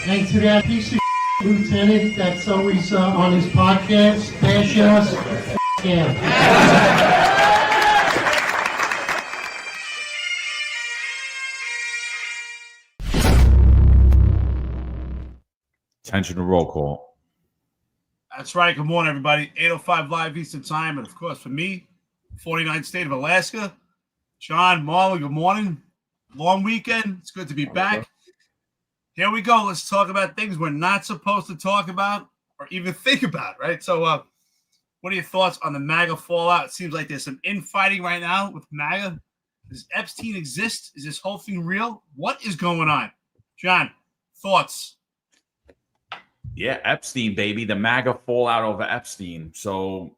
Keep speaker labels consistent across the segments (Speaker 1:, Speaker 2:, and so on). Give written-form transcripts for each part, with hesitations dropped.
Speaker 1: And to that piece of lieutenant that's always on his podcast, bash us, yeah.
Speaker 2: Attention to roll call.
Speaker 3: That's right. Good morning, everybody. 8:05 live Eastern time. And, of course, for me, 49th state of Alaska. John, Marlon, good morning. Long weekend. It's good to be back. Here we go. Let's talk about things we're not supposed to talk about or even think about, right? So what are your thoughts on the MAGA fallout? It seems like there's some infighting right now with MAGA. Does Epstein exist? Is this whole thing real? What is going on? John, thoughts?
Speaker 2: Yeah, Epstein, baby. The MAGA fallout over Epstein. So,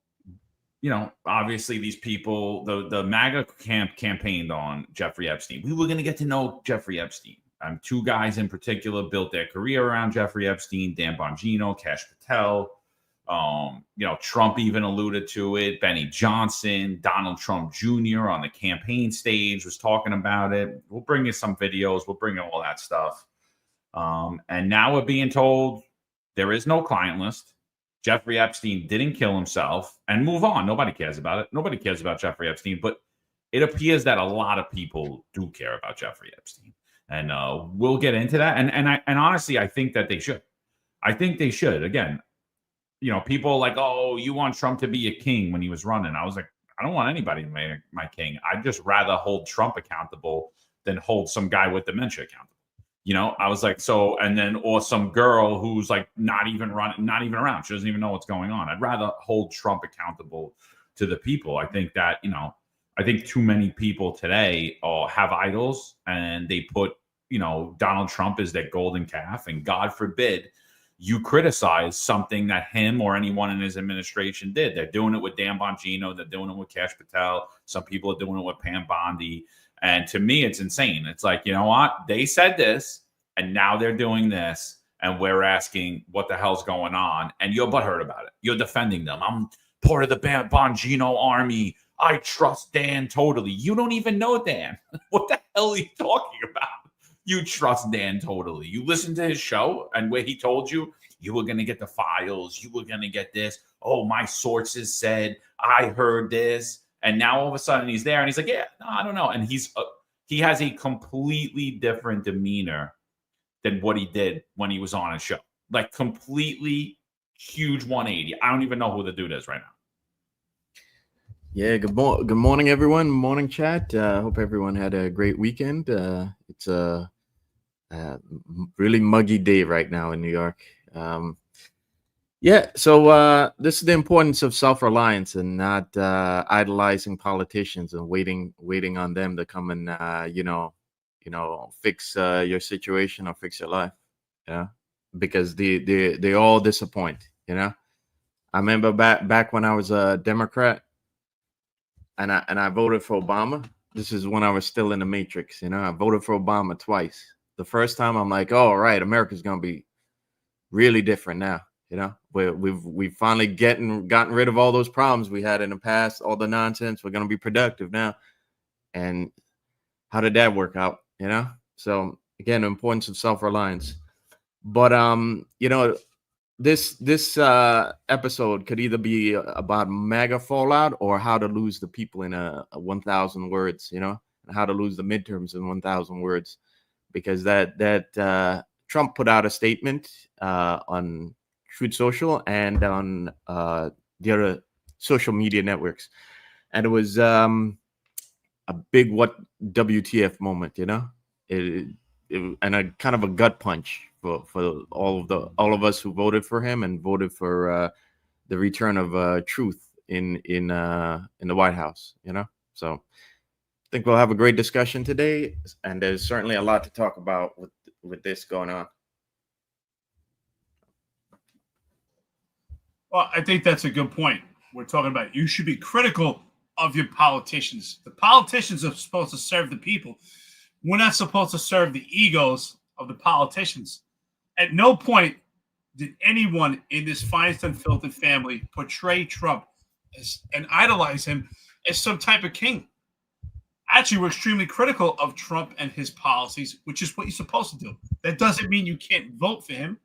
Speaker 2: you know, obviously these people, the MAGA camp campaigned on Jeffrey Epstein. We were going to get to know Jeffrey Epstein. Two guys in particular built their career around Jeffrey Epstein, Dan Bongino, Cash Patel. Trump even alluded to it. Benny Johnson, Donald Trump Jr. on the campaign stage was talking about it. We'll bring you some videos. We'll bring you all that stuff. And now we're being told there is no client list. Jeffrey Epstein didn't kill himself, and move on. Nobody cares about it. Nobody cares about Jeffrey Epstein, but it appears that a lot of people do care about Jeffrey Epstein. And we'll get into that. And honestly, I think that they should. I think they should. Again, you know, people are like, oh, you want Trump to be a king when he was running. I was like, I don't want anybody to be my king. I'd just rather hold Trump accountable than hold some guy with dementia accountable. You know, I was like, so, and then, or some girl who's like not even around. She doesn't even know what's going on. I'd rather hold Trump accountable to the people. I think that, you know, I think too many people today have idols and they put, you know, Donald Trump as their golden calf. And God forbid you criticize something that him or anyone in his administration did. They're doing it with Dan Bongino. They're doing it with Cash Patel. Some people are doing it with Pam Bondi. And to me, it's insane. It's like, you know what? They said this and now they're doing this. And we're asking what the hell's going on. And you're butthurt about it. You're defending them. I'm part of the Bongino army. I trust Dan totally. You don't even know Dan. What the hell are you talking about? You trust Dan totally. You listened to his show and where he told you were going to get the files. You were going to get this. Oh, my sources said, I heard this. And now all of a sudden he's there and he's like, yeah, no, I don't know. And he has a completely different demeanor than what he did when he was on his show. Like completely huge 180. I don't even know who the dude is right now.
Speaker 4: Yeah, good morning, everyone. Morning, chat. Hope everyone had a great weekend. It's a really muggy day right now in New York. So this is the importance of self-reliance and not idolizing politicians and waiting on them to come and fix your situation or fix your life. Yeah, because they all disappoint. You know, I remember back when I was a Democrat. And I voted for Obama. This is when I was still in the Matrix. You know, I voted for Obama twice. The first time I'm like, oh, all right, America's gonna be really different now. You know, we've finally gotten rid of all those problems we had in the past, all the nonsense. We're gonna be productive now. And how did that work out? You know, so again, the importance of self-reliance. But This episode could either be about MAGA fallout or how to lose the people in a 1,000 words, you know, and how to lose the midterms in 1,000 words, because that Trump put out a statement on Truth Social and on the other social media networks, and it was a big WTF moment, you know, and a kind of a gut punch for all of us who voted for him and voted for the return of truth in the White House, you know. So I think we'll have a great discussion today, and there's certainly a lot to talk about with this going on.
Speaker 3: Well, I think that's a good point. We're talking about you should be critical of your politicians. The politicians are supposed to serve the people. We're not supposed to serve the egos of the politicians. At no point did anyone in this finest unfiltered family portray Trump and idolize him as some type of king. actually were extremely critical of Trump and his policies, which is what you're supposed to do. That doesn't mean you can't vote for him.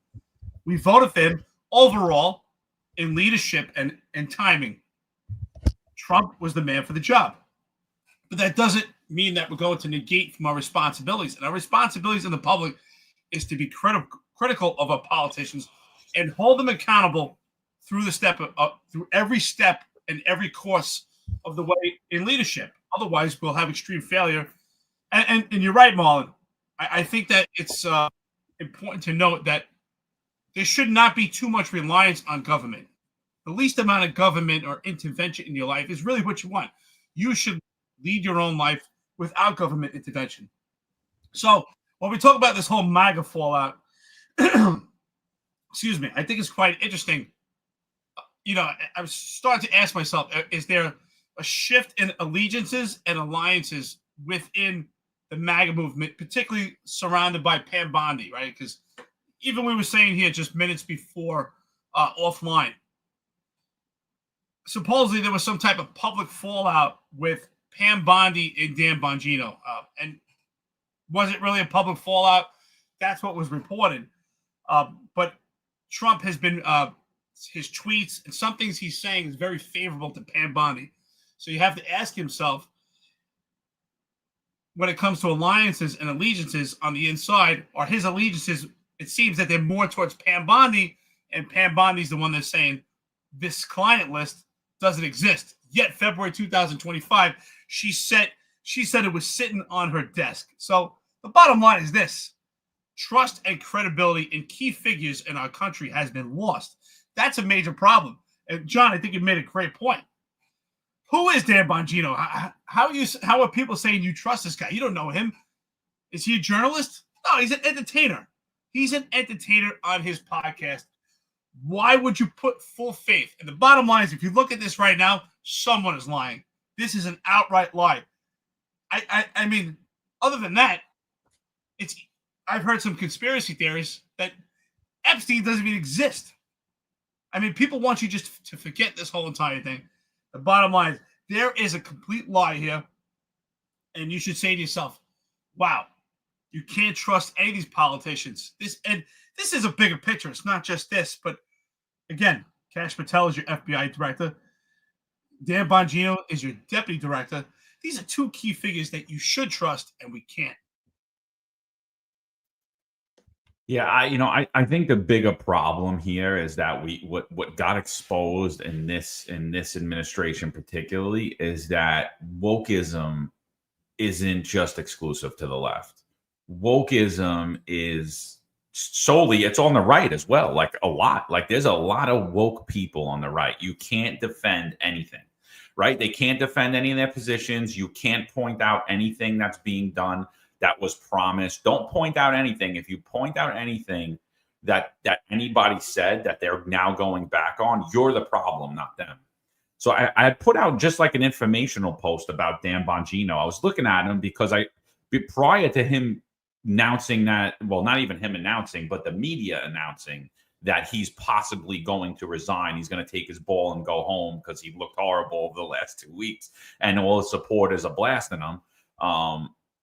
Speaker 3: We voted for him overall in leadership and timing. Trump was the man for the job. But that doesn't mean that we're going to negate from our responsibilities. And our responsibilities in the public is to be critical of our politicians and hold them accountable through through every step and every course of the way in leadership. Otherwise, we'll have extreme failure. And you're right, Marlon. I think that it's important to note that there should not be too much reliance on government. The least amount of government or intervention in your life is really what you want. You should lead your own life without government intervention. So when we talk about this whole MAGA fallout, excuse me, I think it's quite interesting. I'm starting to ask myself, is there a shift in allegiances and alliances within the MAGA movement, particularly surrounded by Pam Bondi, right? Because even we were saying here just minutes before offline, supposedly there was some type of public fallout with Pam Bondi and Dan Bongino. And was it really a public fallout? That's what was reported. But Trump has been, his tweets and some things he's saying is very favorable to Pam Bondi. So you have to ask himself, when it comes to alliances and allegiances on the inside, are his allegiances, it seems that they're more towards Pam Bondi, and Pam Bondi's the one that's saying this client list doesn't exist. Yet February 2025, she said it was sitting on her desk. So the bottom line is this: trust and credibility in key figures in our country has been lost. That's a major problem. And John, I think you made a great point. Who is Dan Bongino? How are people saying you trust this guy? You don't know him. Is he a journalist? No, he's an entertainer. He's an entertainer on his podcast. Why would you put full faith? And the bottom line is, if you look at this right now, someone is lying. This is an outright lie. I mean, other than that, I've heard some conspiracy theories that Epstein doesn't even exist. I mean, people want you just to forget this whole entire thing. The bottom line is, there is a complete lie here. And you should say to yourself, wow, you can't trust any of these politicians. This is a bigger picture. It's not just this. But again, Kash Patel is your FBI director. Dan Bongino is your deputy director. These are two key figures that you should trust, and we can't.
Speaker 2: Yeah, I think the bigger problem here is that what got exposed in this administration particularly is that wokeism isn't just exclusive to the left. Wokeism is solely, it's on the right as well. Like a lot. Like there's a lot of woke people on the right. You can't defend anything, right? They can't defend any of their positions. You can't point out anything that's being done that was promised. Don't point out anything. If you point out anything that anybody said that they're now going back on, you're the problem, not them. So I had put out just like an informational post about Dan Bongino. I was looking at him because prior to him announcing that, well, not even him announcing, but the media announcing that he's possibly going to resign. He's going to take his ball and go home because he looked horrible over the last 2 weeks and all his supporters are blasting him.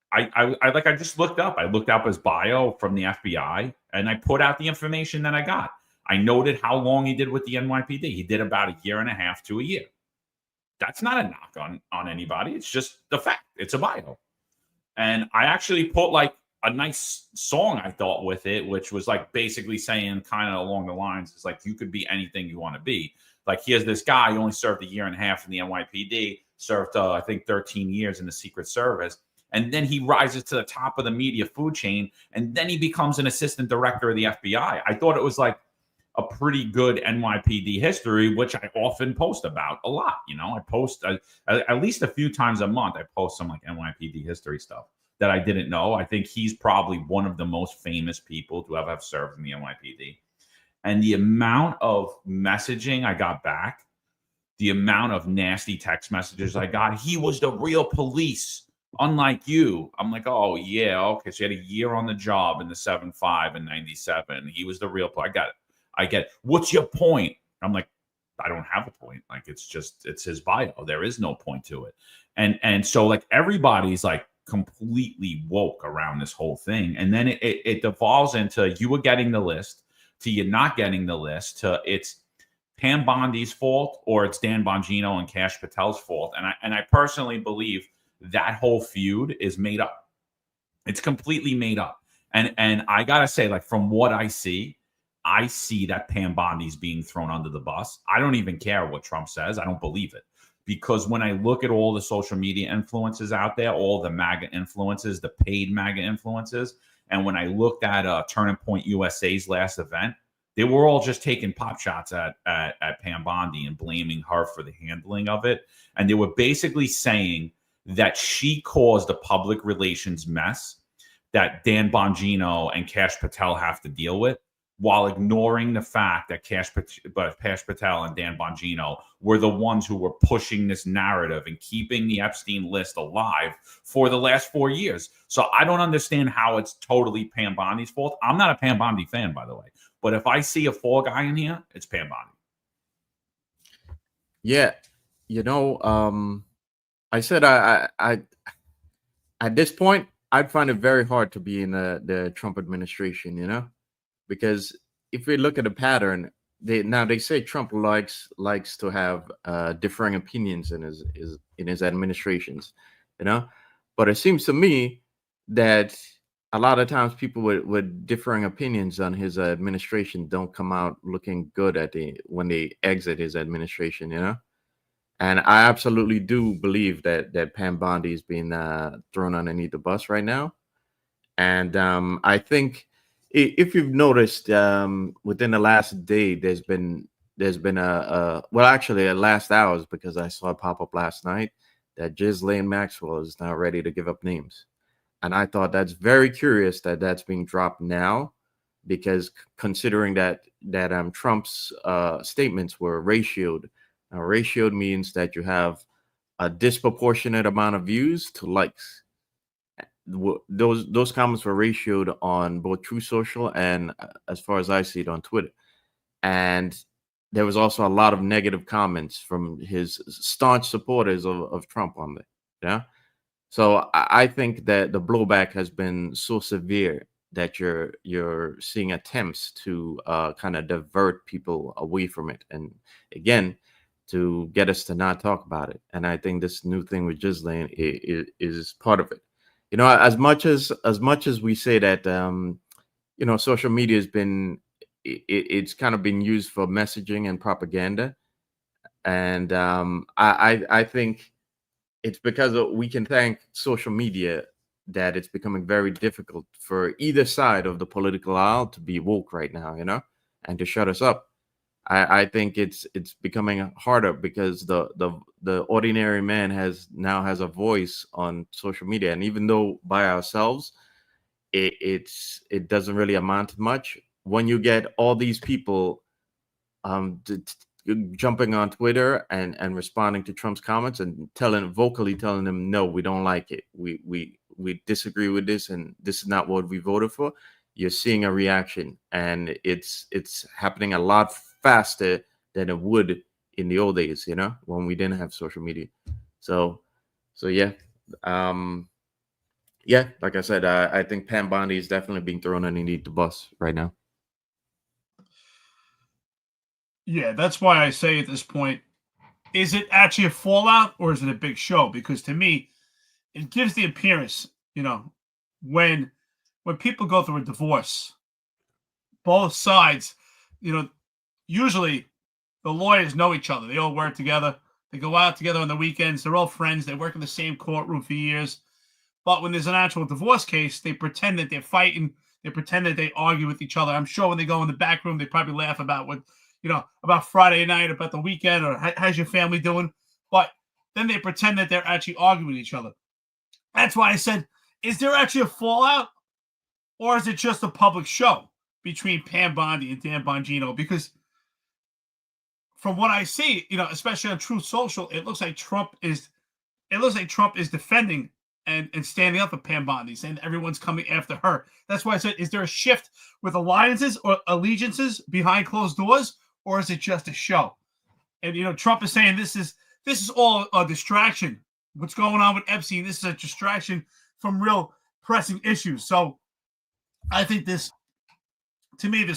Speaker 2: I just looked up his bio from the FBI and I put out the information that I got. I noted how long he did with the NYPD. He did about 1.5 years to a year. That's not a knock on anybody. It's just the fact. It's a bio. And I actually put like a nice song, I thought, with it, which was like basically saying kind of along the lines, it's like, you could be anything you want to be. Like, here's this guy who only served 1.5 years in the NYPD, served, I think, 13 years in the Secret Service. And then he rises to the top of the media food chain, and then he becomes an assistant director of the FBI. I thought it was like a pretty good NYPD history, which I often post about a lot. I post at least a few times a month. I post some like NYPD history stuff that I didn't know. I think he's probably one of the most famous people to ever have served in the NYPD. And the amount of messaging I got back, the amount of nasty text messages I got, he was the real police. Unlike you. I'm like, oh, yeah, okay. So he had 1 year on the job in the 7.5 and 97. He was the real player. I get it. What's your point? I'm like, I don't have a point. Like, it's his bio. There is no point to it. And so like everybody's like completely woke around this whole thing. And then it devolves into you were getting the list to you not getting the list to it's Pam Bondi's fault or it's Dan Bongino and Kash Patel's fault. And I personally believe that whole feud is made up. It's completely made up. And I gotta say, like from what I see that Pam Bondi's being thrown under the bus. I don't even care what Trump says. I don't believe it. Because when I look at all the social media influences out there, all the MAGA influences, the paid MAGA influences, and when I looked at Turning Point USA's last event, they were all just taking pop shots at Pam Bondi and blaming her for the handling of it. And they were basically saying that she caused a public relations mess that Dan Bongino and Kash Patel have to deal with, while ignoring the fact that Kash Patel and Dan Bongino were the ones who were pushing this narrative and keeping the Epstein list alive for the last 4 years. So I don't understand how it's totally Pam Bondi's fault. I'm not a Pam Bondi fan, by the way. But if I see a fall guy in here, it's Pam Bondi.
Speaker 4: Yeah. I said I at this point, I'd find it very hard to be in the Trump administration, because if we look at the pattern, they say Trump likes to have differing opinions in his administrations, but it seems to me that a lot of times people with differing opinions on his administration don't come out looking good when they exit his administration, And I absolutely do believe that Pam Bondi is being thrown underneath the bus right now. And I think if you've noticed, within the last day, there's been last hours, because I saw it pop up last night that Ghislaine Maxwell is now ready to give up names. And I thought that's very curious that that's being dropped now, because considering that Trump's statements were ratioed. Now, ratioed means that you have a disproportionate amount of views to likes. Those comments were ratioed on both True Social and, as far as I see it, on Twitter. And there was also a lot of negative comments from his staunch supporters of Trump on there. Yeah. So I think that the blowback has been so severe that you're seeing attempts to kind of divert people away from it. And again, to get us to not talk about it. And I think this new thing with Ghislaine is part of it. As much as we say that, social media has been, it's kind of been used for messaging and propaganda. And I think it's because we can thank social media that it's becoming very difficult for either side of the political aisle to be woke right now, and to shut us up. I think it's becoming harder because the ordinary man has a voice on social media, and even though by ourselves it doesn't really amount to much, when you get all these people jumping on Twitter and responding to Trump's comments and vocally telling them, no, we don't like it, we disagree with this, and this is not what we voted for, you're seeing a reaction, and it's happening a lot faster than it would in the old days, when we didn't have social media. So yeah. Like I said, I think Pam Bondi is definitely being thrown underneath the bus right now.
Speaker 3: Yeah, that's why I say at this point, is it actually a fallout or is it a big show? Because to me, it gives the appearance, when people go through a divorce, both sides, usually the lawyers know each other. They all work together. They go out together on the weekends. They're all friends. They work in the same courtroom for years. But when there's an actual divorce case, they pretend that they're fighting. They pretend that they argue with each other. I'm sure when they go in the back room, they probably laugh about about Friday night, about the weekend, or how's your family doing? But then they pretend that they're actually arguing with each other. That's why I said, is there actually a fallout? Or is it just a public show between Pam Bondi and Dan Bongino? Because from what I see, especially on Truth Social, it looks like Trump is defending and standing up for Pam Bondi, saying everyone's coming after her. That's why I said, is there a shift with alliances or allegiances behind closed doors, or is it just a show? And Trump is saying this is all a distraction, what's going on with Epstein. This is a distraction from real pressing issues. So I think this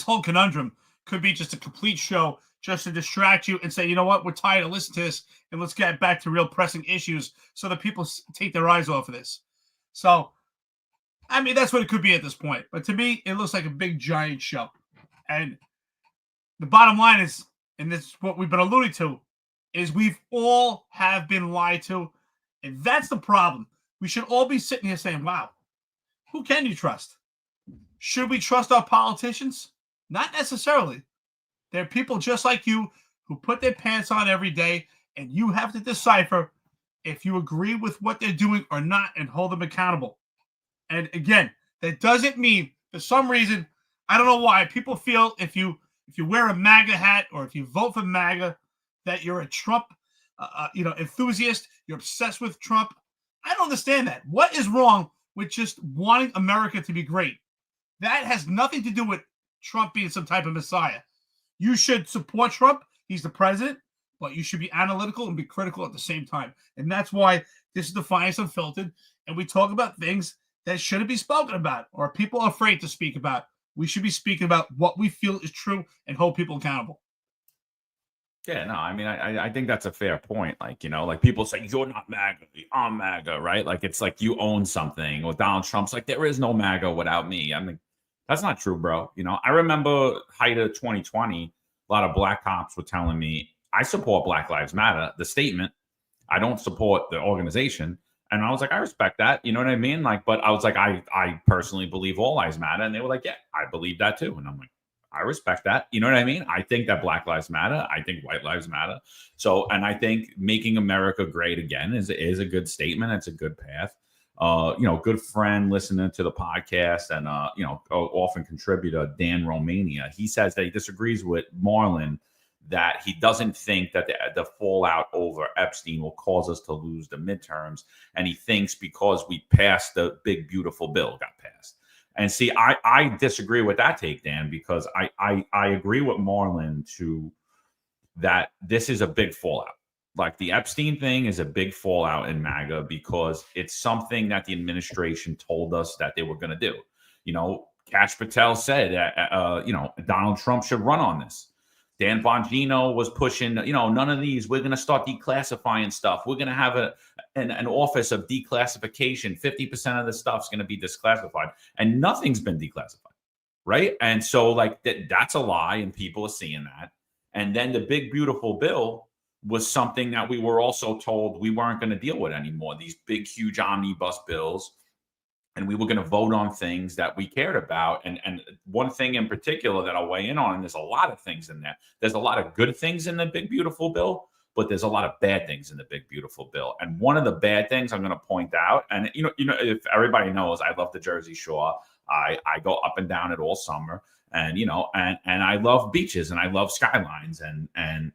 Speaker 3: whole conundrum could be just a complete show just to distract you and say, you know what, we're tired of listening to this and let's get back to real pressing issues so that people take their eyes off of this. So, I mean, that's what it could be at this point. But to me, it looks like a big, giant show. And the bottom line is, and this is what we've been alluding to, is we've all have been lied to. And that's the problem. We should all be sitting here saying, wow, who can you trust? Should we trust our politicians? Not necessarily. There are people just like you who put their pants on every day, and you have to decipher if you agree with what they're doing or not and hold them accountable. And again, that doesn't mean, for some reason, I don't know why, people feel if you wear a MAGA hat or if you vote for MAGA, that you're a Trump enthusiast, you're obsessed with Trump. I don't understand that. What is wrong with just wanting America to be great? That has nothing to do with Trump being some type of messiah. You should support Trump. He's the president, but you should be analytical and be critical at the same time. And that's why this is Defiance Unfiltered. And we talk about things that shouldn't be spoken about or people are afraid to speak about. We should be speaking about what we feel is true and hold people accountable.
Speaker 2: Yeah, no, I mean, I think that's a fair point. Like, like people say, you're not MAGA, I'm MAGA, right? Like, it's like you own something. Or Donald Trump's like, there is no MAGA without me. I mean, that's not true, bro. I remember height of 2020, a lot of black cops were telling me, I support Black Lives Matter, the statement. I don't support the organization. And I was like, I respect that. You know what I mean? Like, but I was like, I personally believe all lives matter. And they were like, yeah, I believe that too. And I'm like, I respect that. You know what I mean? I think that Black Lives Matter. I think white lives matter. So, and I think making America great again is a good statement. It's a good path. Good friend listening to the podcast and, often contributor, Dan Romania. He says that he disagrees with Marlon, that he doesn't think that the fallout over Epstein will cause us to lose the midterms. And he thinks because we passed the big, beautiful bill got passed. And see, I disagree with that take, Dan, because I agree with Marlon to that this is a big fallout. Like the Epstein thing is a big fallout in MAGA because it's something that the administration told us that they were going to do. Kash Patel said, Donald Trump should run on this. Dan Bongino was pushing, none of these. We're going to start declassifying stuff. We're going to have an office of declassification. 50% of the stuff's going to be declassified, and nothing's been declassified, right? And so, like that's a lie, and people are seeing that. And then the big beautiful bill was something that we were also told we weren't going to deal with anymore. These big, huge omnibus bills. And we were going to vote on things that we cared about. And one thing in particular that I'll weigh in on, and there's a lot of things in there. There's a lot of good things in the big, beautiful bill, but there's a lot of bad things in the big, beautiful bill. And one of the bad things I'm going to point out, and, if everybody knows, I love the Jersey Shore. I go up and down it all summer. And, and I love beaches and I love skylines. And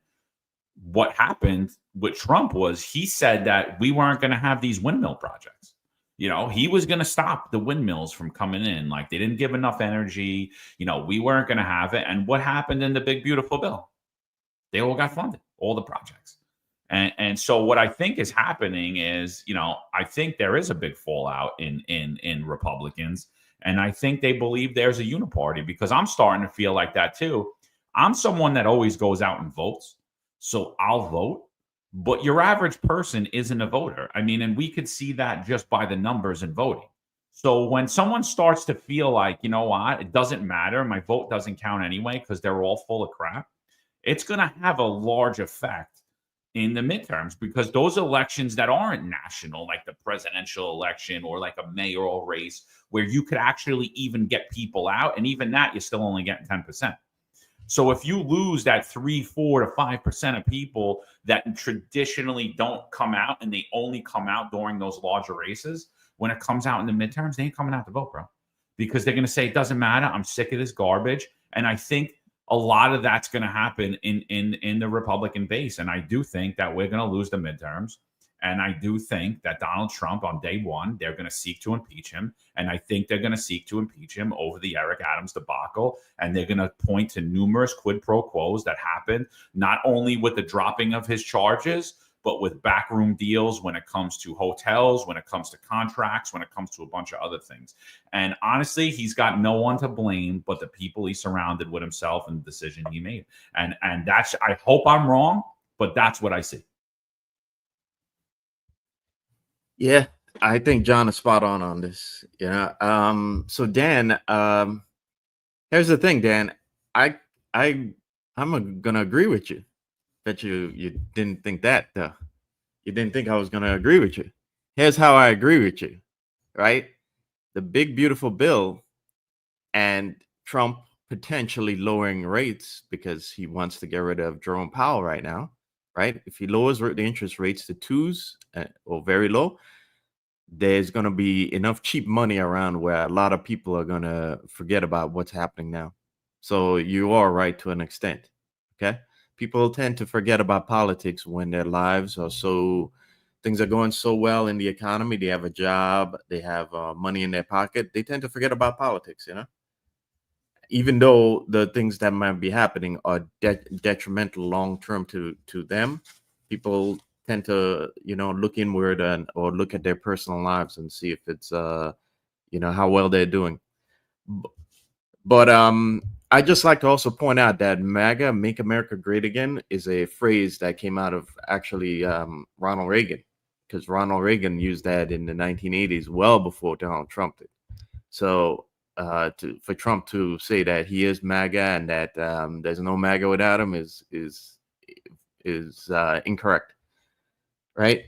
Speaker 2: what happened with Trump was he said that we weren't going to have these windmill projects. He was going to stop the windmills from coming in. Like they didn't give enough energy. We weren't going to have it. And what happened in the big, beautiful bill? They all got funded, all the projects. And so what I think is happening is, I think there is a big fallout in Republicans. And I think they believe there's a uniparty because I'm starting to feel like that too. I'm someone that always goes out and votes. So I'll vote. But your average person isn't a voter. I mean, and we could see that just by the numbers in voting. So when someone starts to feel like, you know what, it doesn't matter, my vote doesn't count anyway because they're all full of crap, it's going to have a large effect in the midterms because those elections that aren't national, like the presidential election or like a mayoral race, where you could actually even get people out, and even that, you're still only getting 10%. So if you lose that 3, 4 to 5% of people that traditionally don't come out and they only come out during those larger races, when it comes out in the midterms, they ain't coming out to vote, bro, because they're going to say, it doesn't matter. I'm sick of this garbage. And I think a lot of that's going to happen in the Republican base. And I do think that we're going to lose the midterms. And I do think that Donald Trump on day one, they're going to seek to impeach him. And I think they're going to seek to impeach him over the Eric Adams debacle. And they're going to point to numerous quid pro quos that happened, not only with the dropping of his charges, but with backroom deals when it comes to hotels, when it comes to contracts, when it comes to a bunch of other things. And honestly, he's got no one to blame but the people he surrounded with himself and the decision he made. And that's, I hope I'm wrong, but that's what I see.
Speaker 4: Yeah, I think John is spot on this. So Dan, here's the thing, Dan. I'm gonna agree with you. Bet you didn't think that, though. You didn't think I was gonna agree with you. Here's how I agree with you, right? The big beautiful bill and Trump potentially lowering rates because he wants to get rid of Jerome Powell right now, right? If he lowers the interest rates to 2s or very low, there's going to be enough cheap money around where a lot of people are going to forget about what's happening now. So you are right to an extent. Okay. People tend to forget about politics when their lives are things are going so well in the economy. They have a job, they have money in their pocket. They tend to forget about politics, even though the things that might be happening are detrimental long-term to them. People tend to, look inward or look at their personal lives and see if it's, how well they're doing. But I just like to also point out that MAGA, Make America Great Again, is a phrase that came out of actually Ronald Reagan, because Ronald Reagan used that in the 1980s, well before Donald Trump did. So for Trump to say that he is MAGA and that there's no MAGA without him is incorrect. Right.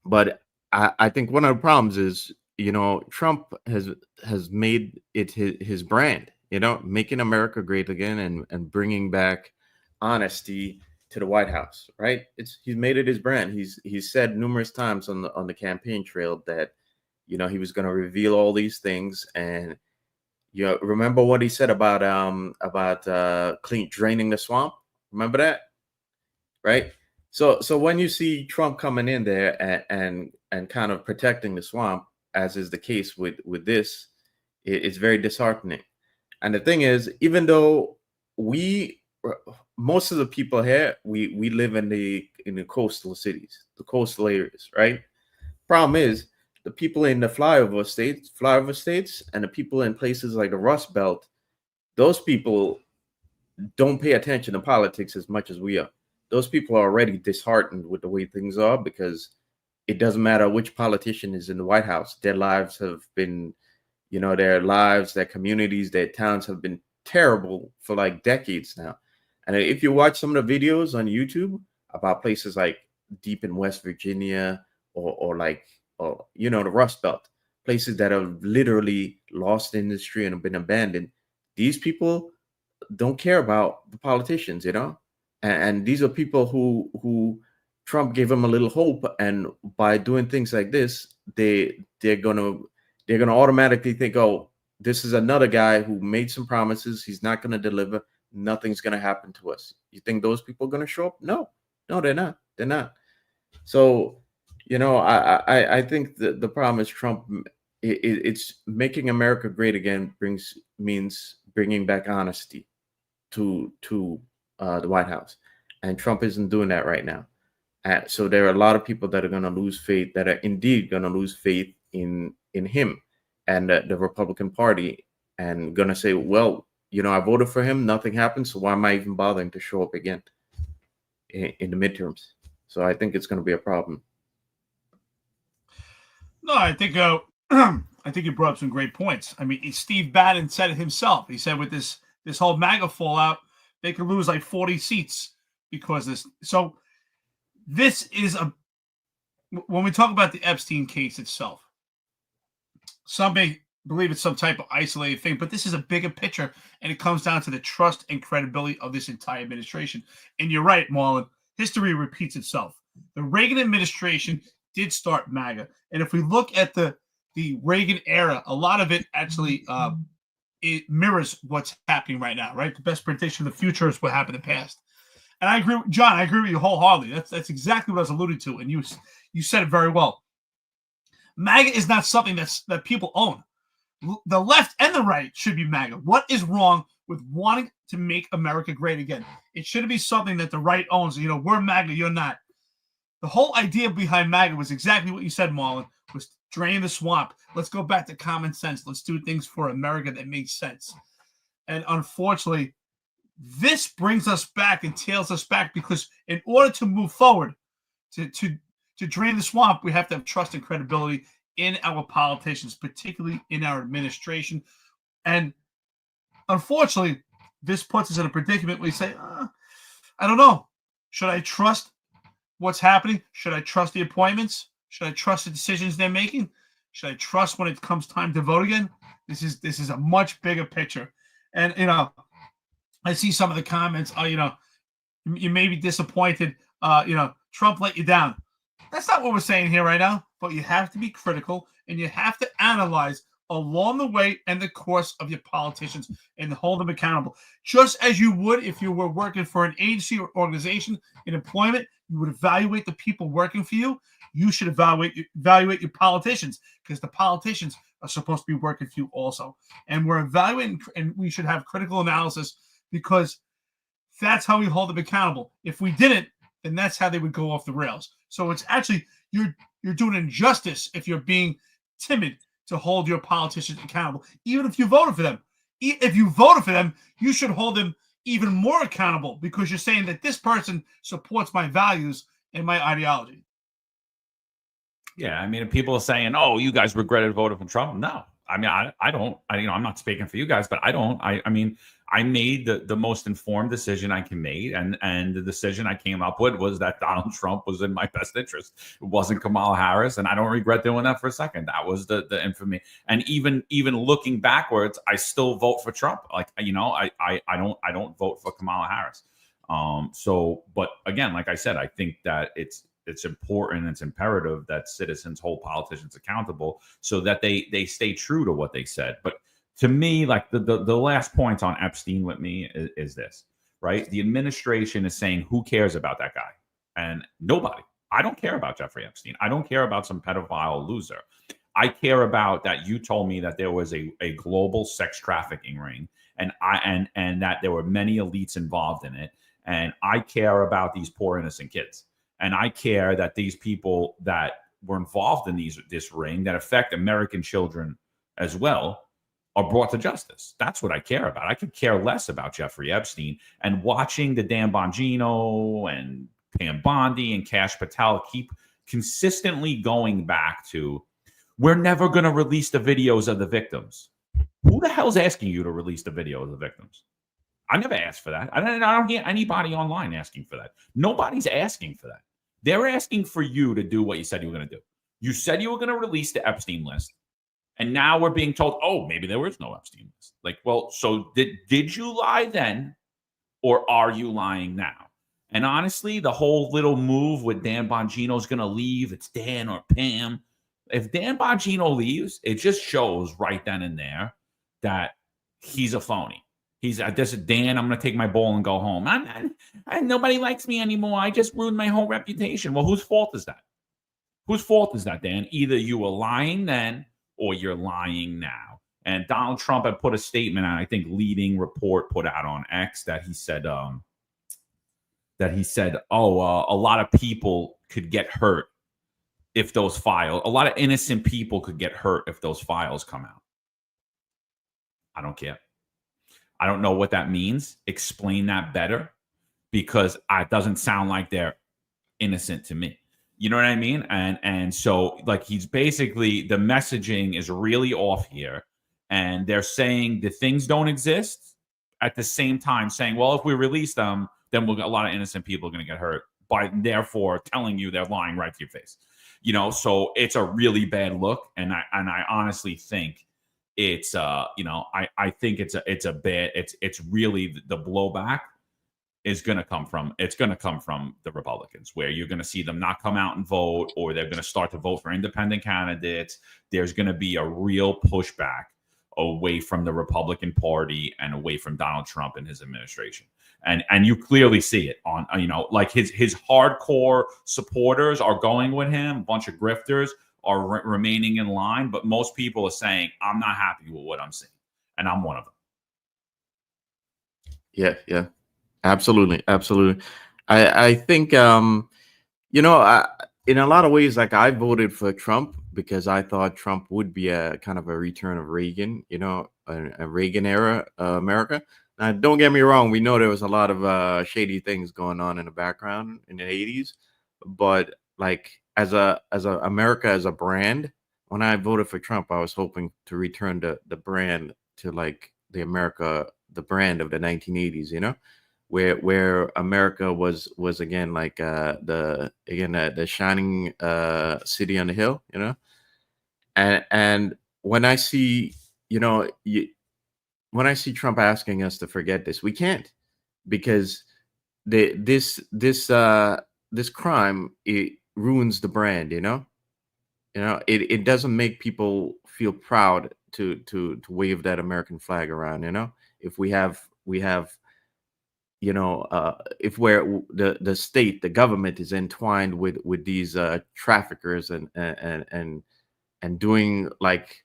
Speaker 4: But I think one of the problems is, Trump has made it his brand, making America great again and bringing back honesty to the White House. Right. He's made it his brand. He's said numerous times on the campaign trail that, he was going to reveal all these things. And remember what he said about draining the swamp. Remember that. Right. So when you see Trump coming in there and kind of protecting the swamp, as is the case with this, it's very disheartening. And the thing is, even though most of the people here, we live in the coastal cities, the coastal areas, right? Problem is, the people in the flyover states, and the people in places like the Rust Belt, those people don't pay attention to politics as much as we are. Those people are already disheartened with the way things are because it doesn't matter which politician is in the White House. Their lives have been, their communities, their towns have been terrible for like decades now. And if you watch some of the videos on YouTube about places like deep in West Virginia or the Rust Belt, places that have literally lost industry and have been abandoned, these people don't care about the politicians, And these are people who Trump gave them a little hope, and by doing things like this, they're gonna automatically think, oh, this is another guy who made some promises. He's not gonna deliver. Nothing's gonna happen to us. You think those people are gonna show up? No, they're not. They're not. So, I think the problem is Trump. It's making America great again means bringing back honesty to the White House, and Trump isn't doing that right now. So there are a lot of people that are going to lose faith, that are indeed going to lose faith in him and the Republican Party, and going to say, well, I voted for him, nothing happened, so why am I even bothering to show up again in the midterms? So I think it's going to be a problem.
Speaker 3: No, I think you brought up some great points. I mean, Steve Bannon said it himself. He said with this whole MAGA fallout, they could lose like 40 seats because this. So this is when we talk about the Epstein case itself, some may believe it's some type of isolated thing, but this is a bigger picture, and it comes down to the trust and credibility of this entire administration. And you're right, Marlon, history repeats itself. The Reagan administration did start MAGA. And if we look at the Reagan era, a lot of it actually it mirrors what's happening right now, right? The best prediction of the future is what happened in the past. And I agree, John, I agree with you wholeheartedly. That's exactly what I was alluding to. And you said it very well. MAGA is not something that people own. The left and the right should be MAGA. What is wrong with wanting to make America great again? It shouldn't be something that the right owns. We're MAGA, you're not. the whole idea behind MAGA was exactly what you said, Marlon, was drain the swamp. Let's go back to common sense. Let's do things for America that makes sense. And unfortunately, this brings us back and tails us back, because in order to move forward, to drain the swamp, we have to have trust and credibility in our politicians, particularly in our administration. And unfortunately, this puts us in a predicament where we say, I don't know. Should I trust what's happening? Should I trust the appointments? Should I trust the decisions they're making? Should I trust when it comes time to vote again? This is a much bigger picture. And, I see some of the comments, you may be disappointed, Trump let you down. That's not what we're saying here right now, but you have to be critical and you have to analyze along the way and the course of your politicians and hold them accountable. Just as you would if you were working for an agency or organization in employment, you would evaluate the people working for you. You should evaluate your politicians, because the politicians are supposed to be working for you also. And we're evaluating, and we should have critical analysis, because that's how we hold them accountable. If we didn't, then that's how they would go off the rails. So it's actually, you're doing injustice if you're being timid to hold your politicians accountable, even if you voted for them. If you voted for them, you should hold them even more accountable, because you're saying that this person supports my values and my ideology.
Speaker 2: Yeah, I mean, if people are saying, "Oh, you guys regretted voting for Trump," no, I mean, I don't. I'm not speaking for you guys, but I don't. I mean, I made the most informed decision I can make, and the decision I came up with was that Donald Trump was in my best interest. It wasn't Kamala Harris, and I don't regret doing that for a second. That was the infamy. And even looking backwards, I still vote for Trump. Like, I don't vote for Kamala Harris. So, but again, like I said, I think that it's important, it's imperative that citizens hold politicians accountable so that they stay true to what they said. But to me, like the last point on Epstein with me is this, right? The administration is saying, who cares about that guy? And nobody. I don't care about Jeffrey Epstein. I don't care about some pedophile loser. I care about that you told me that there was a global sex trafficking ring, and that there were many elites involved in it. And I care about these poor innocent kids. And I care that these people that were involved in this ring that affect American children as well are brought to justice. That's what I care about. I could care less about Jeffrey Epstein. And watching the Dan Bongino and Pam Bondi and Kash Patel keep consistently going back to, we're never going to release the videos of the victims. Who the hell's asking you to release the video of the victims? I never asked for that. I don't hear anybody online asking for that. Nobody's asking for that. They're asking for you to do what you said you were going to do. You said you were going to release the Epstein list. And now we're being told, oh, maybe there is no Epstein list. Like, well, so did you lie then, or are you lying now? And honestly, the whole little move with Dan Bongino's going to leave, it's Dan or Pam. If Dan Bongino leaves, it just shows right then and there that he's a phony. He's this is Dan. I'm going to take my ball and go home. Nobody likes me anymore. I just ruined my whole reputation. Well, whose fault is that? Whose fault is that, Dan? Either you were lying then, or you're lying now. And Donald Trump had put a statement out, I think Leading Report put out on X, that he said, a lot of people could get hurt if those files, a lot of innocent people could get hurt if those files come out. I don't care. I don't know what that means. Explain that better, because it doesn't sound like they're innocent to me. You know what I mean? And so, like, he's basically, the messaging is really off here, and they're saying the things don't exist at the same time saying, well, if we release them, then a lot of innocent people are going to get hurt, by therefore telling you they're lying right to your face. So it's a really bad look, and I honestly think it's I think it's really the blowback is going to come from the Republicans, where you're going to see them not come out and vote, or they're going to start to vote for independent candidates. There's going to be a real pushback away from the Republican Party and away from Donald Trump and his administration. And you clearly see it on, like his hardcore supporters are going with him. A bunch of grifters are remaining in line, but most people are saying, I'm not happy with what I'm seeing. And I'm one of them.
Speaker 4: Yeah. Absolutely. I think You know, in a lot of ways, like I voted for Trump because I thought Trump would be a kind of a return of Reagan, you know, a Reagan era America. Now, don't get me wrong, we know there was a lot of shady things going on in the background in the 80s, but like as a America as a brand, when I voted for Trump, I was hoping to return the brand to like the brand of the 1980s, you know, where America was again like the shining city on the hill, you know. And when I see, you know, when I see Trump asking us to forget this, we can't, because this crime, it ruins the brand, you know. It doesn't make people feel proud to wave that American flag around, you know. If we have you know, if where the state, the government is entwined with these traffickers and doing like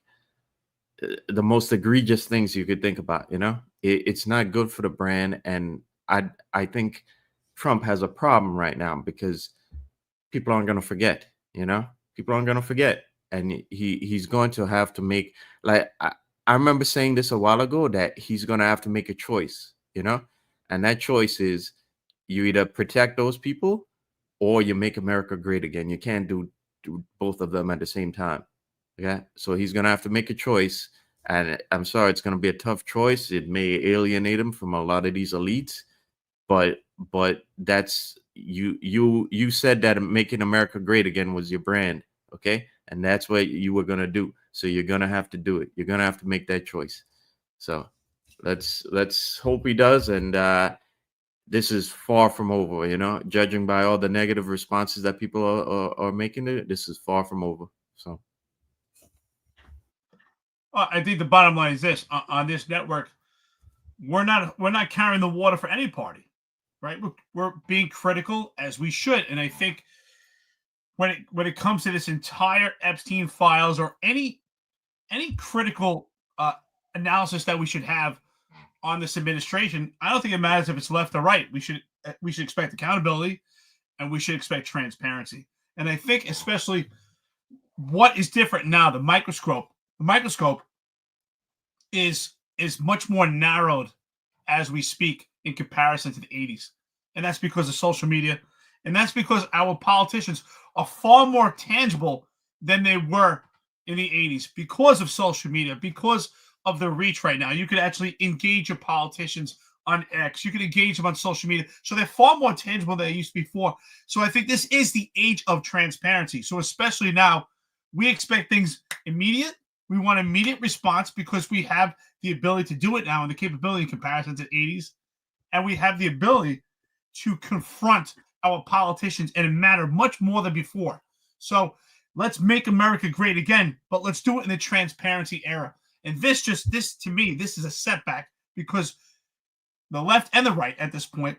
Speaker 4: the most egregious things you could think about, you know, it's not good for the brand. And I think Trump has a problem right now because people aren't going to forget, you know, people aren't going to forget. And he's going to have to make, like, I remember saying this a while ago, that he's going to have to make a choice, you know, and that choice is you either protect those people or you make America great again. You can't do both of them at the same time. Okay. So he's going to have to make a choice. And I'm sorry, it's going to be a tough choice. It may alienate him from a lot of these elites, but that's you said that making America great again was your brand. Okay. And that's what you were going to do. So you're going to have to do it. You're going to have to make that choice. So let's hope he does. And this is far from over, you know, judging by all the negative responses that people are making it. This is far from over. So
Speaker 3: I think the bottom line is this: on this network, we're not carrying the water for any party, right? We're being critical, as we should. And I think when it comes to this entire Epstein files, or any critical analysis that we should have on this administration, I don't think it matters if it's left or right. We should expect accountability, and we should expect transparency. And I think especially what is different now, the microscope is much more narrowed as we speak in comparison to the 80s. And that's because of social media. And that's because our politicians are far more tangible than they were in the 80s because of social media, because of the reach right now. You could actually engage your politicians on X. You can engage them on social media. So they're far more tangible than they used to be before. So I think this is the age of transparency. So especially now, we expect things immediate. We want immediate response because we have the ability to do it now and the capability in comparison to the 80s. And we have the ability to confront our politicians in a manner much more than before. So let's make America great again, but let's do it in the transparency era. And this to me, this is a setback because the left and the right at this point,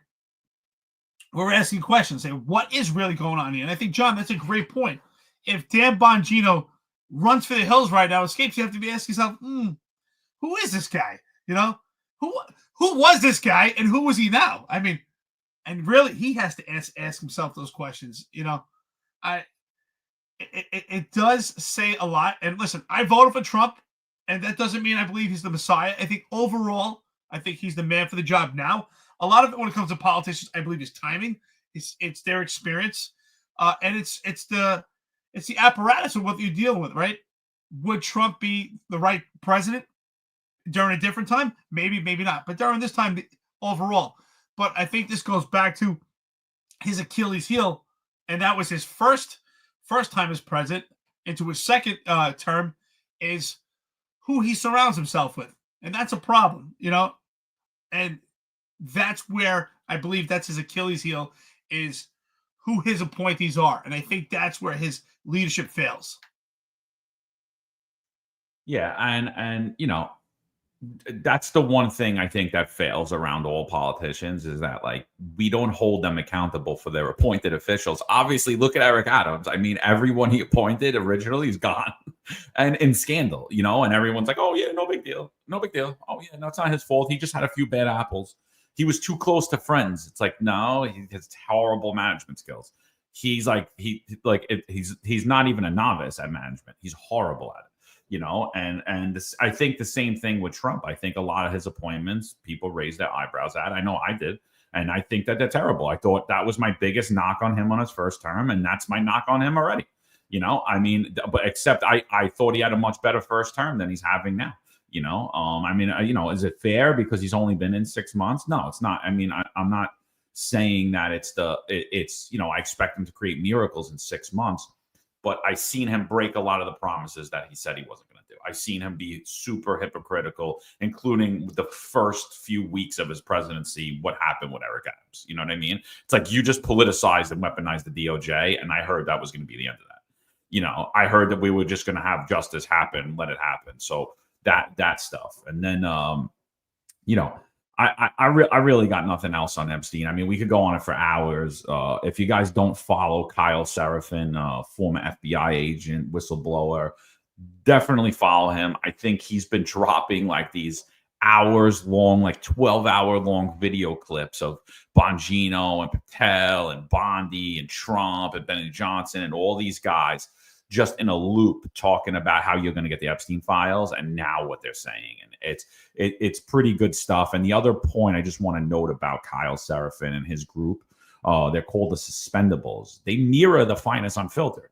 Speaker 3: we're asking questions, saying, what is really going on here? And I think, John, that's a great point. If Dan Bongino runs for the hills right now, escapes, you have to be asking yourself, who is this guy? You know, who was this guy and who was he now? I mean, and really, he has to ask himself those questions. You know, it does say a lot. And listen, I voted for Trump, and that doesn't mean I believe he's the Messiah. I think overall, I think he's the man for the job now. A lot of it, when it comes to politicians, I believe is timing. It's their experience, and it's the apparatus of what you're dealing with, right? Would Trump be the right president during a different time? Maybe, maybe not. But during this time, overall. But I think this goes back to his Achilles heel, and that was his first time as president. Into his second term is who he surrounds himself with, and that's a problem, you know. And that's where I believe that's his Achilles heel, is who his appointees are, and I think that's where his leadership fails.
Speaker 2: Yeah, and you know, that's the one thing I think that fails around all politicians, is that like we don't hold them accountable for their appointed officials. Obviously, look at Eric Adams. I mean, everyone he appointed originally is gone and in scandal, you know, and everyone's like, oh yeah, no big deal. No big deal. Oh yeah, no, it's not his fault. He just had a few bad apples. He was too close to friends. It's like, no, he has horrible management skills. he's he's not even a novice at management. He's horrible at it, and this, I think the same thing with Trump. I think a lot of his appointments, people raised their eyebrows at. I know I did. And I think that they're terrible. I thought that was my biggest knock on him on his first term. And that's my knock on him already. But except I thought he had a much better first term than he's having now. Is it fair because he's only been in 6 months? No, it's not. I'm not saying that I expect him to create miracles in 6 months, but I seen him break a lot of the promises that he said he wasn't going to do. I've seen him be super hypocritical, including the first few weeks of his presidency, what happened with Eric Adams. You know what I mean? It's like you just politicized and weaponized the DOJ, and I heard that was going to be the end of that. I heard that we were just going to have justice happen, let it happen. So that stuff. And then, I really got nothing else on Epstein. We could go on it for hours. If you guys don't follow Kyle Seraphin, former FBI agent, whistleblower, definitely follow him. I think he's been dropping like these hours long, like 12-hour long video clips of Bongino and Patel and Bondi and Trump and Benny Johnson and all these guys just in a loop talking about how you're going to get the Epstein files and now what they're saying. And it's pretty good stuff. And the other point I just want to note about Kyle Seraphin and his group, they're called the Suspendables. They mirror the finest Unfiltered.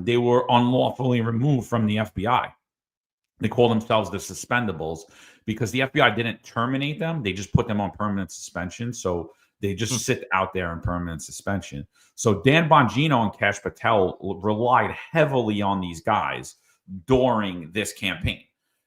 Speaker 2: They were unlawfully removed from the FBI. They call themselves the Suspendables because the FBI didn't terminate them. They just put them on permanent suspension. So they just sit out there in permanent suspension. So Dan Bongino and Kash Patel relied heavily on these guys during this campaign.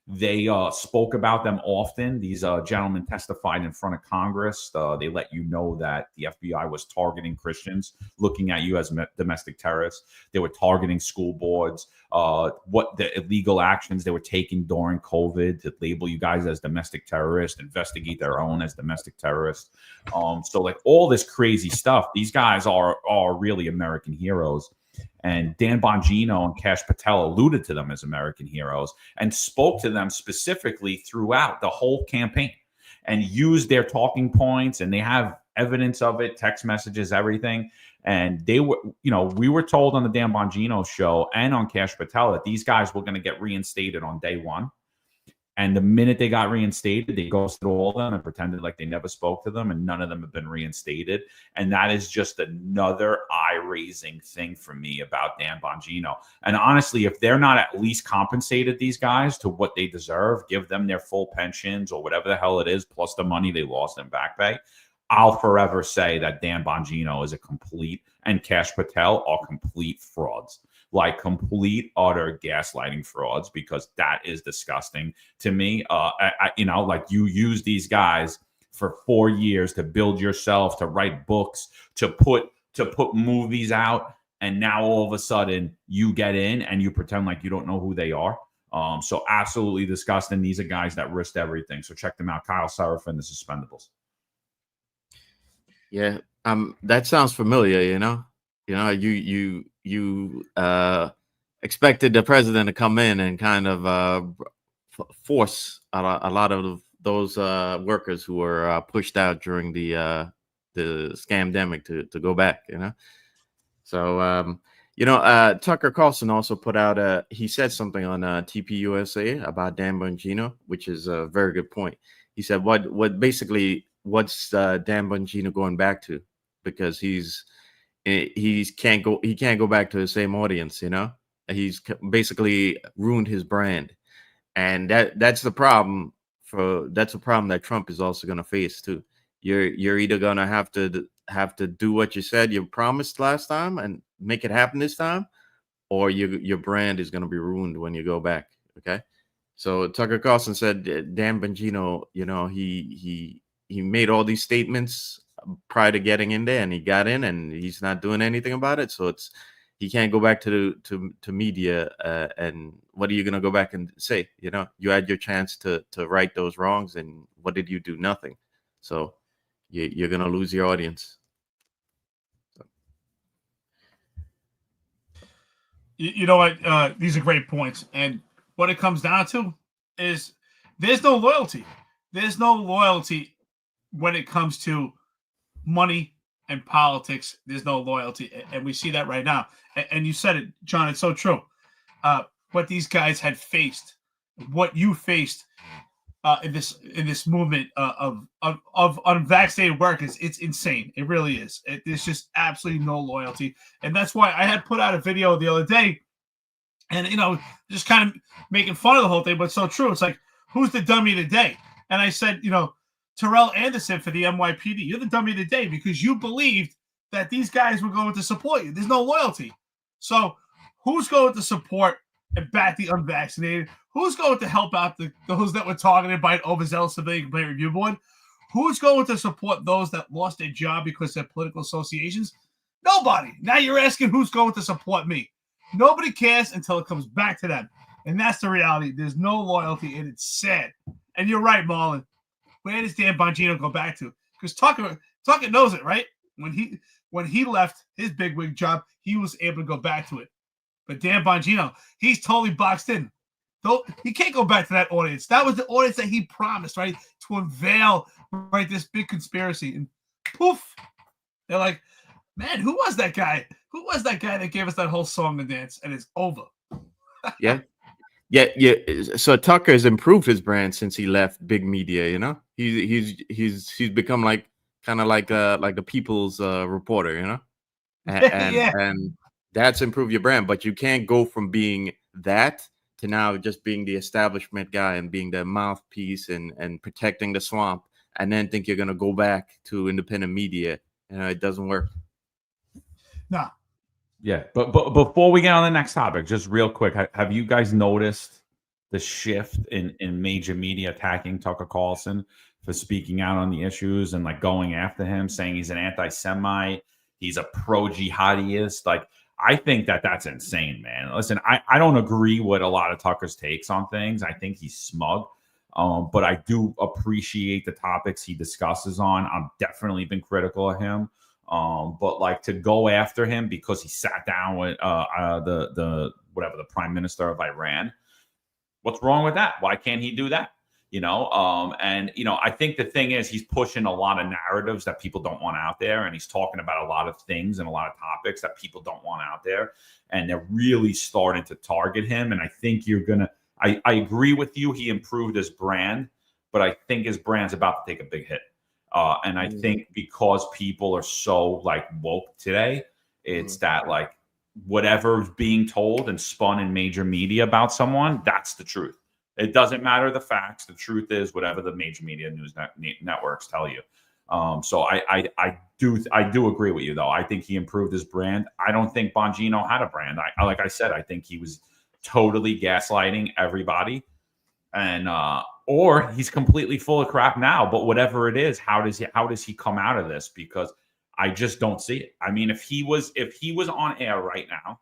Speaker 2: They spoke about them often. These gentlemen testified in front of Congress. They let you know that the FBI was targeting Christians, looking at you as domestic terrorists. They were targeting school boards, what the illegal actions they were taking during COVID to label you guys as domestic terrorists, investigate their own as domestic terrorists. So like all this crazy stuff, these guys are really American heroes. And Dan Bongino and Kash Patel alluded to them as American heroes and spoke to them specifically throughout the whole campaign and used their talking points. And they have evidence of it, text messages, everything. And they were, we were told on the Dan Bongino show and on Kash Patel that these guys were going to get reinstated on day one. And the minute they got reinstated, they ghosted all of them and pretended like they never spoke to them, and none of them have been reinstated. And that is just another eye-raising thing for me about Dan Bongino. And honestly, if they're not at least compensated, these guys, to what they deserve, give them their full pensions or whatever the hell it is, plus the money they lost in back pay, I'll forever say that Dan Bongino is a complete, and Kash Patel are complete frauds. Like complete, utter gaslighting frauds, because that is disgusting to me. Like you use these guys for 4 years to build yourself, to write books, to put movies out, and now all of a sudden you get in and you pretend like you don't know who they are. So absolutely disgusting. These are guys that risked everything. So check them out. Kyle Seraphin, the Suspendables.
Speaker 4: Yeah, that sounds familiar. You expected the president to come in and kind of force a lot of those workers who were pushed out during the scamdemic to go back. So Tucker Carlson also put out he said something on TPUSA about Dan Bongino, which is a very good point. He said what's Dan Bongino going back to, because he can't go back to the same audience. He's basically ruined his brand, and that's the problem. That's a problem that Trump is also going to face too. You're either going to have to do what you said you promised last time and make it happen this time, or your brand is going to be ruined when you go back. Okay, so Tucker Carlson said Dan Bongino, he made all these statements prior to getting in there, and he got in and he's not doing anything about it. So he can't go back to media. And what are you going to go back and say? You had your chance to right those wrongs, and what did you do? Nothing. So you're going to lose your audience.
Speaker 3: You know what? These are great points. And what it comes down to is there's no loyalty. There's no loyalty when it comes to money and politics, there's no loyalty. And we see that right now. And you said it, John, it's so true. What these guys had faced, what you faced in this movement of unvaccinated workers, it's insane. It really is. There's just absolutely no loyalty. And that's why I had put out a video the other day and, just kind of making fun of the whole thing, but it's so true. It's like, who's the dummy of the day? And I said, Terrell Anderson for the NYPD, you're the dummy of the day because you believed that these guys were going to support you. There's no loyalty. So who's going to support and back the unvaccinated? Who's going to help out those that were targeted by an overzealous civilian complaint review board? Who's going to support those that lost their job because of their political associations? Nobody. Now you're asking who's going to support me. Nobody cares until it comes back to them. And that's the reality. There's no loyalty, and it's sad. And you're right, Marlon. Where does Dan Bongino go back to? Because Tucker knows it, right? When he left his bigwig job, he was able to go back to it. But Dan Bongino, he's totally boxed in. He can't go back to that audience. That was the audience that he promised, right? To unveil, right, this big conspiracy. And poof, they're like, man, who was that guy? Who was that guy that gave us that whole song and dance? And it's over.
Speaker 4: Yeah. So Tucker has improved his brand since he left big media. He's become kind of like the people's reporter, and that's improved your brand. But you can't go from being that to now just being the establishment guy and being the mouthpiece and protecting the swamp, and then think you're gonna go back to independent media. It doesn't work.
Speaker 3: No.
Speaker 2: Yeah, but before we get on the next topic, just real quick, have you guys noticed the shift in major media attacking Tucker Carlson for speaking out on the issues and going after him, saying he's an anti-Semite, he's a pro-jihadist? I think that's insane, man. Listen, I don't agree with a lot of Tucker's takes on things. I think he's smug, but I do appreciate the topics he discusses on. I've definitely been critical of him. But to go after him because he sat down with the prime minister of Iran, what's wrong with that? Why can't he do that? I think the thing is he's pushing a lot of narratives that people don't want out there, and he's talking about a lot of things and a lot of topics that people don't want out there, and they're really starting to target him. And I think I agree with you. He improved his brand, but I think his brand's about to take a big hit. And I think because people are so woke today, it's that whatever's being told and spun in major media about someone, that's the truth. It doesn't matter the facts. The truth is whatever the major media news networks tell you. So I do agree with you though. I think he improved his brand. I don't think Bongino had a brand. Like I said, I think he was totally gaslighting everybody, and or he's completely full of crap now. But whatever it is, how does he come out of this? Because I just don't see it. I mean, if he was on air right now,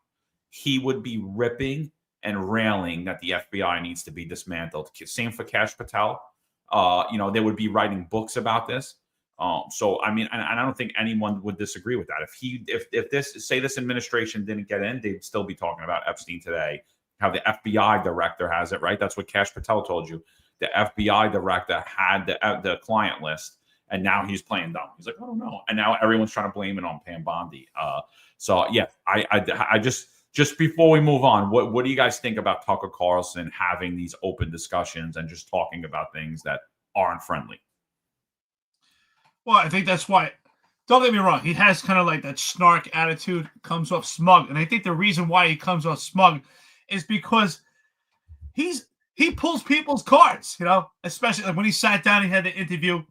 Speaker 2: he would be ripping and railing that the FBI needs to be dismantled. Same for Kash Patel. They would be writing books about this. So I mean, and I don't think anyone would disagree with that. If this administration didn't get in, they'd still be talking about Epstein today. How the FBI director has it, right? That's what Kash Patel told you. The FBI director had the client list, and now he's playing dumb. He's like, I don't know. And now everyone's trying to blame it on Pam Bondi. So yeah, I just before we move on, what do you guys think about Tucker Carlson having these open discussions and just talking about things that aren't friendly?
Speaker 3: Well, I think that's why. Don't get me wrong. He has kind of that snark attitude, comes off smug. And I think the reason why he comes off smug is because he pulls people's cards, especially when he sat down, he had the interview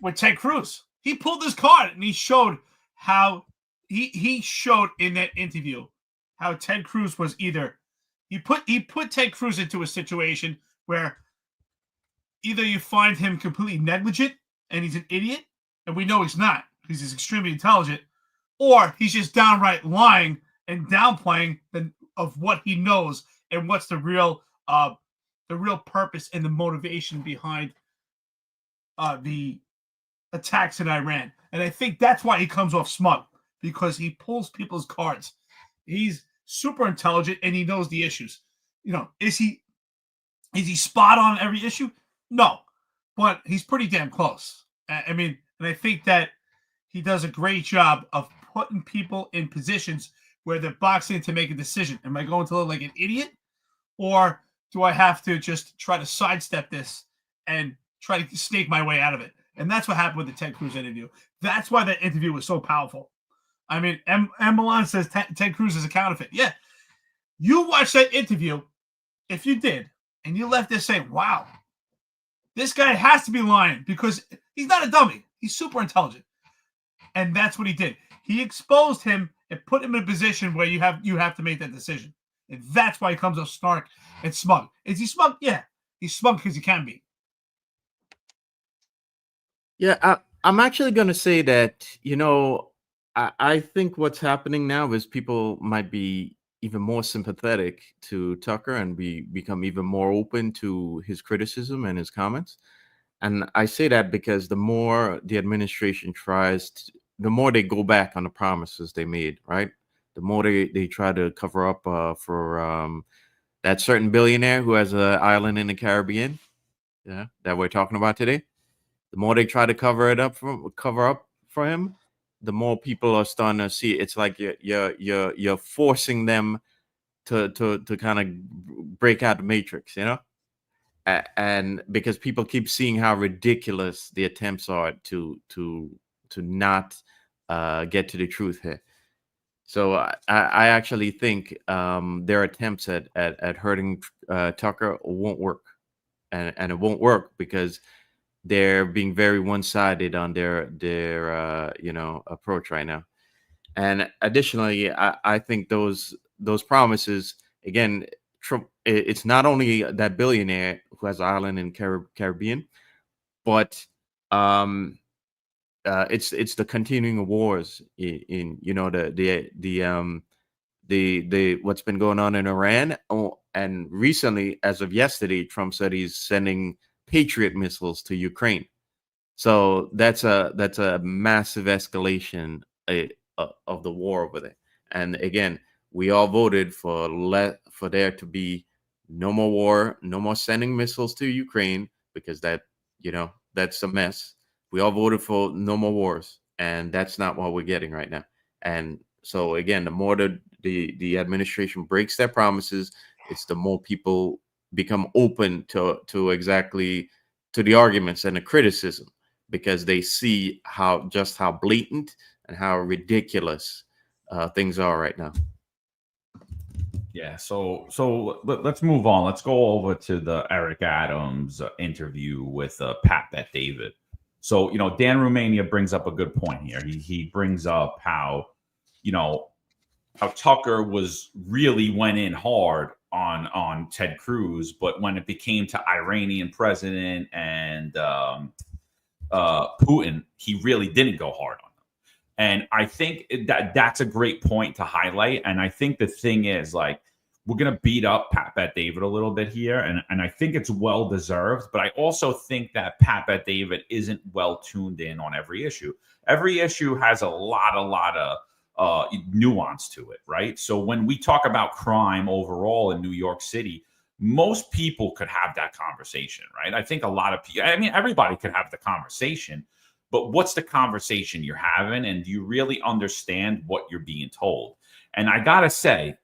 Speaker 3: with Ted Cruz. He pulled his card and he showed how he showed in that interview how Ted Cruz was either he put Ted Cruz into a situation where either you find him completely negligent and he's an idiot, and we know he's not because he's extremely intelligent, or he's just downright lying and downplaying of what he knows and what's the real purpose and the motivation behind the attacks in Iran. And I think that's why he comes off smug, because he pulls people's cards. He's super intelligent and he knows the issues. Is he spot on every issue? No, but he's pretty damn close. I mean, and I think that he does a great job of putting people in positions where they're boxing to make a decision. Am I going to look like an idiot, or do I have to just try to sidestep this and try to snake my way out of it? And that's what happened with the Ted Cruz interview. That's why that interview was so powerful. I mean, Marlon says Ted Cruz is a counterfeit. Yeah. You watched that interview, if you did, and you left there saying, wow, this guy has to be lying because he's not a dummy. He's super intelligent. And that's what he did. He exposed him and put him in a position where you have to make that decision. And that's why he comes up snark and smug. Is he smug? Yeah. He's smug because he can be.
Speaker 4: Yeah, I'm actually going to say that, I think what's happening now is people might be even more sympathetic to Tucker and become even more open to his criticism and his comments. And I say that because the more the administration the more they go back on the promises they made, right? The more they try to cover up for that certain billionaire who has an island in the Caribbean, that we're talking about today. The more they try to cover up for him, the more people are starting to see. It's like you're forcing them to kind of break out the matrix, and because people keep seeing how ridiculous the attempts are to not get to the truth here. So I actually think their attempts at hurting Tucker won't work, and it won't work because they're being very one-sided on their approach right now. And additionally, I think those promises, again, it's not only that billionaire who has an island in Caribbean, but it's the continuing wars in the what's been going on in Iran. And recently, as of yesterday, Trump said he's sending Patriot missiles to Ukraine. So that's a massive escalation of the war over there. And again, we all voted for there to be no more war, no more sending missiles to Ukraine, because that's a mess. We all voted for no more wars, and that's not what we're getting right now. And so again, the more the administration breaks their promises, it's the more people become open to the arguments and the criticism, because they see how blatant and how ridiculous things are right now.
Speaker 2: Yeah, so let's move on. Let's go over to the Eric Adams interview with Pat Bet David. So, Dan Romania brings up a good point here. He brings up how Tucker went in hard on Ted Cruz, but when it became to Iranian president and Putin, he really didn't go hard on them. And I think that's a great point to highlight. And I think the thing is, like, we're going to beat up Pat Bet David a little bit here. And I think it's well deserved. But I also think that Pat Bet David isn't well tuned in on every issue. Every issue has a lot of nuance to it, right? So when we talk about crime overall in New York City, most people could have that conversation, right? I think a lot of people, everybody could have the conversation, but what's the conversation you're having? And do you really understand what you're being told? And I got to say,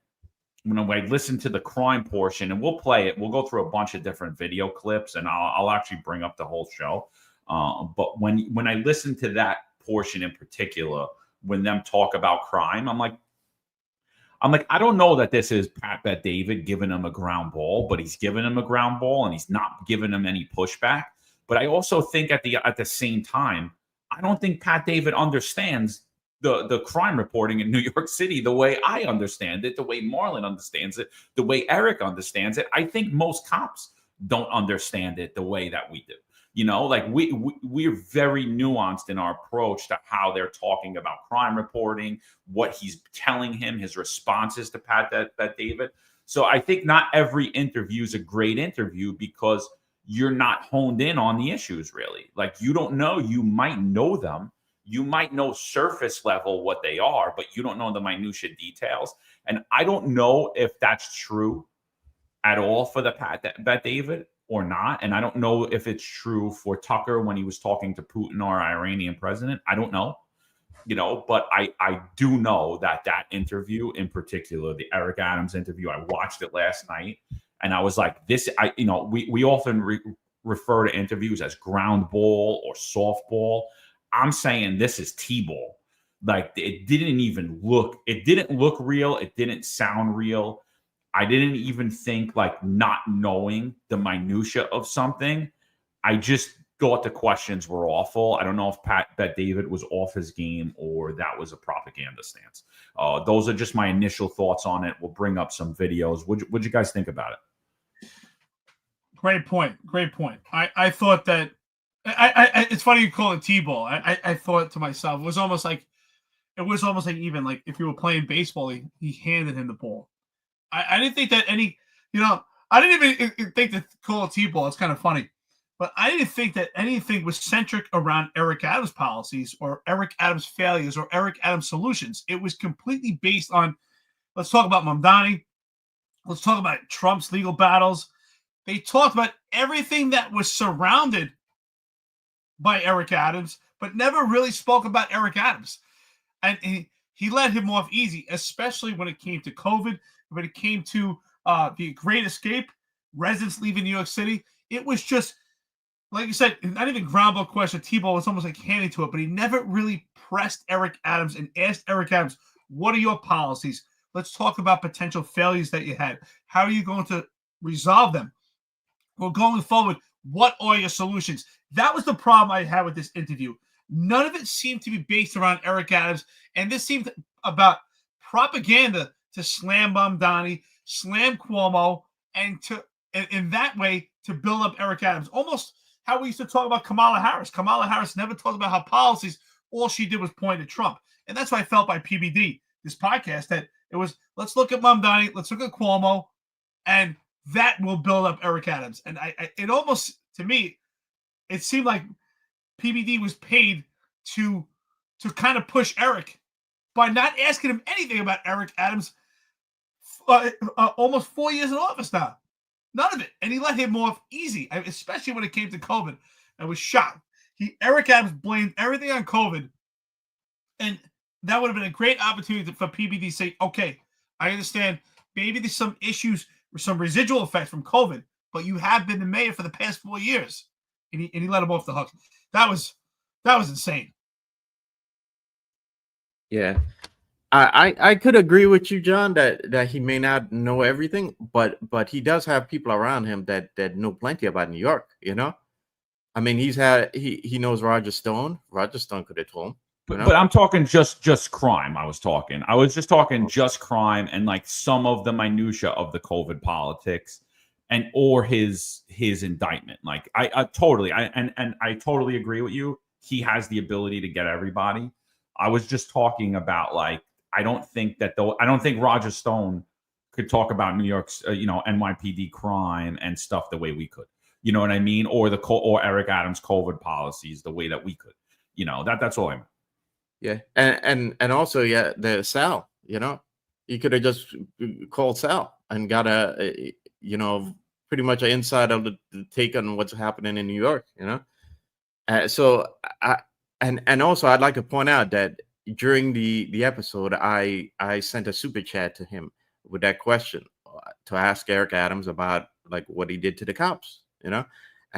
Speaker 2: when I listen to the crime portion, and we'll play it, we'll go through a bunch of different video clips, and I'll actually bring up the whole show. But when I listen to that portion in particular, when them talk about crime, I'm like, I don't know that this is Pat Bet David giving him a ground ball, but he's giving him a ground ball and he's not giving him any pushback. But I also think at the same time, I don't think Pat David understands the crime reporting in New York City the way I understand it, the way Marlon understands it, the way Eric understands it. I think most cops don't understand it the way that we do. We're very nuanced in our approach to how they're talking about crime reporting, what he's telling him, his responses to Pat Bet David. So I think not every interview is a great interview because you're not honed in on the issues, really. Like, you don't know, you might know them. You might know surface level what they are, but you don't know the minutia details. And I don't know if that's true at all for the Pat Bet David or not. And I don't know if it's true for Tucker when he was talking to Putin or Iranian president. I don't know. but I do know that interview in particular, the Eric Adams interview, I watched it last night and I was like, we often refer to interviews as ground ball or softball. I'm saying this is T-ball. Like it didn't look real. It didn't sound real. I didn't even think, like, not knowing the minutia of something, I just thought the questions were awful. I don't know if Pat Bet David was off his game or that was a propaganda stance. Those are just my initial thoughts on it. We'll bring up some videos. What'd you guys think about it?
Speaker 3: Great point. I thought that it's funny you call it T-ball. I thought to myself, it was almost like even like if you were playing baseball, he handed him the ball. I didn't think that I didn't even think to call it T-ball. It's kind of funny. But I didn't think that anything was centric around Eric Adams' policies or Eric Adams' failures or Eric Adams' solutions. It was completely based on, let's talk about Mamdani. Let's talk about Trump's legal battles. They talked about everything that was surrounded by Eric Adams, but never really spoke about Eric Adams. And he let him off easy, especially when it came to COVID, when it came to the Great Escape, residents leaving New York City. It was just, like you said, not even ground ball question. T-ball was almost like handing to it, but he never really pressed Eric Adams and asked Eric Adams, what are your policies? Let's talk about potential failures that you had. How are you going to resolve them? Well, going forward, what are your solutions? That was the problem I had with this interview. None of it seemed to be based around Eric Adams, and this seemed about propaganda to slam Mamdani, slam Cuomo, and in that way to build up Eric Adams. Almost how we used to talk about Kamala Harris. Kamala Harris never talked about her policies. All she did was point at Trump. And that's what I felt by PBD, this podcast, that it was, let's look at Mamdani, let's look at Cuomo, and that will build up Eric Adams. And it almost, to me, it seemed like PBD was paid to kind of push Eric by not asking him anything about Eric Adams. Almost 4 years in office now. None of it. And he let him off easy, especially when it came to COVID. I was shocked. Eric Adams blamed everything on COVID. And that would have been a great opportunity for PBD to say, okay, I understand maybe there's some issues or some residual effects from COVID, but you have been the mayor for the past 4 years. And he let him off the hook. That was insane.
Speaker 4: Yeah. I could agree with you, John, that he may not know everything, but he does have people around him that know plenty about New York, I mean, he knows Roger Stone. Roger Stone could have told him.
Speaker 2: But I'm talking just crime. I was just talking just crime and like some of the minutia of the COVID politics or his indictment. Like I totally agree with you. He has the ability to get everybody. I was just talking about, like, I don't think Roger Stone could talk about New York's NYPD crime and stuff the way we could. You know what I mean? Or Eric Adams' COVID policies the way that we could. That's all I meant.
Speaker 4: Yeah, and also, yeah, the Sal. You could have just called Sal and got pretty much an inside of the take on what's happening in New York. So also I'd like to point out that during the episode, I sent a super chat to him with that question to ask Eric Adams about like what he did to the cops, and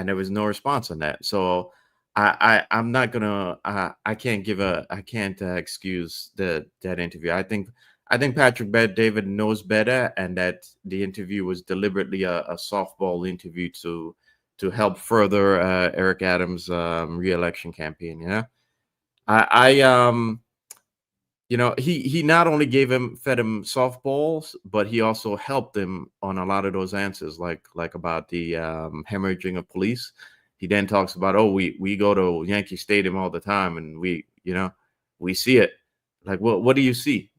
Speaker 4: there was no response on that. So I'm not gonna I can't excuse that interview. I think Patrick Bet David knows better, and that the interview was deliberately a softball interview to help further Eric Adams' re-election campaign. He not only fed him softballs, but he also helped him on a lot of those answers, like about the hemorrhaging of police. He then talks about, we go to Yankee Stadium all the time, and we see it. Like, what do you see?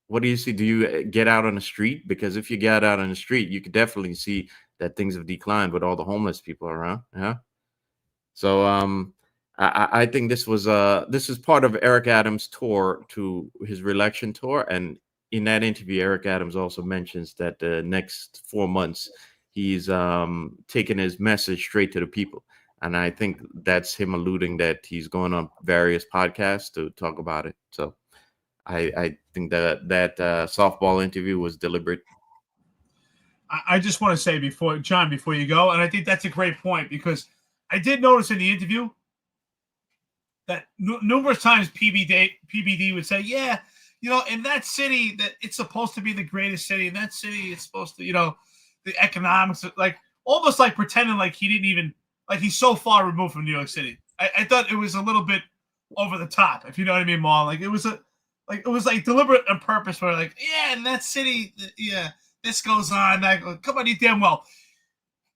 Speaker 4: What do you see? Do you get out on the street? Because if you get out on the street, you could definitely see that things have declined with all the homeless people around. Yeah. So I think this is part of Eric Adams' tour to his re-election tour. And in that interview, Eric Adams also mentions that the next 4 months, he's taking his message straight to the people. And I think that's him alluding that he's going on various podcasts to talk about it. So I think that softball interview was deliberate.
Speaker 3: I just want to say before you go, and I think that's a great point, because I did notice in the interview that numerous times PBD would say, yeah, in that city, that it's supposed to be the greatest city. In that city, it's supposed to, the economics, like almost like pretending like he didn't even, like he's so far removed from New York City. I thought it was a little bit over the top, if you know what I mean, Marlon. Like it was like deliberate on purpose, where like, yeah, in that city, yeah, this goes on. Come on, you damn well.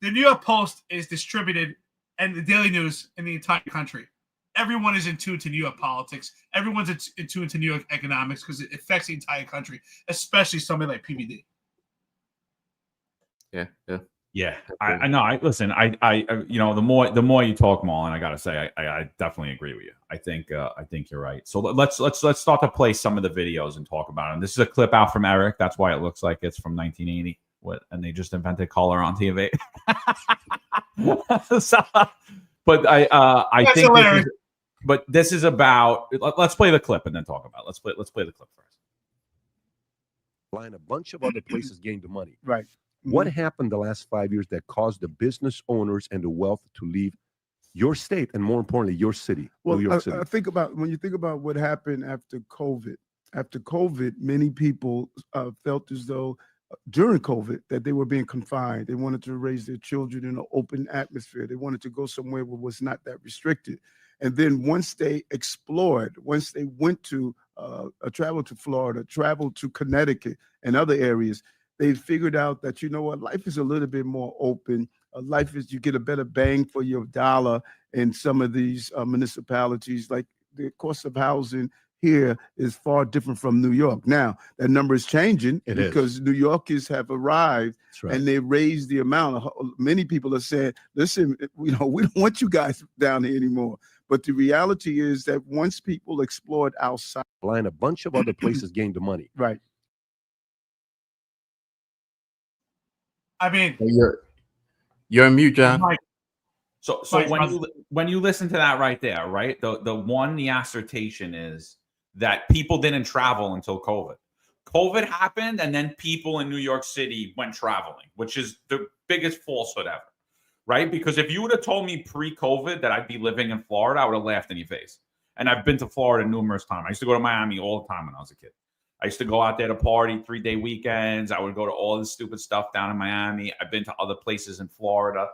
Speaker 3: The New York Post is distributed, and the Daily News in the entire country. Everyone is in tune to New York politics. Everyone's in tune to New York economics, because it affects the entire country, especially somebody like PBD.
Speaker 2: Yeah. I know. Listen. The more you talk, Marlon, I gotta say, I definitely agree with you. I think you're right. So let's start to play some of the videos and talk about them. This is a clip out from Eric. That's why it looks like it's from 1980. And they just invented color on TV. But I think. But this is about. Let's play the clip and then talk about it. Let's play the clip first.
Speaker 5: A bunch of other places gained the money.
Speaker 6: Right.
Speaker 5: What happened the last 5 years that caused the business owners and the wealth to leave your state, and more importantly, your city,
Speaker 6: Well,
Speaker 5: New York City?
Speaker 6: when you think about what happened after COVID. After COVID, many people felt as though during COVID that they were being confined. They wanted to raise their children in an open atmosphere. They wanted to go somewhere where it was not that restricted. And then once they explored, once they went to travel to Florida, travel to Connecticut and other areas, they figured out that, life is a little bit more open. Life is, you get a better bang for your dollar in some of these municipalities. Like the cost of housing here is far different from New York. Now, that number is changing because New Yorkers have arrived and they raised the amount. Many people are saying, listen, we don't want you guys down here anymore. But the reality is that once people explored outside.
Speaker 5: A bunch of other places gained the money.
Speaker 6: Right.
Speaker 3: I mean,
Speaker 4: You're on mute, John.
Speaker 2: So when you listen to that right there, right? The assertion is that people didn't travel until COVID. COVID happened, and then people in New York City went traveling, which is the biggest falsehood ever, right? Because if you would have told me pre-COVID that I'd be living in Florida, I would have laughed in your face. And I've been to Florida numerous times. I used to go to Miami all the time when I was a kid. I used to go out there to party 3-day weekends. I would go to all this stupid stuff down in Miami. I've been to other places in Florida.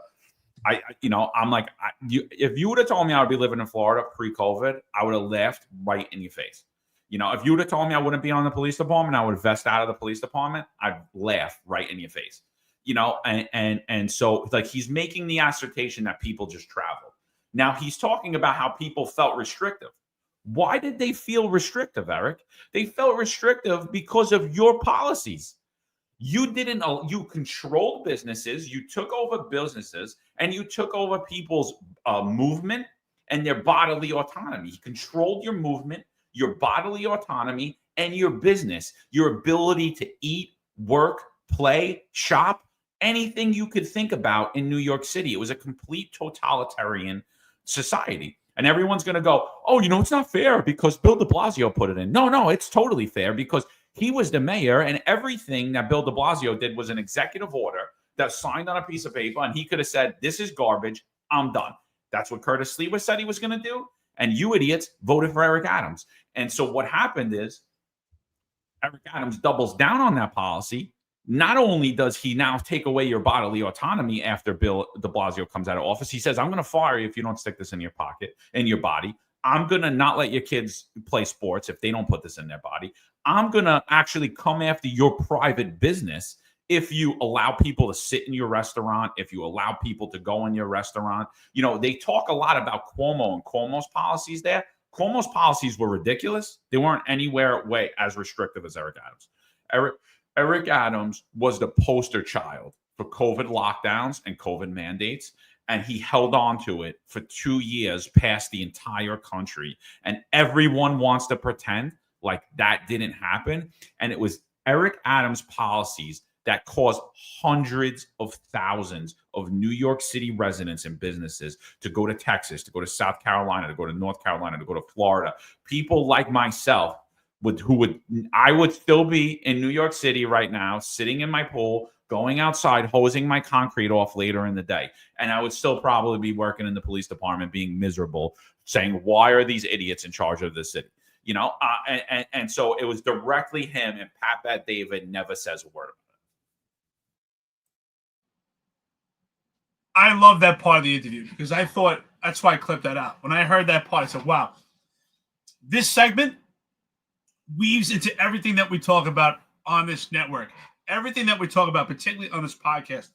Speaker 2: I'm like, if you would have told me I would be living in Florida pre-COVID, I would have laughed right in your face. If you would have told me I wouldn't be on the police department, I would vest out of the police department, I'd laugh right in your face. And so like he's making the assertion that people just traveled. Now he's talking about how people felt restrictive. Why did they feel restrictive, Eric? They felt restrictive because of your policies. You controlled businesses, you took over businesses, and you took over people's movement and their bodily autonomy. You controlled your movement, your bodily autonomy, and your business, your ability to eat, work, play, shop, anything you could think about in New York City. It was a complete totalitarian society. And everyone's going to go, oh, it's not fair because Bill de Blasio put it in. No, it's totally fair because he was the mayor, and everything that Bill de Blasio did was an executive order that signed on a piece of paper, and he could have said, this is garbage, I'm done. That's what Curtis Lewa said he was going to do, and you idiots voted for Eric Adams. And so what happened is Eric Adams doubles down on that policy. Not only does he now take away your bodily autonomy after Bill de Blasio comes out of office, he says, I'm going to fire you if you don't stick this in your pocket, in your body. I'm going to not let your kids play sports if they don't put this in their body. I'm going to actually come after your private business if you allow people to sit in your restaurant, if you allow people to go in your restaurant. They talk a lot about Cuomo and Cuomo's policies there. Cuomo's policies were ridiculous. They weren't anywhere as restrictive as Eric Adams. Eric Adams was the poster child for COVID lockdowns and COVID mandates, and he held on to it for 2 years past the entire country. And everyone wants to pretend like that didn't happen. And it was Eric Adams' policies that caused hundreds of thousands of New York City residents and businesses to go to Texas, to go to South Carolina, to go to North Carolina, to go to Florida. People like myself I would still be in New York City right now, sitting in my pool, going outside, hosing my concrete off later in the day. And I would still probably be working in the police department, being miserable, saying, why are these idiots in charge of the city? You know, and so it was directly him, and Pat Bet David never says a word about it.
Speaker 3: I love that part of the interview because I thought that's why I clipped that out. When I heard that part, I said, wow, this segment weaves into everything that we talk about on this network, everything that we talk about, particularly on this podcast,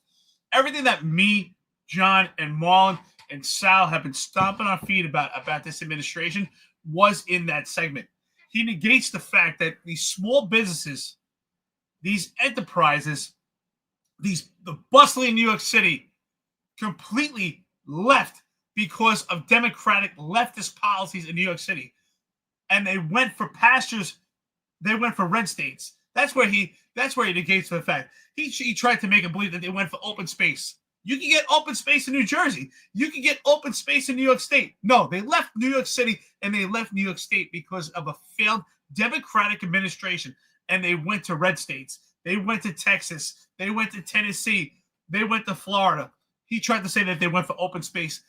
Speaker 3: everything that me, John, and Marlon and Sal have been stomping our feet about this administration was in that segment. He negates the fact that these small businesses, these enterprises, the bustling New York City completely left because of democratic leftist policies in New York City. And they went for pastures. They went for red states. That's where he negates the fact. He tried to make it believe that they went for open space. You can get open space in New Jersey. You can get open space in New York State. No, they left New York City and they left New York State because of a failed Democratic administration. And they went to red states. They went to Texas. They went to Tennessee. They went to Florida. He tried to say that they went for open space.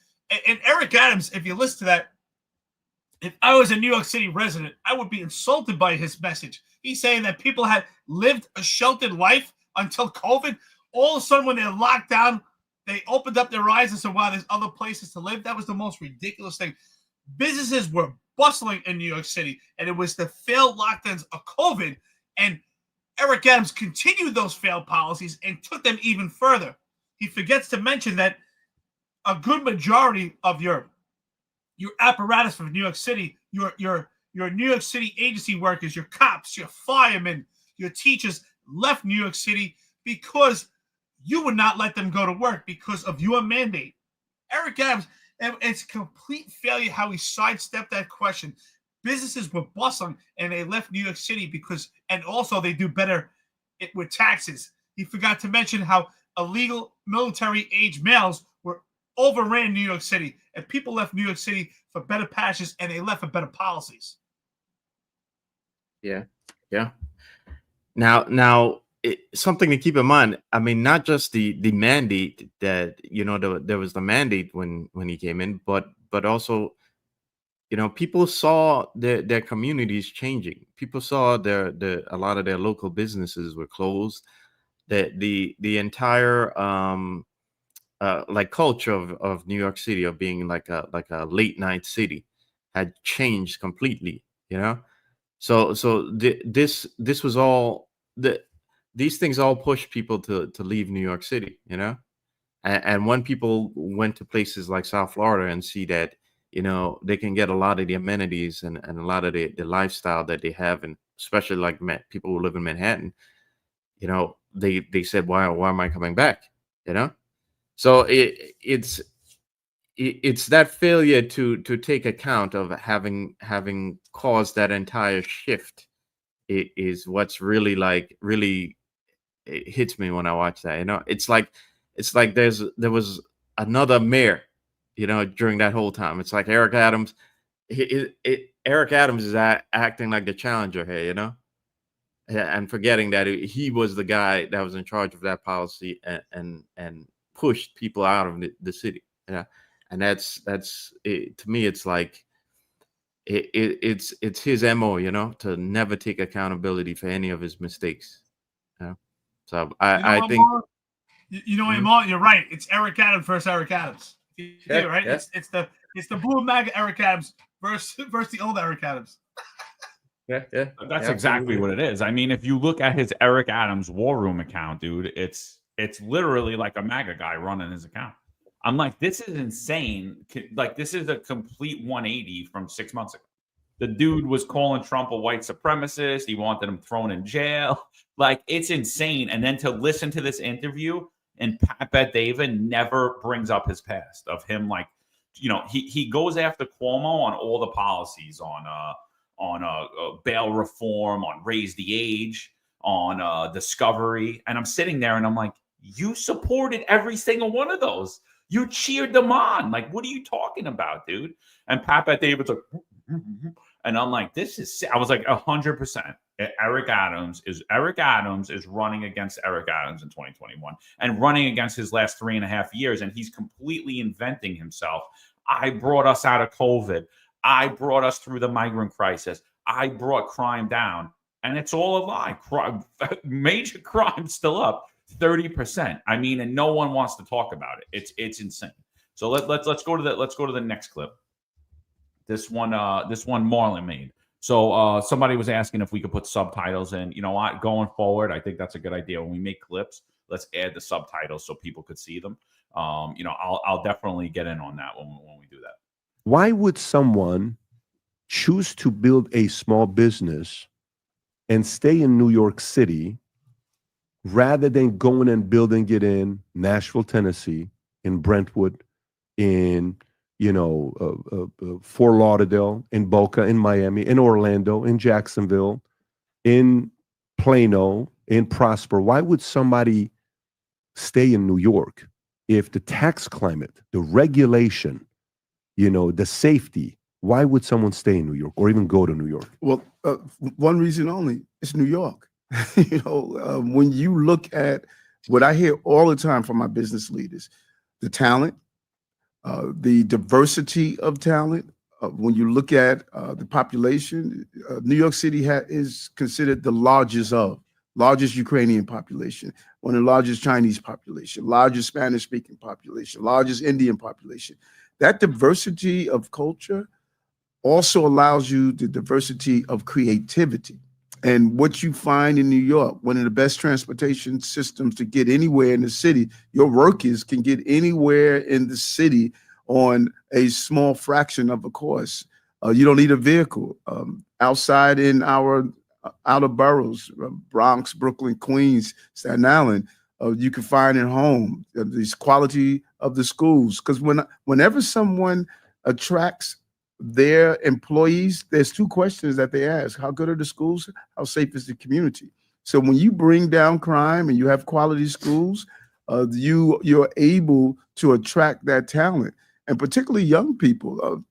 Speaker 3: And Eric Adams, if you listen to that, if I was a New York City resident, I would be insulted by his message. He's saying that people had lived a sheltered life until COVID. All of a sudden, when they're locked down, they opened up their eyes and said, wow, there's other places to live. That was the most ridiculous thing. Businesses were bustling in New York City, and it was the failed lockdowns of COVID. And Eric Adams continued those failed policies and took them even further. He forgets to mention that a good majority of your apparatus from New York City, your New York City agency workers, your cops, your firemen, your teachers left New York City because you would not let them go to work because of your mandate. Eric Adams, it's complete failure how he sidestepped that question. Businesses were bustling and they left New York City because, and also they do better with taxes. He forgot to mention how illegal military-age males were overran New York City, and people left New York City for better pastures, and they left for better policies.
Speaker 4: Yeah. Now, something to keep in mind. I mean, not just the mandate that there was the mandate when he came in, but also, people saw their communities changing. People saw a lot of their local businesses were closed. The entire like culture of New York City, of being like a late night city, had changed completely. So this was all these things all pushed people to leave New York City. And when people went to places like South Florida and see that they can get a lot of the amenities and a lot of the lifestyle that they have, and especially like people who live in Manhattan, they said, why am I coming back? So it's that failure to take account of having caused that entire shift. It is what's really it hits me when I watch that. It's like there was another mayor, during that whole time. It's like Eric Adams. Eric Adams is acting like the challenger here, and forgetting that he was the guy that was in charge of that policy and pushed people out of the city. And that's it, to me. It's like it's his MO, to never take accountability for any of his mistakes. So I think
Speaker 3: Marlon, you're right. It's Eric Adams versus Eric Adams.
Speaker 4: Yeah,
Speaker 3: right.
Speaker 4: Yeah.
Speaker 3: It's the blue MAGA Eric Adams versus the old Eric Adams.
Speaker 4: Yeah.
Speaker 2: That's exactly what it is. I mean, if you look at his Eric Adams War Room account, dude, it's literally like a MAGA guy running his account. I'm like, this is insane. Like, this is a complete 180 from 6 months ago. The dude was calling Trump a white supremacist. He wanted him thrown in jail. Like, it's insane. And then to listen to this interview, and Pat Bet David never brings up his past of him. Like, he goes after Cuomo on all the policies on bail reform, on raise the age. on Discovery. And I'm sitting there and I'm like, you supported every single one of those. You cheered them on. Like, what are you talking about, dude? And Pat David's like, and I'm like, this is, I was like 100%. Eric Adams is running against Eric Adams in 2021 and running against his last 3.5 years. And he's completely inventing himself. I brought us out of COVID. I brought us through the migrant crisis. I brought crime down. And it's all a lie. Major crime still up 30%. I mean, and no one wants to talk about it. It's insane. So let's go to the next clip. This one Marlon made. So somebody was asking if we could put subtitles in. You know what? Going forward, I think that's a good idea. When we make clips, let's add the subtitles so people could see them. I'll definitely get in on that when we do that.
Speaker 5: Why would someone choose to build a small business and stay in New York City rather than going and building it in Nashville, Tennessee, in Brentwood, in Fort Lauderdale, in Boca, in Miami, in Orlando, in Jacksonville, in Plano, in Prosper? Why would somebody stay in New York if the tax climate, the regulation, the safety, why would someone stay in New York or even go to New York?
Speaker 6: Well, one reason only, it's New York. When you look at what I hear all the time from my business leaders, the talent, the diversity of talent. When you look at the population, New York City is considered the largest Ukrainian population, one of the largest Chinese population, largest Spanish-speaking population, largest Indian population. That diversity of culture also allows you the diversity of creativity. And what you find in New York, one of the best transportation systems to get anywhere in the city, your workers can get anywhere in the city on a small fraction of a cost. You don't need a vehicle. Outside in our outer boroughs, Bronx, Brooklyn, Queens, Staten Island, you can find at home this quality of the schools. Because whenever someone attracts their employees, there's two questions that they ask: how good are the schools? How safe is the community? So when you bring down crime and you have quality schools, you're able to attract that talent, and particularly young people.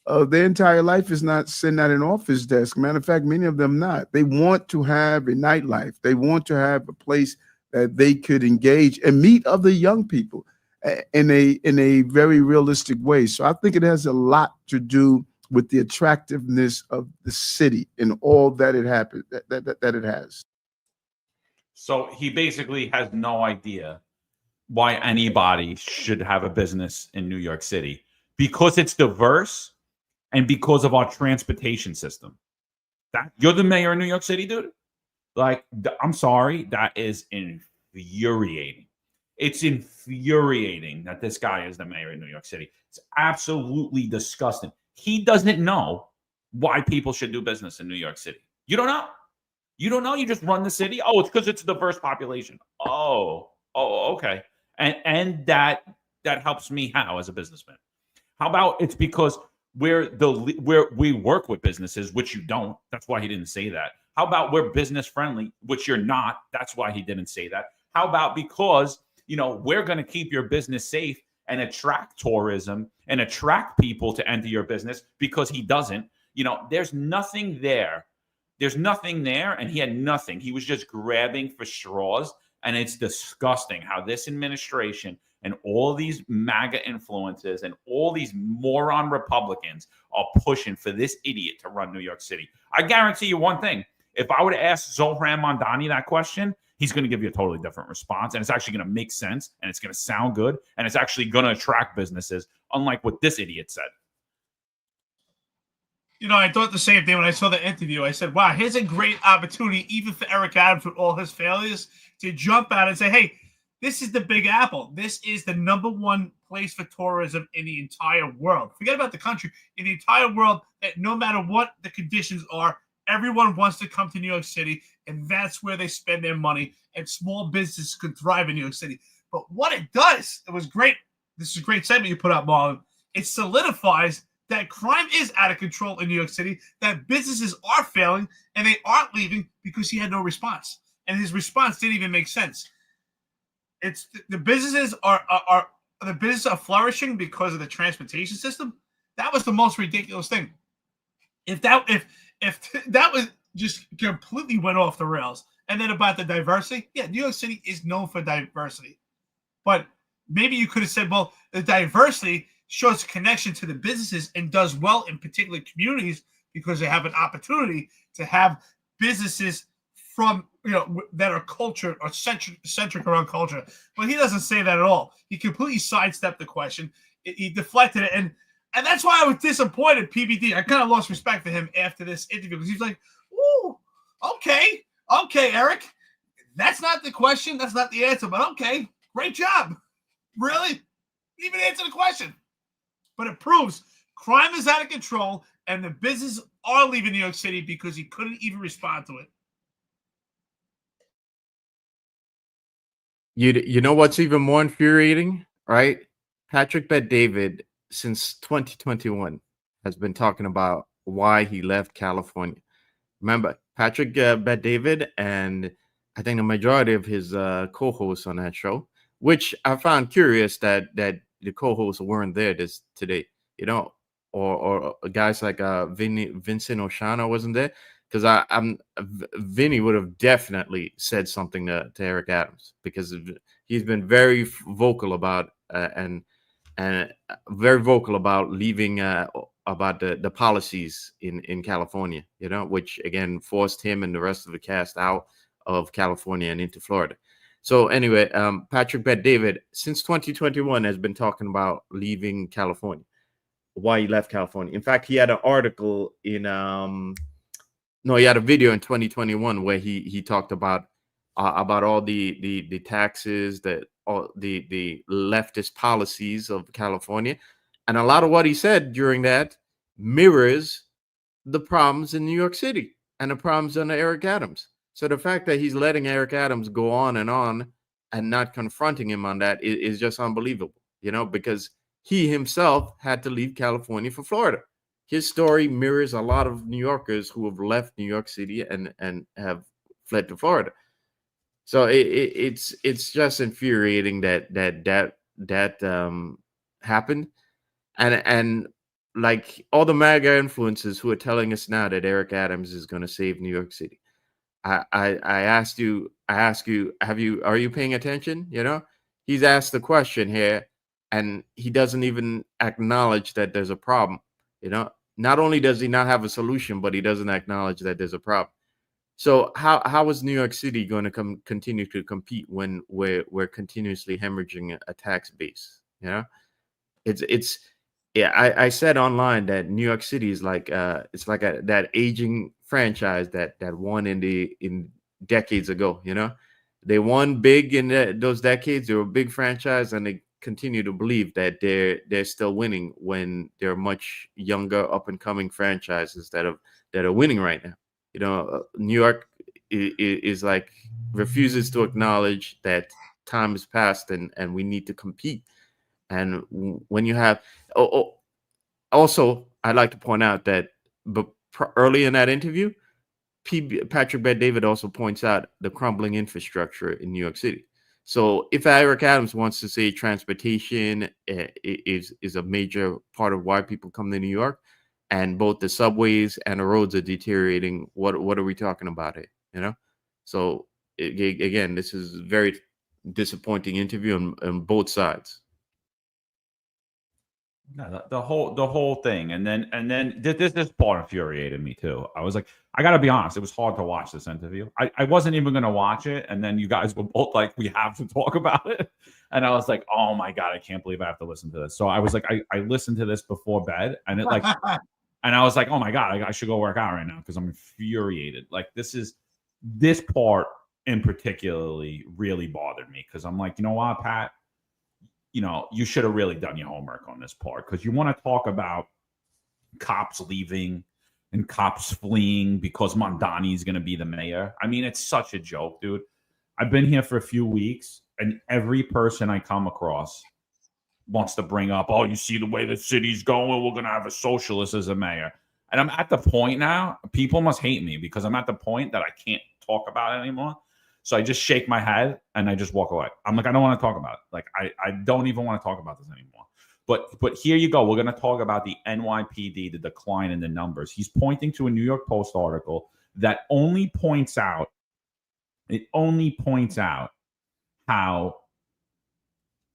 Speaker 6: Their entire life is not sitting at an office desk. Matter of fact, many of them not. They want to have a nightlife. They want to have a place that they could engage and meet other young people in a very realistic way. So I think it has a lot to do with the attractiveness of the city and all that it happens that it has.
Speaker 2: So he basically has no idea why anybody should have a business in New York City, because it's diverse and because of our transportation system. That you're the mayor of New York City, dude? Like, I'm sorry, that is infuriating. It's infuriating that this guy is the mayor of New York City. It's absolutely disgusting. He doesn't know why people should do business in New York City. You don't know? You don't know? You just run the city? Oh, it's because it's a diverse population. Oh, okay. And that helps me how as a businessman? How about it's because we work with businesses, which you don't. That's why he didn't say that. How about we're business friendly, which you're not? That's why he didn't say that. How about because we're going to keep your business safe and attract tourism and attract people to enter your business, because he doesn't. There's nothing there. There's nothing there, and he had nothing. He was just grabbing for straws, and it's disgusting how this administration and all these MAGA influences and all these moron Republicans are pushing for this idiot to run New York City. I guarantee you one thing. If I were to ask Zohran Mamdani that question, he's going to give you a totally different response, and it's actually going to make sense, and it's going to sound good, and it's actually going to attract businesses, unlike what this idiot said.
Speaker 3: I thought the same thing when I saw the interview. I said, wow, here's a great opportunity, even for Eric Adams with all his failures, to jump out and say, hey, this is the Big Apple. This is the #1 place for tourism in the entire world. Forget about the country. In the entire world, that no matter what the conditions are, everyone wants to come to New York City, and that's where they spend their money, and small businesses can thrive in New York City. But what it does, it was great. This is a great segment you put out, Marlon. It solidifies that crime is out of control in New York City, that businesses are failing and they aren't leaving because he had no response. And his response didn't even make sense. It's the businesses are flourishing because of the transportation system. That was the most ridiculous thing. If that was just completely went off the rails. And then about the diversity, yeah, New York City is known for diversity. But maybe you could have said, well, the diversity shows a connection to the businesses and does well in particular communities because they have an opportunity to have businesses from, that are cultured or centric around culture. But he doesn't say that at all. He completely sidestepped the question. He deflected it. And that's why I was disappointed, PBD. I kind of lost respect for him after this interview because he's like, ooh, okay, Eric. That's not the question. That's not the answer. But okay, great job. Really? You even answer the question. But it proves crime is out of control and the businesses are leaving New York City because he couldn't even respond to it.
Speaker 4: You know what's even more infuriating, right? Patrick Bet-David, since 2021, has been talking about why he left California. Remember, Patrick Bet-David and I think the majority of his co-hosts on that show, which I found curious that the co-hosts weren't there today, or guys like Vincent Oshana wasn't there, because Vinny would have definitely said something to Eric Adams because he's been very vocal about and very vocal about leaving about the policies in California, which again forced him and the rest of the cast out of California and into Florida. So anyway, Patrick Bet-David since 2021 has been talking about leaving California, why he left California. In fact, he had an article in he had a video in 2021 where he talked about all the taxes, all the leftist policies of California, and a lot of what he said during that mirrors the problems in New York City and the problems under Eric Adams. So the fact that he's letting Eric Adams go on and not confronting him on that is just unbelievable, because he himself had to leave California for Florida. His story mirrors a lot of New Yorkers who have left New York City and have fled to Florida. So it's just infuriating that happened, and like all the MAGA influencers who are telling us now that Eric Adams is going to save New York City. I ask you, are you paying attention? He's asked the question here, and he doesn't even acknowledge that there's a problem. Not only does he not have a solution, but he doesn't acknowledge that there's a problem. So how is New York City going to continue to compete when we're continuously hemorrhaging a tax base? I said online that New York City is like it's like that aging franchise that won in decades ago. They won big in those decades. They were a big franchise, and they continue to believe that they're still winning when they're much younger, up and coming franchises that are winning right now. New York is like refuses to acknowledge that time has passed and we need to compete. And when you have also, I'd like to point out that early in that interview, Patrick Bet-David also points out the crumbling infrastructure in New York City. So if Eric Adams wants to say transportation is a major part of why people come to New York, and both the subways and the roads are deteriorating, what are we talking about here? So again, this is a very disappointing interview on both sides.
Speaker 2: No, the whole thing, and then this part infuriated me too. I was like, I gotta be honest, it was hard to watch this interview. I wasn't even gonna watch it, and then you guys were both like, we have to talk about it, and I was like, oh my god, I can't believe I have to listen to this. So I was like, I listened to this before bed, and it like, and I was like, oh my god, I should go work out right now because I'm infuriated. Like this part in particularly really bothered me because I'm like, you know what, Pat. You should have really done your homework on this part because you want to talk about cops leaving and cops fleeing because Mondani is going to be the mayor. I mean, it's such a joke, dude. I've been here for a few weeks, and every person I come across wants to bring up, oh, you see the way the city's going, we're going to have a socialist as a mayor. And I'm at the point now, people must hate me because I'm at the point that I can't talk about it anymore. So I just shake my head and I just walk away. I'm like, I don't want to talk about it. Like, I don't even want to talk about this anymore. But here you go. We're going to talk about the NYPD, the decline in the numbers. He's pointing to a New York Post article that only points out how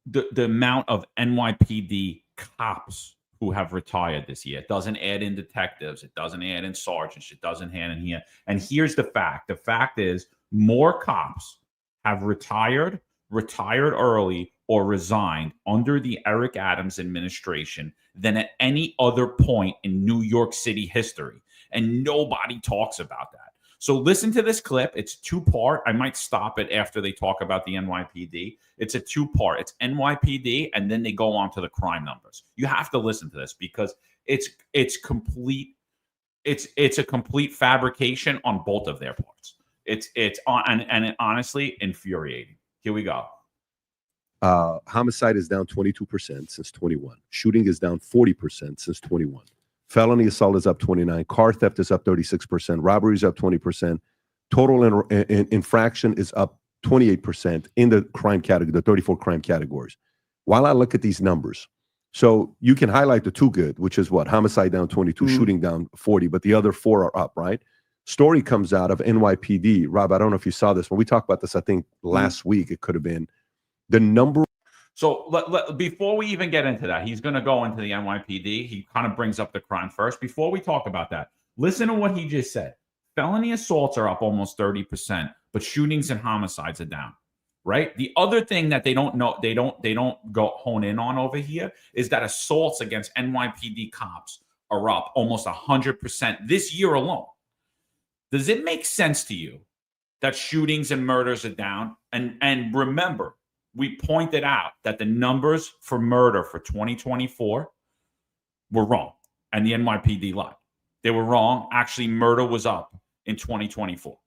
Speaker 2: the amount of NYPD cops who have retired this year. It doesn't add in detectives. It doesn't add in sergeants. It doesn't add in here. And here's the fact. The fact is more cops have retired early, or resigned under the Eric Adams administration than at any other point in New York City history. And nobody talks about that. So listen to this clip. It's two-part. I might stop it after they talk about the NYPD. It's a two-part. It's NYPD, and then they go on to the crime numbers. You have to listen to this because it's complete. It's a complete fabrication on both of their parts. It's honestly infuriating. Here we go.
Speaker 5: Homicide is down 22% since 21. Shooting is down 40% since 21. Felony assault is up 29. Car theft is up 36%. Robbery is up 20%. Total infraction is up 28% in the crime category, the 34 crime categories. While I look at these numbers, so you can highlight the two good, which is what? Homicide down 22, shooting down 40, but the other four are up, right? Story comes out of NYPD. Rob, I don't know if you saw this. When we talked about this, I think last week, it could have been the number.
Speaker 2: So before we even get into that, he's going to go into the NYPD. He kind of brings up the crime first. Before we talk about that, listen to what he just said. Felony assaults are up almost 30%, but shootings and homicides are down, right? The other thing that they don't know, they don't go hone in on over here is that assaults against NYPD cops are up almost 100% this year alone. Does it make sense to you that shootings and murders are down? And remember, we pointed out that the numbers for murder for 2024 were wrong, and the NYPD lied. They were wrong. Actually, murder was up in 2024.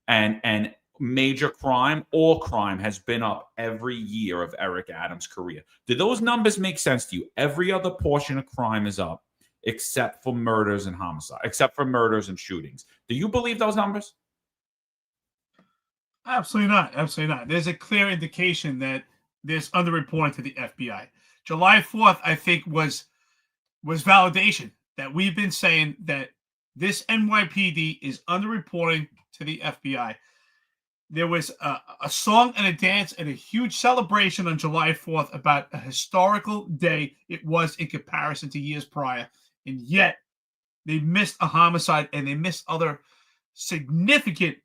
Speaker 2: And major crime, all crime, has been up every year of Eric Adams' career. Do those numbers make sense to you? Every other portion of crime is up except for murders and homicide, except for murders and shootings. Do you believe those numbers?
Speaker 3: Absolutely not. Absolutely not. There's a clear indication that there's underreporting to the FBI. July 4th, I think, was validation that we've been saying that this NYPD is underreporting to the FBI. There was a song and a dance and a huge celebration on July 4th about a historical day it was in comparison to years prior. And yet they missed a homicide and they missed other significant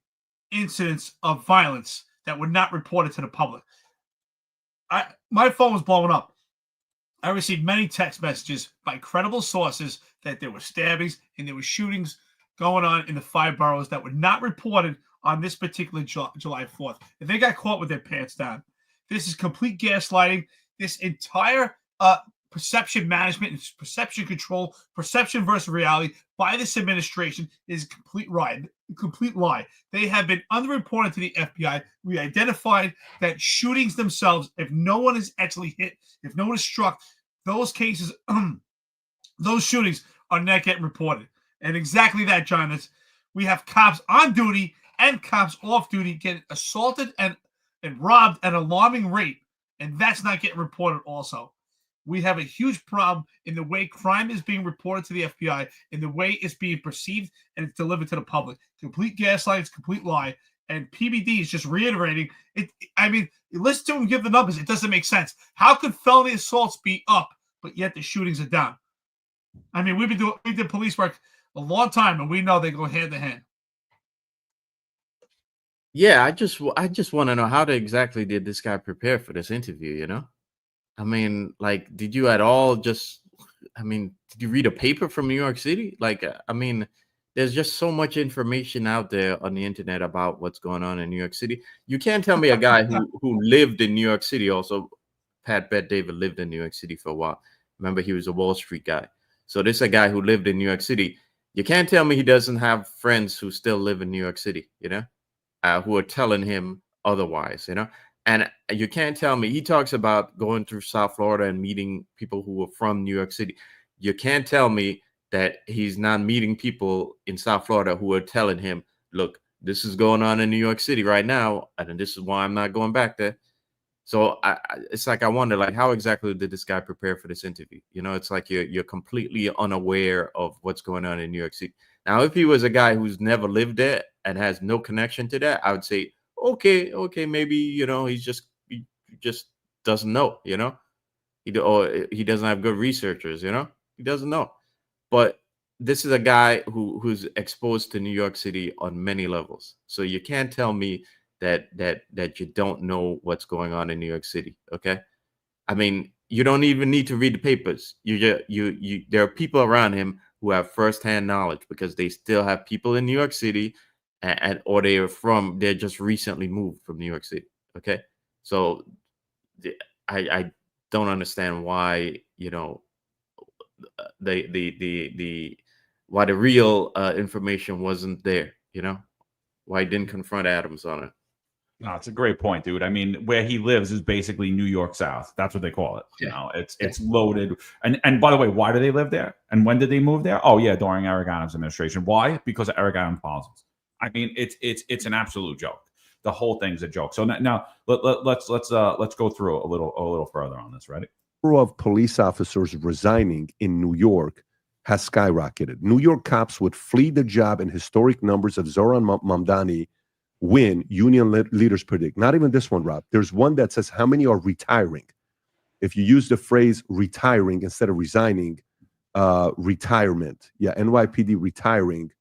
Speaker 3: incidents of violence that were not reported to the public. My phone was blowing up. I received many text messages by credible sources that there were stabbings and there were shootings going on in the 5 boroughs that were not reported on this particular July 4th. And they got caught with their pants down. This is complete gaslighting. This entire perception management and perception control, perception versus reality by this administration is a complete lie. They have been underreported to the FBI. We identified that shootings themselves, if no one is actually hit, if no one is struck, those cases, those shootings are not getting reported. And exactly that, John, is we have cops on duty and cops off duty getting assaulted and robbed at an alarming rate, and that's not getting reported also. We have a huge problem in the way crime is being reported to the FBI, in the way it's being perceived and it's delivered to the public. Complete gaslight, it's complete lie. And PBD is just reiterating it. I mean, listen to him give the numbers. It doesn't make sense. How could felony assaults be up, but yet the shootings are down? I mean, we did police work a long time, and we know they go hand in hand.
Speaker 4: Yeah, I just want to know how exactly did this guy prepare for this interview, you know? I mean, like, did you at all did you read a paper from New York City? Like, I mean, there's just so much information out there on the internet about what's going on in New York City. You can't tell me a guy who lived in New York City also. Pat Bet David lived in New York City for a while. Remember, he was a Wall Street guy. So this is a guy who lived in New York City. You can't tell me he doesn't have friends who still live in New York City, you know, who are telling him otherwise, you know. And you can't tell me, he talks about going through South Florida and meeting people who are from New York City. You can't tell me that he's not meeting people in South Florida who are telling him, look, this is going on in New York City right now, and this is why I'm not going back there. So it's like, I wonder, like, how exactly did this guy prepare for this interview? You know, it's like you're completely unaware of what's going on in New York City. Now, if he was a guy who's never lived there and has no connection to that, I would say, okay, maybe, you know, he just doesn't know, you know, or he doesn't have good researchers, you know, he doesn't know. But this is a guy who's exposed to New York City on many levels. So you can't tell me that you don't know what's going on in New York City. Okay. I mean, you don't even need to read the papers. There are people around him who have firsthand knowledge because they still have people in New York City, or they're just recently moved from New York City. Okay. So I don't understand why, you know, why the real information wasn't there, you know, why he didn't confront Adams on it.
Speaker 2: No, it's a great point, dude. I mean, where he lives is basically New York South. That's what they call it. You know, it's loaded. And by the way, why do they live there? And when did they move there? Oh yeah, during Eric Adams' administration. Why? Because of Eric Adams' policies. I mean, it's an absolute joke. The whole thing's a joke. So now let's go through a little further on this. Ready?
Speaker 5: The number of police officers resigning in New York has skyrocketed. New York cops would flee the job in historic numbers of Zoran Mamdani when union leaders predict. Not even this one, Rob. There's one that says how many are retiring. If you use the phrase retiring instead of resigning, retirement. Yeah, NYPD retiring.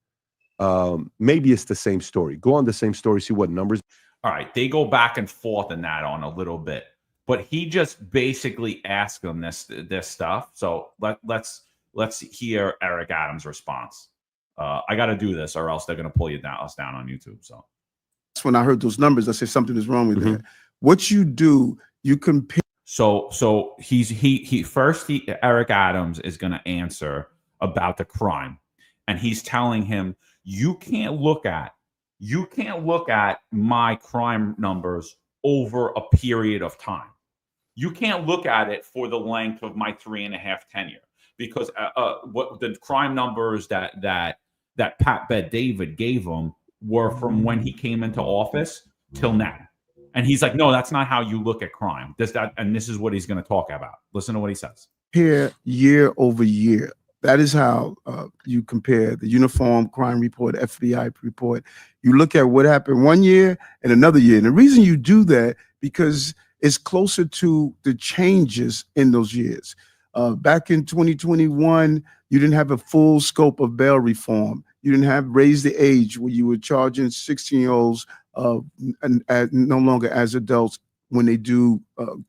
Speaker 5: Maybe it's the same story. Go on the same story, see what numbers.
Speaker 2: All right, they go back and forth in that on a little bit, but he just basically asked them this stuff. So let's hear Eric Adams' response. I got to do this, or else they're going to pull us down on YouTube. So
Speaker 6: That's when I heard those numbers. I said something is wrong with that. What you do, you compare.
Speaker 2: So Eric Adams is going to answer about the crime, and he's telling him, you can't look at my crime numbers over a period of time. You can't look at it for the length of my 3.5 tenure, because what the crime numbers that Pat Bet-David gave him were from when he came into office till now. And he's like, no, that's not how you look at crime. And this is what he's going to talk about. Listen to what he says.
Speaker 6: Here, year over year. That is how you compare the Uniform Crime Report, FBI report. You look at what happened one year and another year. And the reason you do that, because it's closer to the changes in those years. Back in 2021, you didn't have a full scope of bail reform. You didn't have raise the age where you were charging 16-year-olds no longer as adults when they do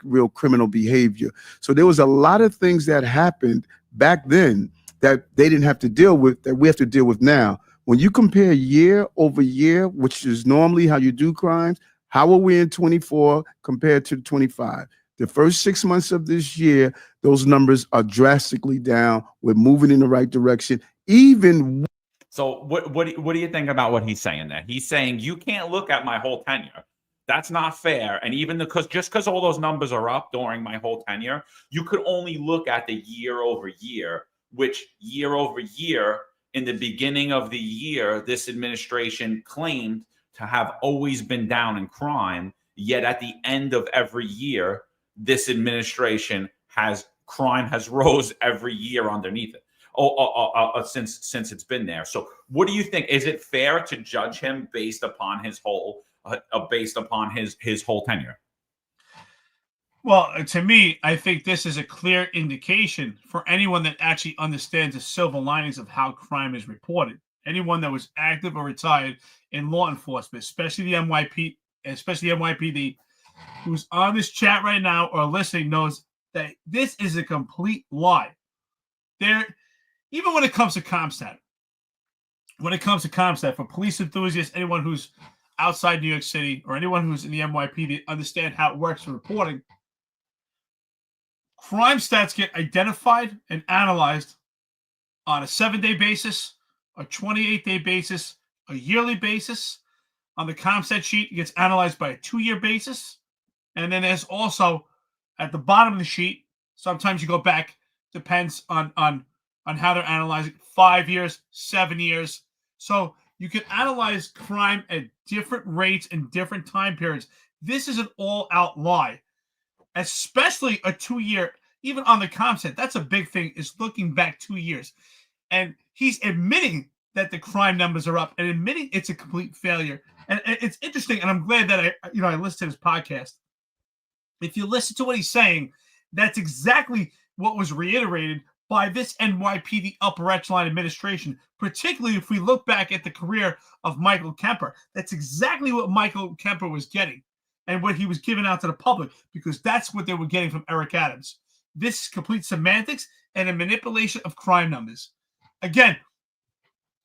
Speaker 6: real criminal behavior. So there was a lot of things that happened back then that they didn't have to deal with, that we have to deal with now. When you compare year over year, which is normally how you do crimes, how are we in 24 compared to 25? The first 6 months of this year, those numbers are drastically down. We're moving in the right direction. Even
Speaker 2: so, what do you think about what he's saying there? He's saying you can't look at my whole tenure. That's not fair. And even because all those numbers are up during my whole tenure, you could only look at the year over year, which year over year, in the beginning of the year, this administration claimed to have always been down in crime. Yet at the end of every year, this administration crime has rose every year underneath it. Since it's been there. So what do you think? Is it fair to judge him based upon his whole tenure?
Speaker 3: Well, to me, I think this is a clear indication for anyone that actually understands the silver linings of how crime is reported. Anyone that was active or retired in law enforcement, especially the NYPD, who's on this chat right now or listening, knows that this is a complete lie. Even when it comes to CompStat, for police enthusiasts, anyone who's outside New York City or anyone who's in the NYPD understand how it works for reporting, crime stats get identified and analyzed on a 7-day basis, a 28-day basis, a yearly basis. On the CompStat sheet, it gets analyzed by a 2-year basis. And then there's also at the bottom of the sheet, sometimes you go back, depends on how they're analyzing, 5 years, 7 years. So you can analyze crime at different rates and different time periods. This is an all-out lie, especially a 2-year, even on the content. That's a big thing, is looking back 2 years. And he's admitting that the crime numbers are up and admitting it's a complete failure. And it's interesting, and I'm glad that I listened to his podcast. If you listen to what he's saying, that's exactly what was reiterated by this NYPD upper echelon administration, particularly if we look back at the career of Michael Kemper. That's exactly what Michael Kemper was getting and what he was giving out to the public, because that's what they were getting from Eric Adams. This is complete semantics and a manipulation of crime numbers. Again,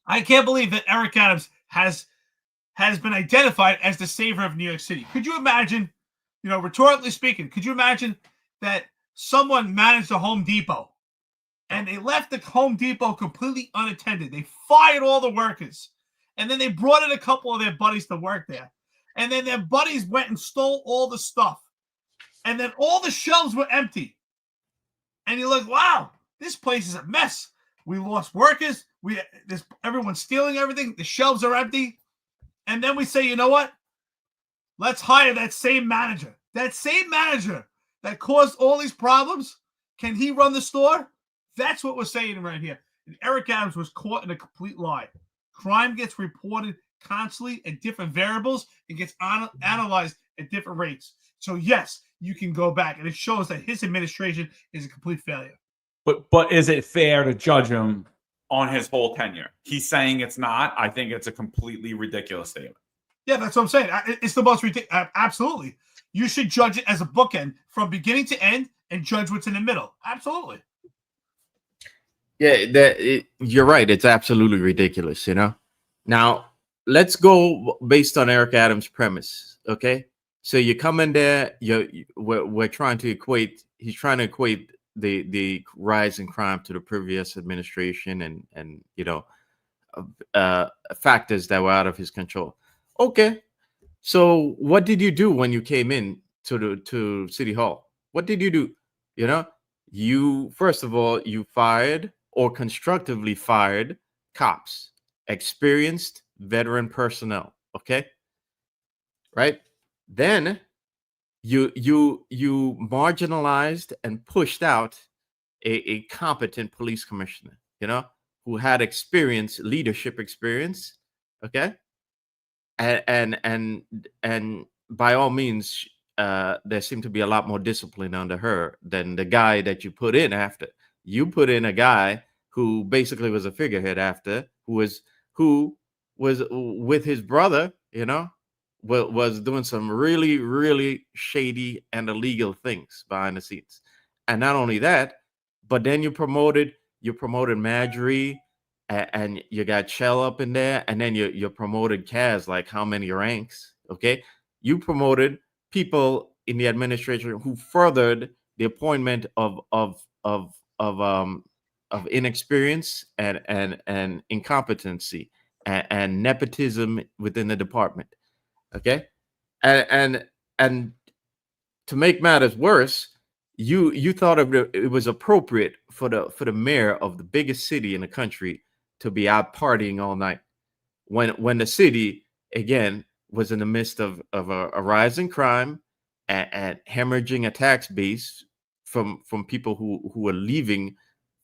Speaker 3: I can't believe that Eric Adams has been identified as the savior of New York City. Could you imagine, rhetorically speaking, could you imagine that someone managed a Home Depot and they left the Home Depot completely unattended? They fired all the workers, and then they brought in a couple of their buddies to work there. And then their buddies went and stole all the stuff. And then all the shelves were empty. And you're like, wow, this place is a mess. We lost workers. Everyone's stealing everything. The shelves are empty. And then we say, you know what? Let's hire that same manager. That same manager that caused all these problems. Can he run the store? That's what we're saying right here. And Eric Adams was caught in a complete lie. Crime gets reported constantly at different variables and gets analyzed at different rates. So yes, you can go back, and it shows that his administration is a complete failure.
Speaker 2: But is it fair to judge him on his whole tenure? He's saying it's not. I think it's a completely ridiculous statement.
Speaker 3: Yeah, that's what I'm saying. It's the most ridiculous. Absolutely. You should judge it as a bookend from beginning to end and judge what's in the middle. Absolutely.
Speaker 4: Yeah, you're right. It's absolutely ridiculous, Now, let's go based on Eric Adams' premise, okay? So you come in there, we're trying to equate, he's trying to equate the rise in crime to the previous administration and factors that were out of his control. Okay, so what did you do when you came in to City Hall? What did you do? You first of all, you fired or constructively fired cops, experienced veteran personnel. Okay, right? Then you marginalized and pushed out a competent police commissioner, who had leadership experience. Okay. And by all means, there seemed to be a lot more discipline under her than the guy that you put in after. You put in a guy who basically was a figurehead after, who was with his brother, was doing some really, really shady and illegal things behind the scenes. And not only that, but then you promoted Marjorie, and you got Shell up in there, and then you promoted Kaz, like how many ranks? Okay, you promoted people in the administration who furthered the appointment of inexperience and incompetency and nepotism within the department. Okay, and to make matters worse, you thought it was appropriate for the mayor of the biggest city in the country to be out partying all night, when the city again was in the midst of a rise in crime and hemorrhaging a tax base from people who were leaving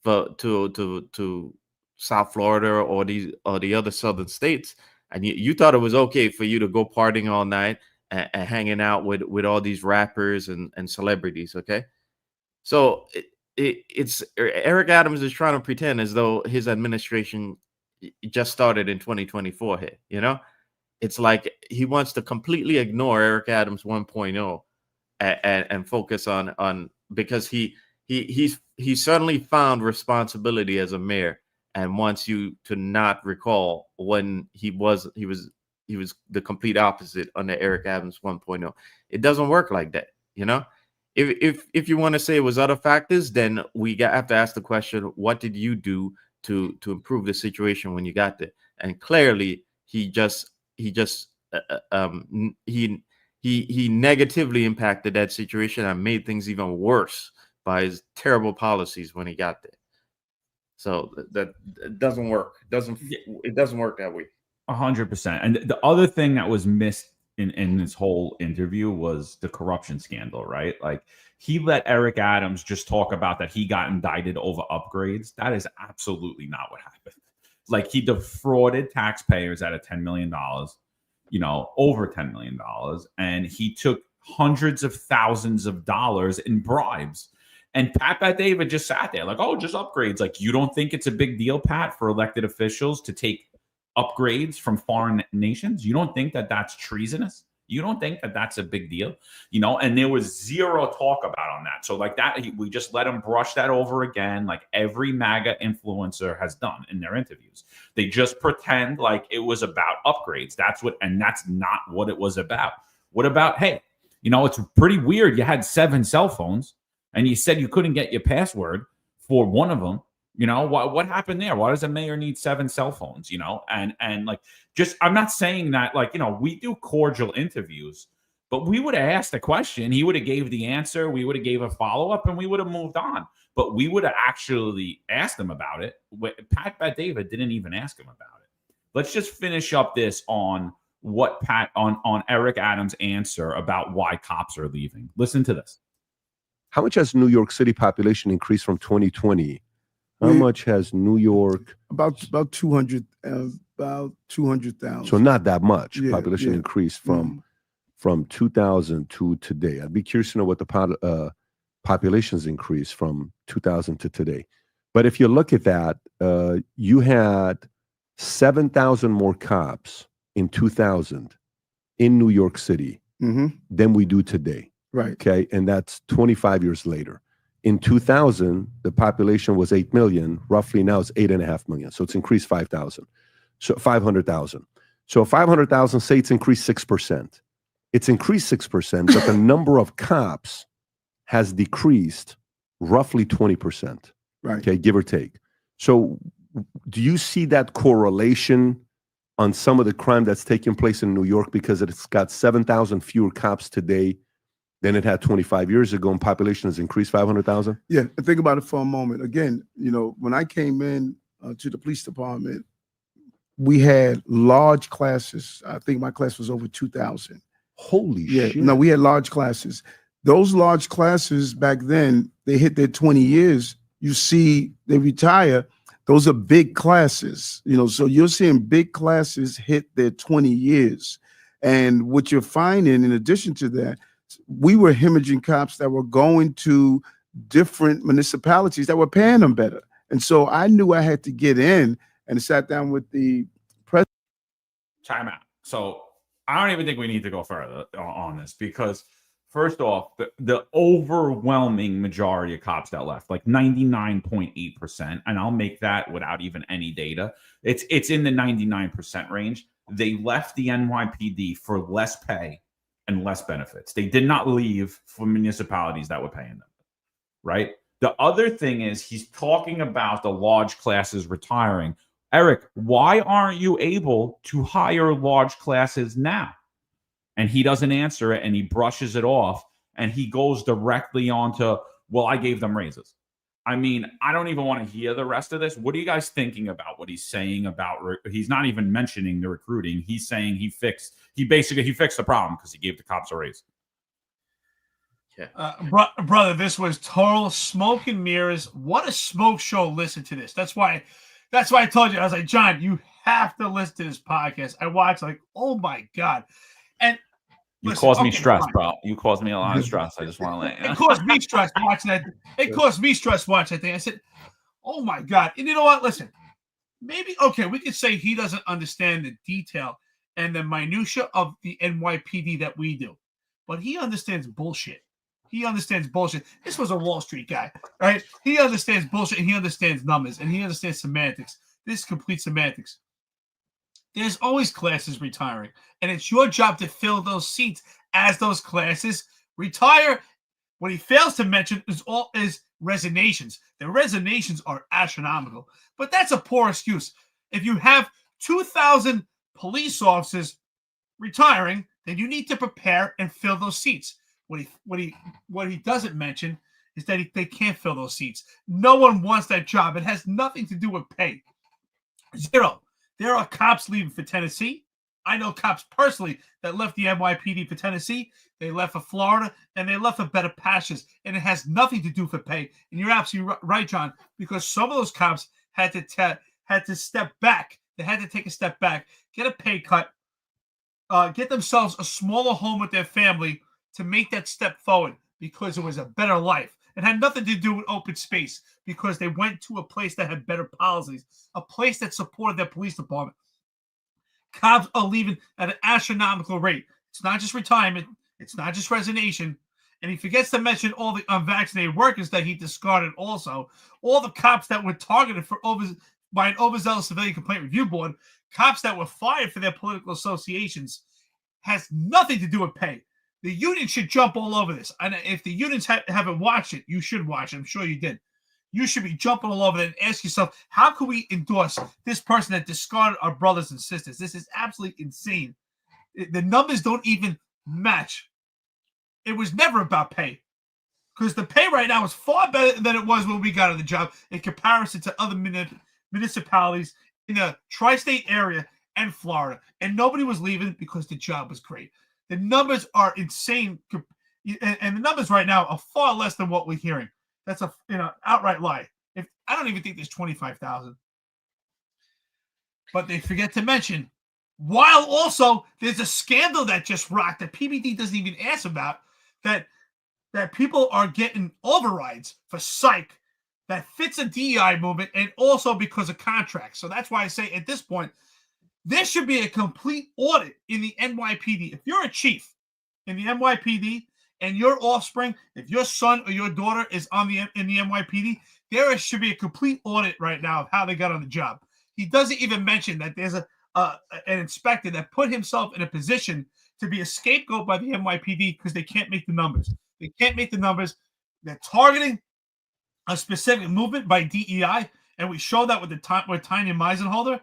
Speaker 4: to South Florida or the other southern states. And you thought it was okay for you to go partying all night and hanging out with all these rappers and celebrities. Okay, so it's Eric Adams is trying to pretend as though his administration just started in 2024 here. It's like he wants to completely ignore Eric Adams 1.0 and focus on because he certainly found responsibility as a mayor and wants you to not recall when he was the complete opposite under Eric Adams 1.0. It doesn't work like that, If you want to say it was other factors, then we have to ask the question: what did you do to improve the situation when you got there? And clearly, he he negatively impacted that situation and made things even worse by his terrible policies when he got there. So that it doesn't work. It doesn't work that way.
Speaker 2: 100%. And the other thing that was missed in this whole interview was the corruption scandal, right? Like, he let Eric Adams just talk about that he got indicted over upgrades. That is absolutely not what happened. Like, he defrauded taxpayers out of $10 million, over $10 million. And he took hundreds of thousands of dollars in bribes. And Pat David just sat there like, oh, just upgrades. Like, you don't think it's a big deal, Pat, for elected officials to take upgrades from foreign nations? You don't think that that's treasonous? You don't think that that's a big deal? And there was zero talk about on that. So like that, we just let him brush that over again, like every MAGA influencer has done in their interviews. They just pretend like it was about upgrades. That's not what it was about. What about, hey, it's pretty weird. You had 7 cell phones and you said you couldn't get your password for one of them. What happened there? Why does a mayor need 7 cell phones? And like, just, I'm not saying that, like, we do cordial interviews, but we would have asked a question. He would have gave the answer. We would have gave a follow-up and we would have moved on, but we would have actually asked him about it. Pat David didn't even ask him about it. Let's just finish up this on what on Eric Adams' answer about why cops are leaving. Listen to this.
Speaker 5: How much has New York City population increased from 2020? How much has New York?
Speaker 6: About 200, about 200,000.
Speaker 5: So not that much population
Speaker 6: yeah.
Speaker 5: increase from 2000 to today. I'd be curious to know what the population's increased from 2000 to today. But if you look at that, you had 7,000 more cops in 2000 in New York City than we do today.
Speaker 6: Right.
Speaker 5: Okay, and that's 25 years later. In 2000, the population was 8 million. Roughly now it's 8.5 million. So it's increased 5,000. So 500,000. So 500,000, say it's increased 6%. It's increased 6%, but the number of cops has decreased roughly 20%.
Speaker 6: Right.
Speaker 5: Okay, give or take. So do you see that correlation on some of the crime that's taking place in New York because it's got 7,000 fewer cops today than it had 25 years ago, and population has increased 500,000?
Speaker 6: Yeah, and think about it for a moment. Again, when I came in to the police department, we had large classes. I think my class was over 2,000.
Speaker 5: Holy shit.
Speaker 6: No, we had large classes. Those large classes back then, they hit their 20 years. You see, they retire. Those are big classes, so you're seeing big classes hit their 20 years. And what you're finding, in addition to that, we were hemorrhaging cops that were going to different municipalities that were paying them better. And so I knew I had to get in and sat down with the president.
Speaker 2: Time out. So I don't even think we need to go further on this because, first off, the overwhelming majority of cops that left, like 99.8%, and I'll make that without even any data, it's in the 99% range. They left the NYPD for less pay and less benefits. They did not leave for municipalities that were paying them, right? The other thing is he's talking about the large classes retiring. Eric, why aren't you able to hire large classes now? And he doesn't answer it, and he brushes it off, and he goes directly on to, well, I gave them raises. I mean, I don't even want to hear the rest of this. What are you guys thinking about what he's saying about, he's not even mentioning the recruiting. He's saying he fixed the problem because he gave the cops a raise.
Speaker 3: Yeah. Brother, this was total smoke and mirrors. What a smoke show. Listen to this. That's why I told you. I was like, John, you have to listen to this podcast. I watched like, oh my God. And
Speaker 2: you caused me stress, bro. You caused me a lot of stress. I just want to let you know.
Speaker 3: It caused me stress watching that. It caused me stress watching that thing. I said, oh my God. And you know what? Listen, maybe, okay, we could say he doesn't understand the detail and the minutia of the NYPD that we do, but he understands bullshit. He understands bullshit. This was a Wall Street guy, right? He understands bullshit and he understands numbers and he understands semantics. This is complete semantics. There's always classes retiring, and it's your job to fill those seats as those classes retire. What he fails to mention is resignations. The resignations are astronomical, but that's a poor excuse. If you have 2,000 police officers retiring, then you need to prepare and fill those seats. What he doesn't mention is that they can't fill those seats. No one wants that job. It has nothing to do with pay. Zero. There are cops leaving for Tennessee. I know cops personally that left the NYPD for Tennessee. They left for Florida, and they left for better pastures. And it has nothing to do for pay. And you're absolutely right, John, because some of those cops had to step back. They had to take a step back, get a pay cut, get themselves a smaller home with their family to make that step forward because it was a better life. It had nothing to do with open space because they went to a place that had better policies, a place that supported their police department. Cops are leaving at an astronomical rate. It's not just retirement. It's not just resignation. And he forgets to mention all the unvaccinated workers that he discarded also. All the cops that were targeted by an overzealous civilian complaint review board, cops that were fired for their political associations, has nothing to do with pay. The union should jump all over this. And if the unions haven't watched it, you should watch it. I'm sure you did. You should be jumping all over it and ask yourself, how can we endorse this person that discarded our brothers and sisters? This is absolutely insane. The numbers don't even match. It was never about pay, because the pay right now is far better than it was when we got on the job in comparison to other municipalities in the tri-state area and Florida. And nobody was leaving because the job was great. The numbers are insane, and the numbers right now are far less than what we're hearing. That's a outright lie. I don't even think there's 25,000. But they forget to mention, while also there's a scandal that just rocked that PBD doesn't even ask about, that people are getting overrides for psych that fits a DEI movement, and also because of contracts. So that's why I say at this point, there should be a complete audit in the NYPD. If you're a chief in the NYPD and your offspring, if your son or your daughter is in the NYPD, there should be a complete audit right now of how they got on the job. He doesn't even mention that there's an inspector that put himself in a position to be a scapegoat by the NYPD because they can't make the numbers. They can't make the numbers. They're targeting a specific movement by DEI, and we show that with Tanya Meisenholder,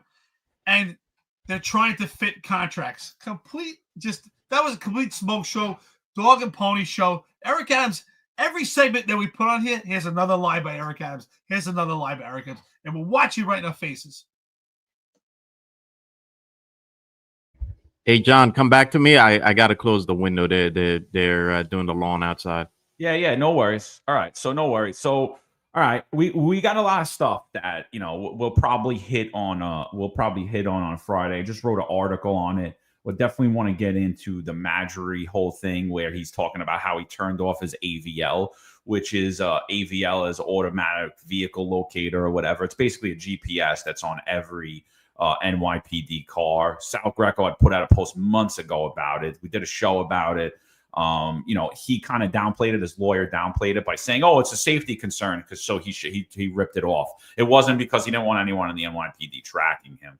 Speaker 3: and they're trying to fit contracts. That was a complete smoke show, dog and pony show. Eric Adams, every segment that we put on here, here's another lie by Eric Adams. Here's another lie by Eric Adams. And we'll watch you right in our faces.
Speaker 4: Hey, John, come back to me. I got to close the window. They're doing the lawn outside.
Speaker 2: Yeah, no worries. All right, so no worries. So, all right, we got a lot of stuff that we'll probably hit on. On Friday. I just wrote an article on it. We'll definitely want to get into the Marjorie whole thing where he's talking about how he turned off his AVL, which is AVL is automatic vehicle locator or whatever. It's basically a GPS that's on every NYPD car. Sal Greco had put out a post months ago about it. We did a show about it. He kind of downplayed it. His lawyer downplayed it by saying, "Oh, it's a safety concern," because he ripped it off. It wasn't because he didn't want anyone in the NYPD tracking him.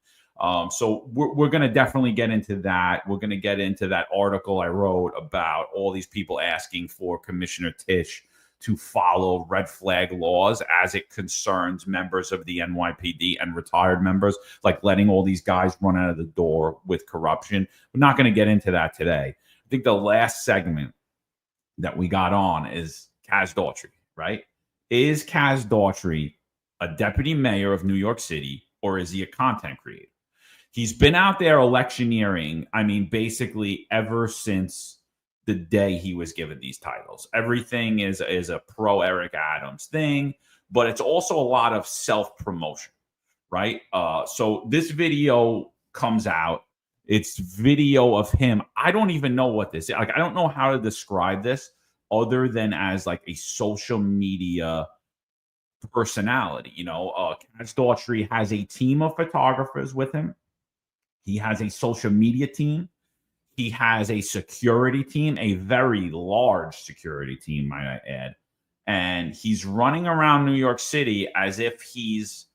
Speaker 2: So we're going to definitely get into that. We're going to get into that article I wrote about all these people asking for Commissioner Tisch to follow red flag laws as it concerns members of the NYPD and retired members, like letting all these guys run out of the door with corruption. We're not going to get into that today. I think the last segment that we got on is Kaz Daughtry, right? Is Kaz Daughtry a deputy mayor of New York City, or is he a content creator? He's been out there electioneering, basically ever since the day he was given these titles. Everything is a pro Eric Adams thing, but it's also a lot of self-promotion, right? So this video comes out. It's video of him. I don't even know what this is. I don't know how to describe this other than as like a social media personality. Kaz Daughtry has a team of photographers with him. He has a social media team. He has a security team, a very large security team, might I add. And he's running around New York City as if he's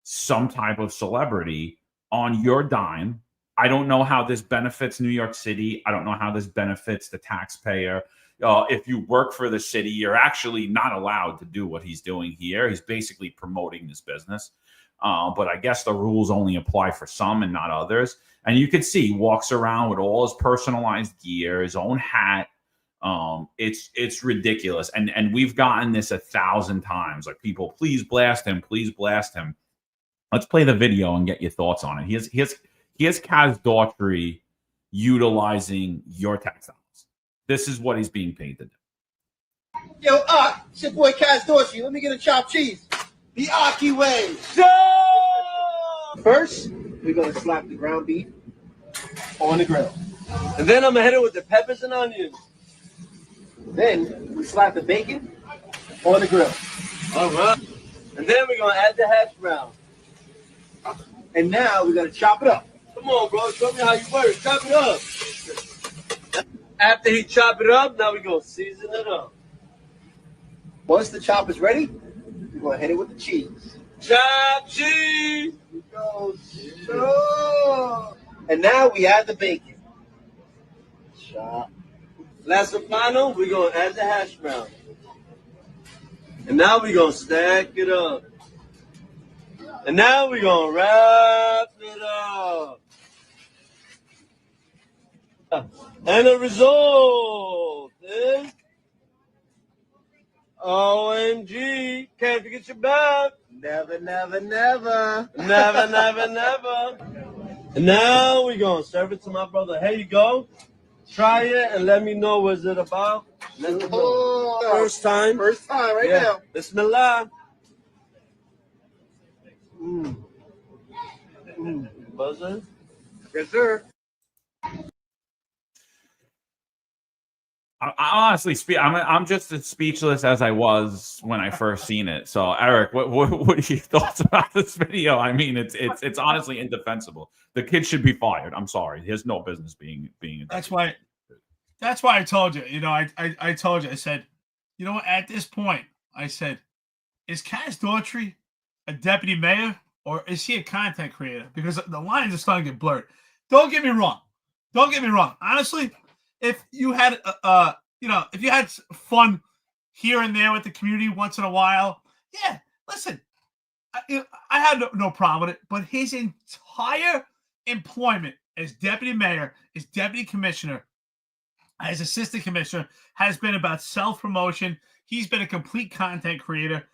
Speaker 2: some type of celebrity on your dime. I don't know how this benefits New York City. I don't know how this benefits the taxpayer. If you work for the city, you're actually not allowed to do what he's doing here. He's basically promoting this business. But I guess the rules only apply for some and not others. And you could see he walks around with all his personalized gear, his own hat. It's ridiculous. And we've gotten this 1,000 times. Like, people, please blast him, please blast him. Let's play the video and get your thoughts on it. He has Kaz Daughtry utilizing your tax dollars. This is what he's being paid to do.
Speaker 7: Yo, it's your boy Kaz Daughtry. Let me get a chopped cheese. The Aki way. First, we're going to slap the ground beef on the grill. And then I'm going to hit it with the peppers and onions. Then we slap the bacon on the grill. All right. And then we're going to add the hash brown. And now we're going to chop it up. Come on, bro. Show me how you work. Chop it up. After he chop it up, now we're going to season it up. Once the chop is ready, we're going to hit it with the cheese. Chop cheese. Go. And now we add the bacon. Chop. Last and final, we're going to add the hash brown. And now we're going to stack it up. And now we're going to wrap it up. And the result is OMG. Can't forget your back. Never, never, never. Never, never, never. And now we're going to serve it to my brother. Here you go. Try it and let me know what's it about. Let's go. First time right now. Bismillah. Buzzer? Yes, sir.
Speaker 2: I honestly I'm just as speechless as I was when I first seen it. So, Eric, what are your thoughts about this video? I mean, it's honestly indefensible. The kid should be fired. I'm sorry, he has no business being.
Speaker 3: That's why I told you. You know, I told you. I said, you know what? At this point, I said, is Kaz Daughtry a deputy mayor or is he a content creator? Because the lines are starting to get blurred. Don't get me wrong. Honestly, if you had if you had fun here and there with the community once in a while, yeah, listen, I had no problem with it. But his entire employment as deputy mayor, as deputy commissioner, as assistant commissioner has been about self-promotion. He's been a complete content creator.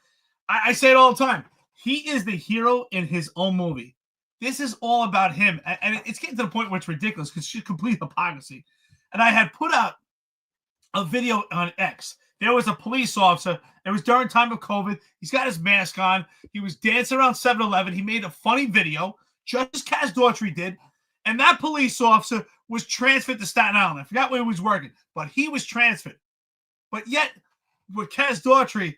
Speaker 3: I say it all the time. He is the hero in his own movie. This is all about him. And it's getting to the point where it's ridiculous because it's just complete hypocrisy. And I had put out a video on X. There was a police officer. It was during time of COVID. He's got his mask on. He was dancing around 7-Eleven. He made a funny video, just as Kaz Daughtry did. And that police officer was transferred to Staten Island. I forgot where he was working, but he was transferred. But yet, with Kaz Daughtry,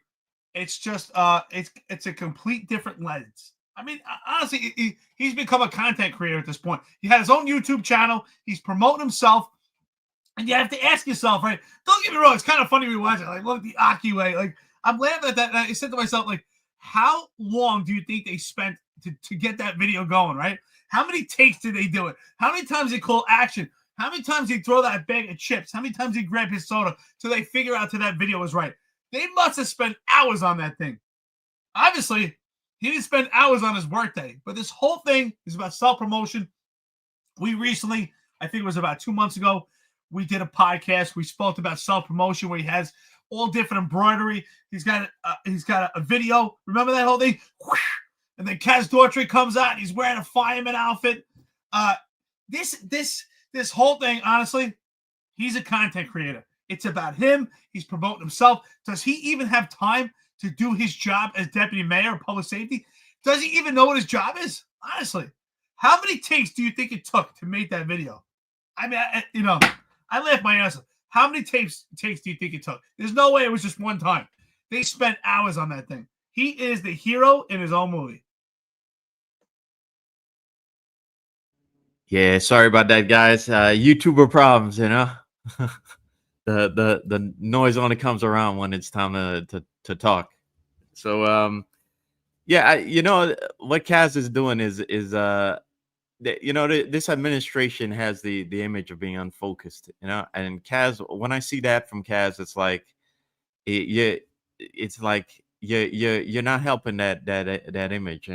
Speaker 3: it's just it's a complete different lens. I mean, honestly, he's become a content creator at this point. He had his own YouTube channel. He's promoting himself. And you have to ask yourself, right? Don't get me wrong. It's kind of funny when we watch it. Like, look, the Aki way. Like, I'm laughing at that. And I said to myself, like, how long do you think they spent to get that video going, right? How many takes did they do it? How many times they call action? How many times they throw that bag of chips? How many times they grab his soda till they figure out that video was right? They must have spent hours on that thing. Obviously, he didn't spend hours on his workday. But this whole thing is about self-promotion. We recently, I think it was about 2 months ago, we did a podcast. We spoke about self-promotion where he has all different embroidery. He's got a video. Remember that whole thing? And then Kaz Daughtry comes out and he's wearing a fireman outfit. This whole thing, honestly, he's a content creator. It's about him. He's promoting himself. Does he even have time to do his job as deputy mayor of public safety? Does he even know what his job is? Honestly, how many takes do you think it took to make that video? I mean, I laughed my ass off. How many takes do you think it took? There's no way it was just one time. They spent hours on that thing. He is the hero in his own movie.
Speaker 4: Yeah, sorry about that, guys. YouTuber problems, you know. the noise only comes around when it's time to talk. So yeah, what Kaz is doing is this administration has the image of being unfocused, and Kaz, when I see that from Kaz, it's like it's like you're not helping that image,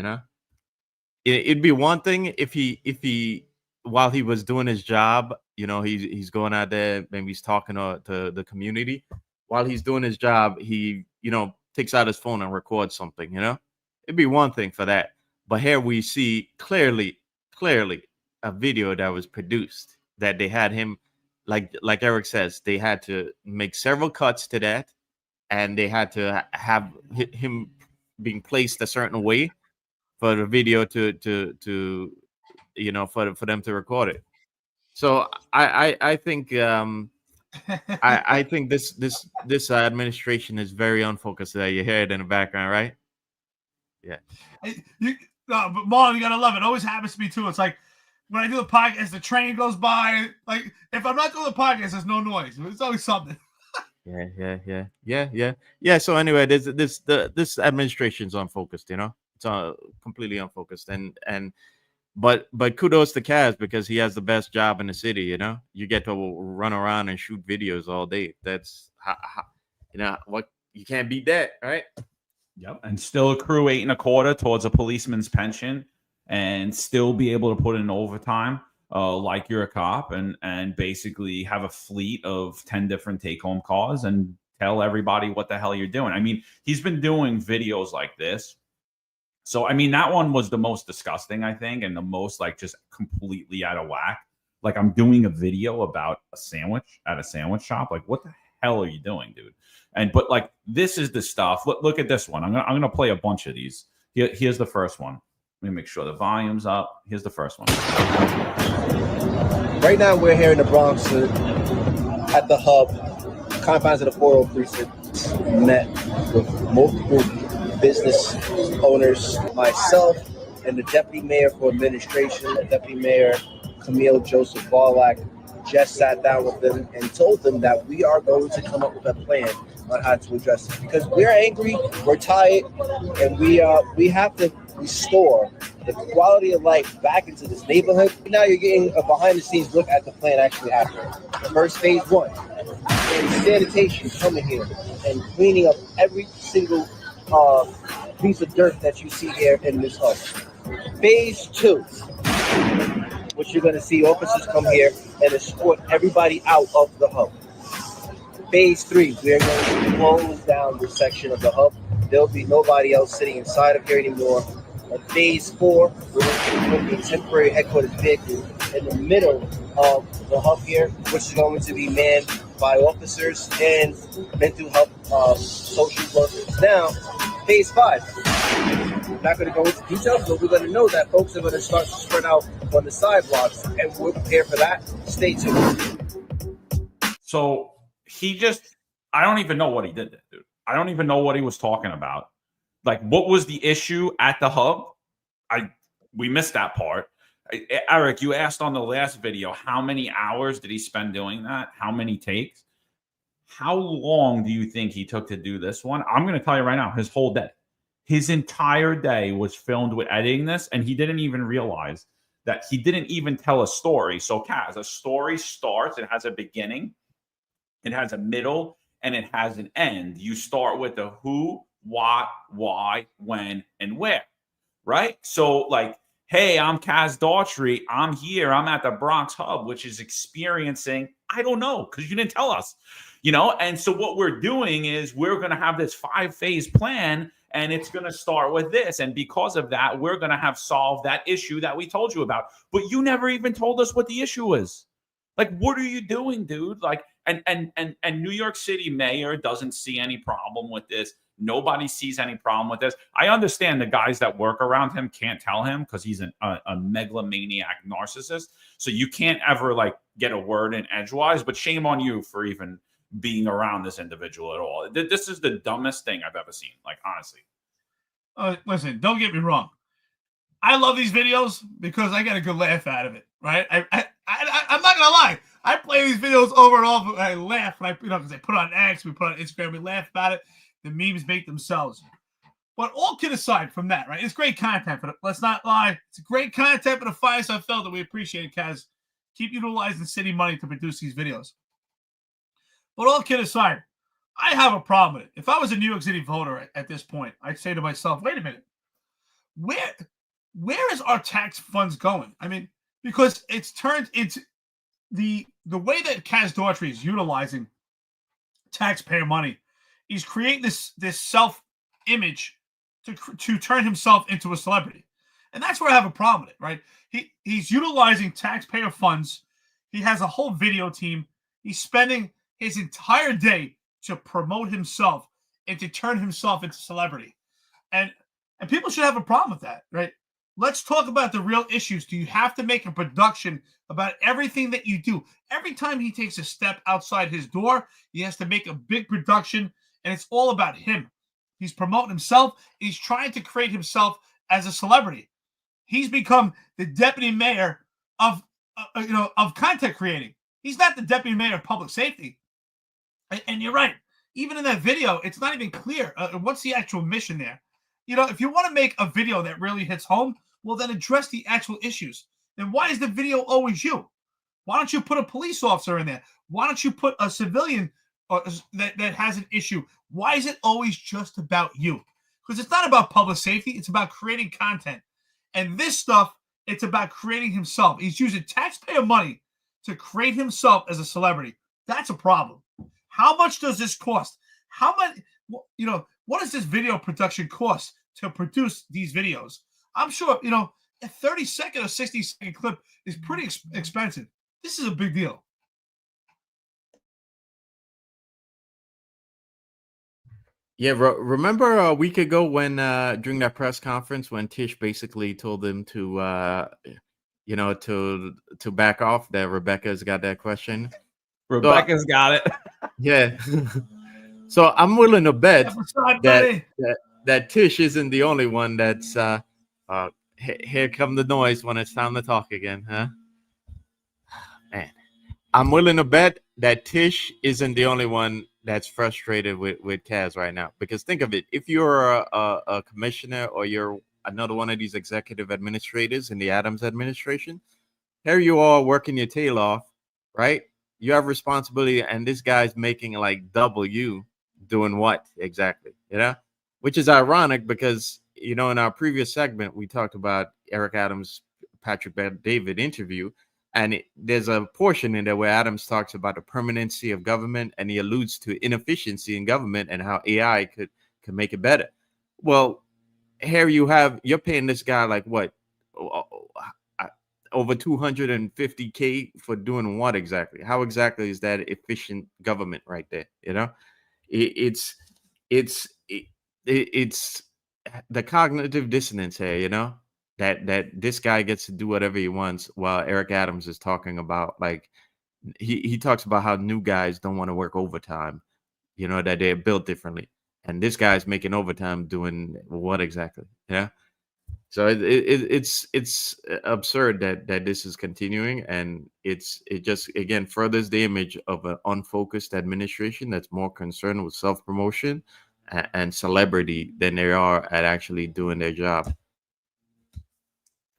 Speaker 4: It'd be one thing if he while he was doing his job, he's going out there and he's talking to the community. While he's doing his job, he takes out his phone and records something. It'd be one thing for that, but here we see clearly a video that was produced that they had him, like Eric says, they had to make several cuts to that, and they had to have him being placed a certain way for the video to for them to record it. So I think I think this administration is very unfocused. There, you hear it in the background, right? Yeah.
Speaker 3: But Marlon, you gotta love it. It always happens to me too. It's like when I do the podcast, the train goes by. Like if I'm not doing the podcast, there's no noise. It's always something. Yeah. So anyway, this administration's unfocused. It's completely unfocused. But kudos to Kaz, because he has the best job in the city. You get to run around and shoot videos all day. That's what, you can't beat that, right?
Speaker 2: Yep. And still accrue 8.25 towards a policeman's pension, and still be able to put in overtime like you're a cop, and basically have a fleet of 10 different take-home cars and tell everybody what the hell you're doing. I mean, he's been doing videos like this. So, I mean, that one was the most disgusting, I think, and the most like just completely out of whack. Like, I'm doing a video about a sandwich at a sandwich shop. Like, what the hell are you doing, dude? But like, this is the stuff. Look at this one. I'm gonna play a bunch of these. Here's the first one. Let me make sure the volume's up. Here's the first one.
Speaker 7: Right now, we're here in the Bronx at the hub, confines of the 400 precinct. Met with multiple business owners, myself, and the Deputy Mayor for Administration, Deputy Mayor Camille Joseph Barlack, just sat down with them and told them that we are going to come up with a plan on how to address it. Because we're angry, we're tired, and we have to restore the quality of life back into this neighborhood. Now you're getting a behind-the-scenes look at the plan actually happening. The first phase 1 is sanitation, coming here and cleaning up every single piece of dirt that you see here in this hub. Phase 2, which you're going to see officers come here and escort everybody out of the hub. Phase 3, we're going to close down this section of the hub. There'll be nobody else sitting inside of here anymore. And phase 4, we're going to put a temporary headquarters vehicle in the middle of the hub here, which is going to be manned by officers and mental health social workers. Now, phase 5. I'm not going to go into details, but we're going to know that folks are going to start to spread out on the sidewalks, and we're prepared for that. Stay tuned.
Speaker 2: So I don't even know what he did there, dude. I don't even know what he was talking about. Like, what was the issue at the hub? We missed that part. Eric, you asked on the last video, how many hours did he spend doing that? How many takes? How long do you think he took to do this one? I'm going to tell you right now, his whole day. His entire day was filmed with editing this, and he didn't even realize that he didn't even tell a story. So, Kaz, a story starts, it has a beginning, it has a middle, and it has an end. You start with the who, what, why, when, and where, right? So, like, hey, I'm Kaz Daughtry. I'm here. I'm at the Bronx Hub, which is experiencing, I don't know, because you didn't tell us, And so what we're doing is we're going to have this 5-phase plan, and it's going to start with this. And because of that, we're going to have solved that issue that we told you about. But you never even told us what the issue is. Like, what are you doing, dude? Like, and New York City mayor doesn't see any problem with this. Nobody sees any problem with this. I understand the guys that work around him can't tell him because he's a megalomaniac narcissist. So you can't ever like get a word in edgewise, but shame on you for even being around this individual at all. This is the dumbest thing I've ever seen. Like, honestly.
Speaker 3: Listen, don't get me wrong. I love these videos because I get a good laugh out of it, right? I'm not gonna lie. I play these videos over and over. And I laugh when because I put it on X, we put it on Instagram, we laugh about it. The memes make themselves. But all kid aside from that, right? It's great content. Let's not lie. It's great content for the Fireside Felt that we appreciate it, Kaz. Keep utilizing city money to produce these videos. But all kid aside, I have a problem with it. If I was a New York City voter at this point, I'd say to myself, wait a minute. Where is our tax funds going? I mean, because it's turned into the way that Daughtry is utilizing taxpayer money. He's creating this self-image to turn himself into a celebrity. And that's where I have a problem with it, right? He's utilizing taxpayer funds. He has a whole video team. He's spending his entire day to promote himself and to turn himself into celebrity. And people should have a problem with that, right? Let's talk about the real issues. Do you have to make a production about everything that you do? Every time he takes a step outside his door, he has to make a big production, and it's all about him. He's promoting himself. He's trying to create himself as a celebrity. He's become the deputy mayor of content creating. He's not the deputy mayor of public safety. And you're right. Even in that video, it's not even clear what's the actual mission there. If you want to make a video that really hits home, well, then address the actual issues. And why is the video always you? Why don't you put a police officer in there? Why don't you put a civilian that has an issue? Why is it always just about you? Because it's not about public safety. It's about creating content. And this stuff, it's about creating himself. He's using taxpayer money to create himself as a celebrity. That's a problem. How much does this cost? How much, what does this video production cost to produce these videos? I'm sure, a 30-second or 60-second clip is pretty expensive. This is a big deal.
Speaker 4: Yeah, remember a week ago when during that press conference when Tish basically told them to to back off, that Rebecca's got that question.
Speaker 2: Rebecca's got it.
Speaker 4: Yeah. So I'm willing to bet that Tish isn't the only one that's here come the noise when it's time to talk again, huh? Man, I'm willing to bet that Tish isn't the only one that's frustrated with Kaz right now. Because think of it, if you're a commissioner or you're another one of these executive administrators in the Adams administration, here you are working your tail off, right? You have responsibility, and this guy's making like double you doing what exactly, Which is ironic because, in our previous segment, we talked about Eric Adams, Patrick David interview. And there's a portion in there where Adams talks about the permanency of government, and he alludes to inefficiency in government and how AI could make it better. Well, here you're paying this guy like what, over $250K for doing what exactly? How exactly is that efficient government right there? It's the cognitive dissonance here, that this guy gets to do whatever he wants while Eric Adams is talking about, like, he talks about how new guys don't want to work overtime, that they're built differently. And this guy's making overtime doing what exactly? So it's absurd that this is continuing, and it just again furthers the image of an unfocused administration that's more concerned with self-promotion and celebrity than they are at actually doing their job.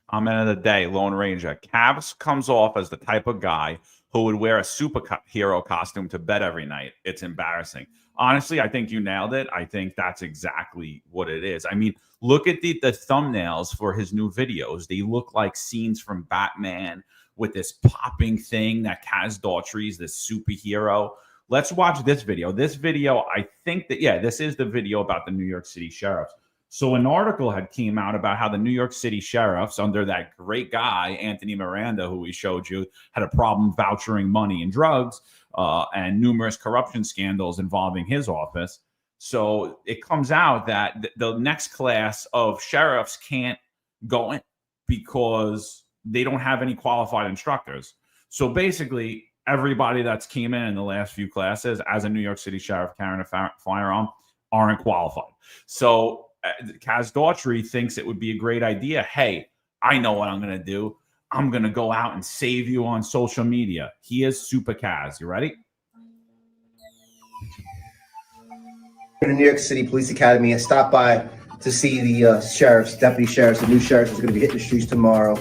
Speaker 2: Comment of the day, Lone Ranger. Cavs comes off as the type of guy who would wear a superhero costume to bed every night. It's embarrassing. Honestly, I think you nailed it. I think that's exactly what it is. I mean, look at the thumbnails for his new videos. They look like scenes from Batman with this popping thing that Daughtry is this superhero. Let's watch this video. This video, I think that, this is the video about the New York City sheriffs. So an article had came out about how the New York City sheriffs, under that great guy, Anthony Miranda, who we showed you, had a problem vouchering money and drugs and numerous corruption scandals involving his office. So it comes out that the next class of sheriffs can't go in because they don't have any qualified instructors. So basically, everybody that's came in the last few classes as a New York City sheriff carrying a firearm aren't qualified. So Daughtry thinks it would be a great idea. Hey, I know what I'm going to do. I'm going to go out and save you on social media. He is Super Kaz. You ready?
Speaker 7: The New York City Police Academy. I stopped by to see the sheriffs, deputy sheriffs, the new sheriffs is going to be hitting the streets tomorrow.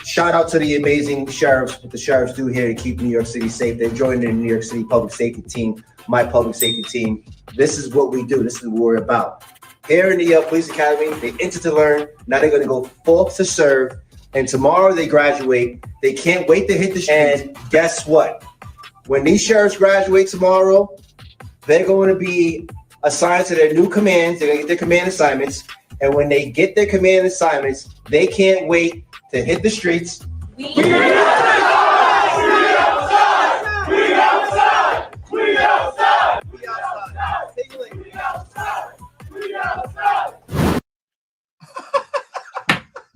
Speaker 7: Shout out to the amazing sheriffs, what the sheriffs do here to keep New York City safe. They're joining the New York City Public Safety Team, my public safety team. This is what we do. This is what we're about. Here in the Police Academy, they enter to learn. Now they're going to go forth to serve. and tomorrow they graduate. They can't wait to hit the streets. And guess what? When these sheriffs graduate tomorrow, they're going to be assigned to their new commands. They're going to get their command assignments. And when they get their command assignments, they can't wait to hit the streets. We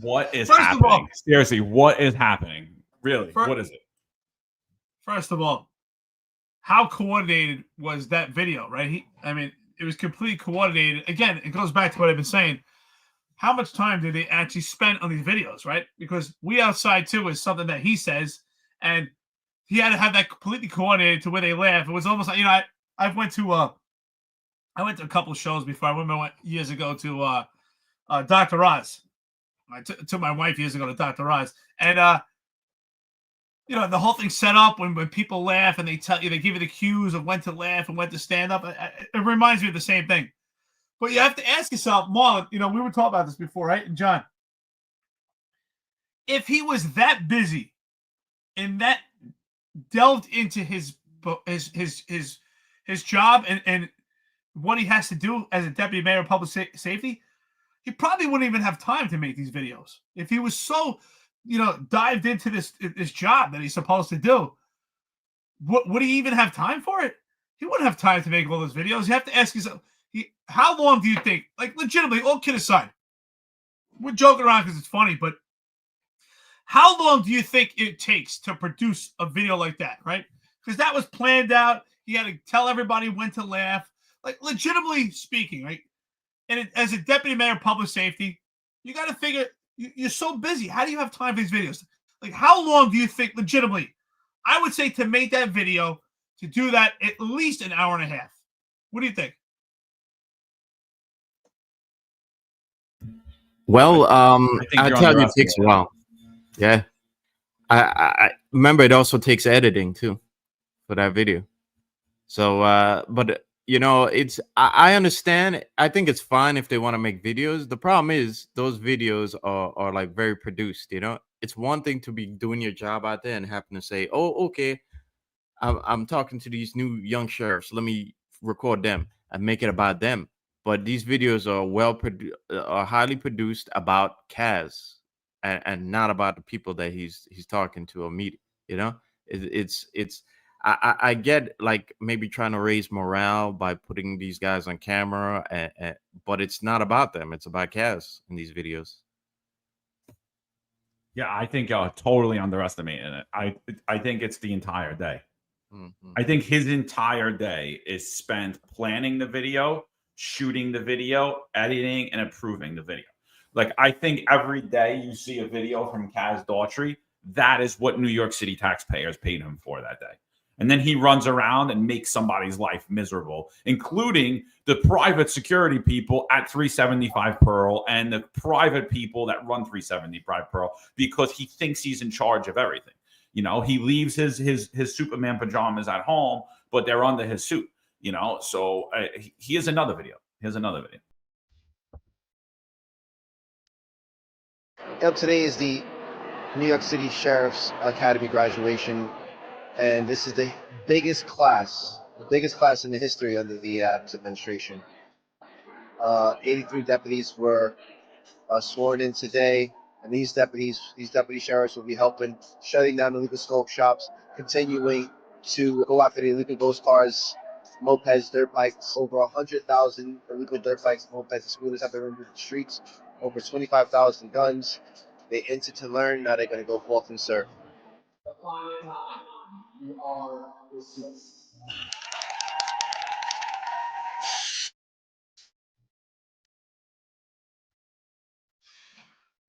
Speaker 2: What is
Speaker 3: First of
Speaker 2: happening?
Speaker 3: all-
Speaker 2: Seriously, what is happening? Really,
Speaker 3: Fir-
Speaker 2: what is it?
Speaker 3: First of all, how coordinated was that video, right? It was completely coordinated. Again, it goes back to what I've been saying. How much time did they actually spend on these videos, right? Because We Outside Too is something that he says, and he had to have that completely coordinated to where they laugh. It was almost like, I went to a couple of shows before. I went years ago to Dr. Oz. I took my wife years ago to Dr. Oz, and the whole thing set up when people laugh and they give you the cues of when to laugh and when to stand up. It reminds me of the same thing. But you have to ask yourself, Marlon, we were talking about this before, right? And John, if he was that busy and that delved into his job and what he has to do as a deputy mayor of public safety, he probably wouldn't even have time to make these videos. If he was so, dived into this job that he's supposed to do, would he even have time for it? He wouldn't have time to make all those videos. You have to ask yourself, how long do you think, like legitimately, all kid aside, we're joking around because it's funny, but how long do you think it takes to produce a video like that, right? Because that was planned out. He had to tell everybody when to laugh. Like, legitimately speaking, right? And as a deputy mayor of public safety, you got to figure, you're so busy. How do you have time for these videos? Like, how long do you think, legitimately, I would say to make that video, to do that, at least an hour and a half. What do you think?
Speaker 4: Well,
Speaker 2: think
Speaker 4: I
Speaker 2: you're
Speaker 4: tell you, it takes a
Speaker 2: underestimating
Speaker 4: while. Yeah, I remember it also takes editing too for that video. So, but I understand. I think it's fine if they want to make videos. The problem is those videos are like very produced. It's one thing to be doing your job out there and happen to say, "Oh, okay, I'm talking to these new young sheriffs. Let me record them and make it about them." But these videos are are highly produced about Kaz and not about the people that he's talking to or meeting. I get like maybe trying to raise morale by putting these guys on camera, but it's not about them. It's about Kaz in these videos.
Speaker 2: Yeah, I think you're totally underestimating it. I think it's the entire day.
Speaker 4: Mhm.
Speaker 2: I think his entire day is spent planning the video, shooting the video, editing, and approving the video. Like, I think every day you see a video from Kaz Daughtry, that is what New York City taxpayers paid him for that day. And then he runs around and makes somebody's life miserable, including the private security people at 375 Pearl and the private people that run 375 Pearl, because he thinks he's in charge of everything. He leaves his Superman pajamas at home, but they're under his suit. So here's another video.
Speaker 7: Today is the New York City Sheriff's Academy graduation, and this is the biggest class in the history under the Adams administration. 83 deputies were sworn in today, and these deputy sheriffs will be helping shutting down illegal smoke shops, continuing to go after the illegal ghost cars, mopeds, dirt bikes. Over 100,000 illegal dirt bikes, mopeds, and scooters have been removed from the streets. Over 25,000 guns. They entered to learn. Now they're going to go forth and serve.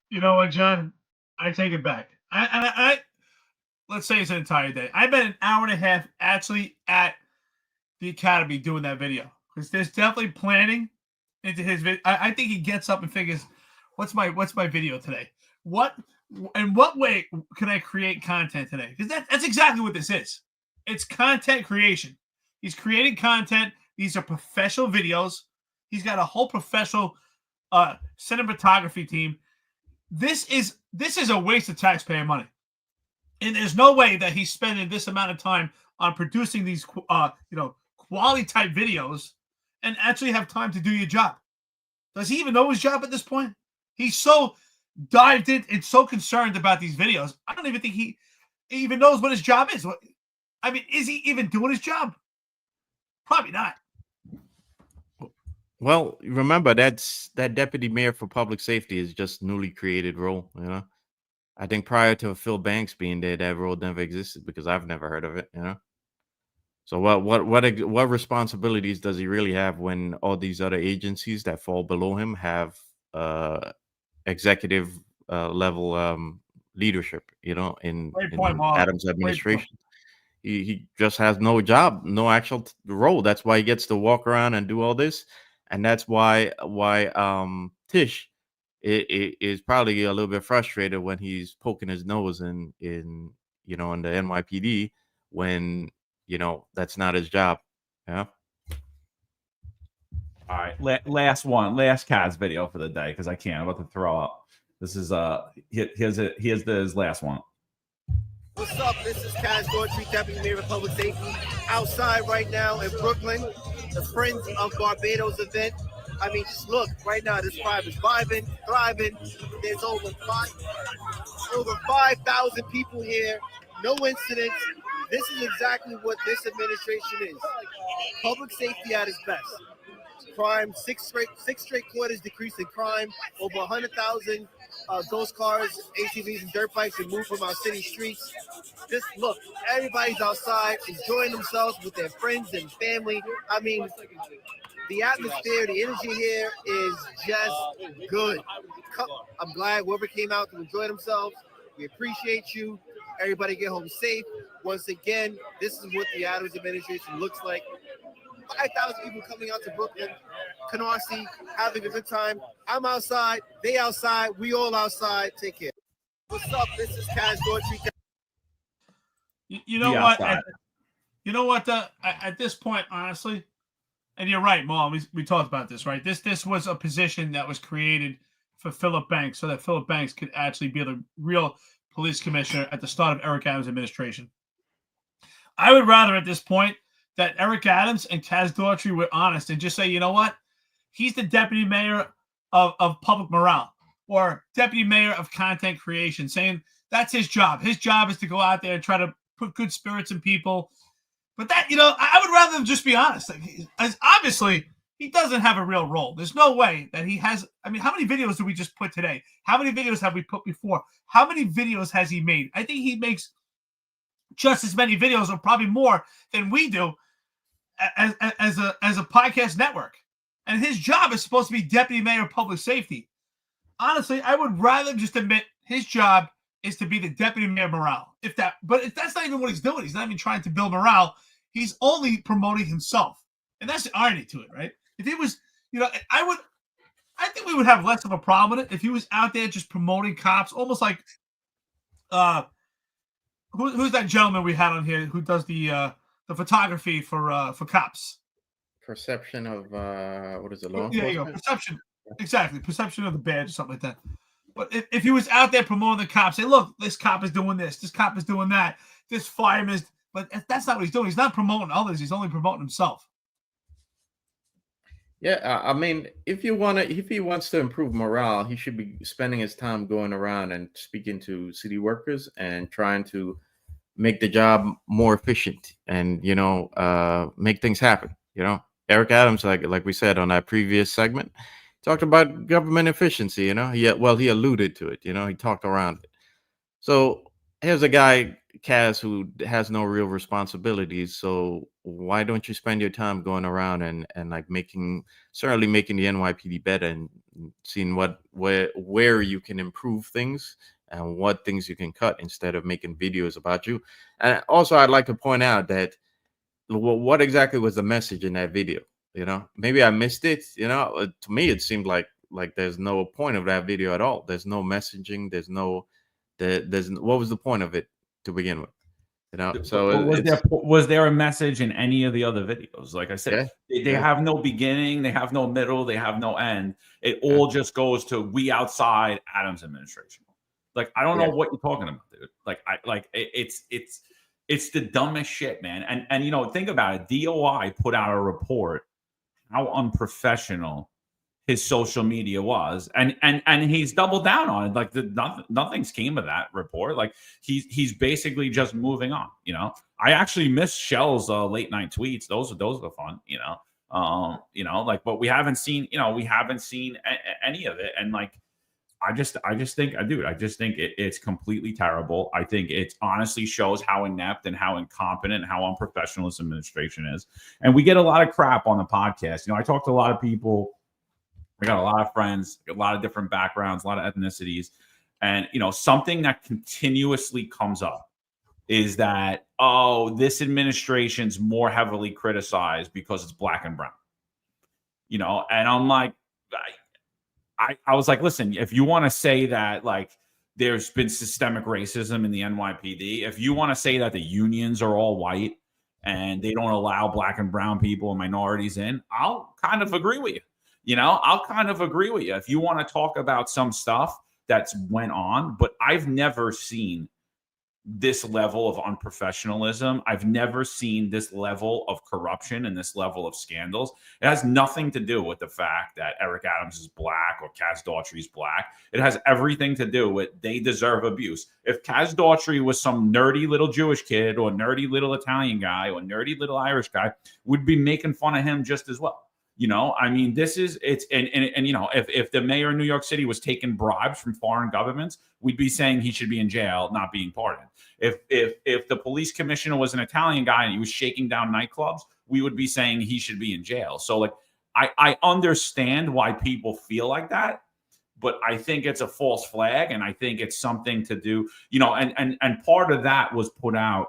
Speaker 3: You know what, John? I take it back. I let's say it's an entire day. I bet an hour and a half actually at the academy doing that video, because there's definitely planning into his video. I think he gets up and figures, what's my video today? What way can I create content today? Because that's exactly what this is. It's content creation. He's creating content. These are professional videos. He's got a whole professional cinematography team. This is this is a waste of taxpayer money. And there's no way that he's spending this amount of time on producing these, quality type videos and actually have time to do your job. Does he even know his job at this point? He's so dived in and so concerned about these videos. I don't even think he even knows what his job is. I mean, is he even doing his job? Probably not.
Speaker 4: Well, remember that deputy mayor for public safety is just newly created role. You know, I think prior to Phil Banks being there, that role never existed because I've never heard of it. You know, so what responsibilities does he really have when all these other agencies that fall below him have executive level leadership? You know, in Adams' administration. He just has no job, no actual role. That's why he gets to walk around and do all this. And that's why Tish is probably a little bit frustrated when he's poking his nose in the NYPD when, that's not his job. Yeah.
Speaker 2: All right. Last Kaz video for the day, because I can't. I'm about to throw up. This is here's his last one.
Speaker 7: What's up? This is Daughtry, Deputy Mayor of Public Safety, outside right now in Brooklyn, the Friends of Barbados event. I mean, just look, right now this crowd is vibing, thriving. There's over 5,000 people here, no incidents. This is exactly what this administration is. Public safety at its best. Crime, six straight quarters decrease in crime, over 100,000 ghost cars, ATVs, and dirt bikes removed from our city streets. Just look, everybody's outside enjoying themselves with their friends and family. I mean, the atmosphere, the energy here is just good. I'm glad whoever came out to enjoy themselves. We appreciate you. Everybody get home safe. Once again, this is what the Adams administration looks like. 5,000 people coming out to Brooklyn, Canarsie, having a good time. I'm outside, they outside, we all outside. Take care. What's up? This is Daughtry.
Speaker 3: You know what? At this point, honestly, and you're right, Marlon. We talked about this, right? This was a position that was created for Philip Banks, so that Philip Banks could actually be the real police commissioner at the start of Eric Adams' administration. I would rather at this point that Eric Adams and Daughtry were honest and just say, you know what? He's the deputy mayor of public morale or deputy mayor of content creation, saying that's his job. His job is to go out there and try to put good spirits in people. But that, I would rather them just be honest. As obviously, he doesn't have a real role. There's no way that he has. I mean, how many videos did we just put today? How many videos have we put before? How many videos has he made? I think he makes just as many videos or probably more than we do as a podcast network. And his job is supposed to be deputy mayor of public safety. Honestly, I would rather just admit his job is to be the deputy mayor of morale. But if that's not even what he's doing. He's not even trying to build morale. He's only promoting himself. And that's the irony to it, right? If he was, I think we would have less of a problem with it if he was out there just promoting cops, almost like who's that gentleman we had on here who does the photography for cops?
Speaker 4: Perception of what is it? Law
Speaker 3: yeah, you go. Perception. Exactly. Perception of the badge or something like that. But if he was out there promoting the cops, say, look, this cop is doing this cop is doing that, this fireman is, but that's not what he's doing. He's not promoting others. He's only promoting himself.
Speaker 4: Yeah, I mean, if he wants to improve morale, he should be spending his time going around and speaking to city workers and trying to make the job more efficient and make things happen. Eric Adams, like we said on that previous segment, talked about government efficiency. He alluded to it. He talked around it. So here's a guy, Kaz, who has no real responsibilities. So why don't you spend your time going around and like making the NYPD better and seeing where you can improve things and what things you can cut instead of making videos about you. And also, I'd like to point out that what exactly was the message in that video? Maybe I missed it. To me, it seemed like there's no point of that video at all. There's no messaging. What was the point of it to begin with? So
Speaker 2: was there a message in any of the other videos? Like I said, they have no beginning, they have no middle, they have no end. It all just goes to we outside Adams administration. Like, I don't
Speaker 4: Yeah.
Speaker 2: know what you're talking about, dude. It's the dumbest shit, man. And you know, think about it. DOI put out a report how unprofessional his social media was, and he's doubled down on it. Like, nothing's came of that report. Like, he's basically just moving on. You know, I actually miss Shell's late night tweets. Those are fun. You know, like, but we haven't seen any of it. And like, I just think, dude, I just think it's completely terrible. I think it honestly shows how inept and how incompetent and how unprofessional this administration is. And we get a lot of crap on the podcast. You know, I talk to a lot of people. I got a lot of friends, a lot of different backgrounds, a lot of ethnicities. And, you know, something that continuously comes up is that, oh, this administration's more heavily criticized because it's black and brown. You know, and I'm like, I was like, listen, if you want to say that, like, there's been systemic racism in the NYPD, if you want to say that the unions are all white and they don't allow black and brown people and minorities in, I'll kind of agree with you. You know, I'll kind of agree with you if you want to talk about some stuff that's went on, but I've never seen this level of unprofessionalism. I've never seen this level of corruption and this level of scandals. It has nothing to do with the fact that Eric Adams is black or Daughtry is black. It has everything to do with they deserve abuse. If Daughtry was some nerdy little Jewish kid or nerdy little Italian guy or nerdy little Irish guy, we'd be making fun of him just as well. You know, I mean, and you know, if the mayor of New York City was taking bribes from foreign governments, we'd be saying he should be in jail, not being pardoned. If the police commissioner was an Italian guy and he was shaking down nightclubs, we would be saying he should be in jail. So, like, I understand why people feel like that, but I think it's a false flag, and I think it's something to do, you know, and part of that was put out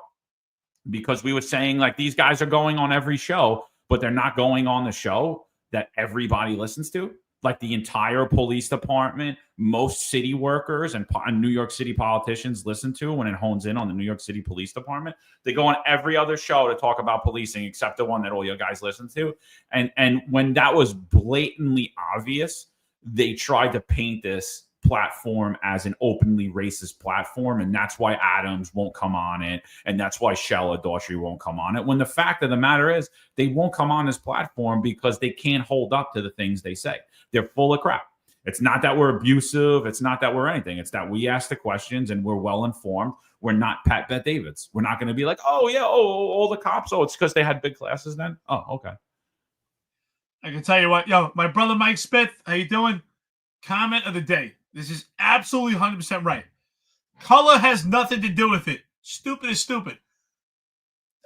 Speaker 2: because we were saying, like, these guys are going on every show, but they're not going on the show that everybody listens to. Like, the entire police department, most city workers and New York City politicians listen to when it hones in on the New York City Police Department. They go on every other show to talk about policing except the one that all your guys listen to. And when that was blatantly obvious, they tried to paint this platform as an openly racist platform, and that's why Adams won't come on it, and that's why Shell or Daughtry won't come on it, when the fact of the matter is they won't come on this platform because they can't hold up to the things they say. They're full of crap. It's not that we're abusive, it's not that we're anything, it's that we ask the questions and we're well informed. We're not Pat Bet Davids. We're not going to be like, oh yeah, all the cops, it's because they had big classes then. Oh, okay.
Speaker 3: I can tell you what, yo, my brother Mike Smith, how you doing? Comment of the day. This is absolutely 100% right. Color has nothing to do with it. Stupid is stupid.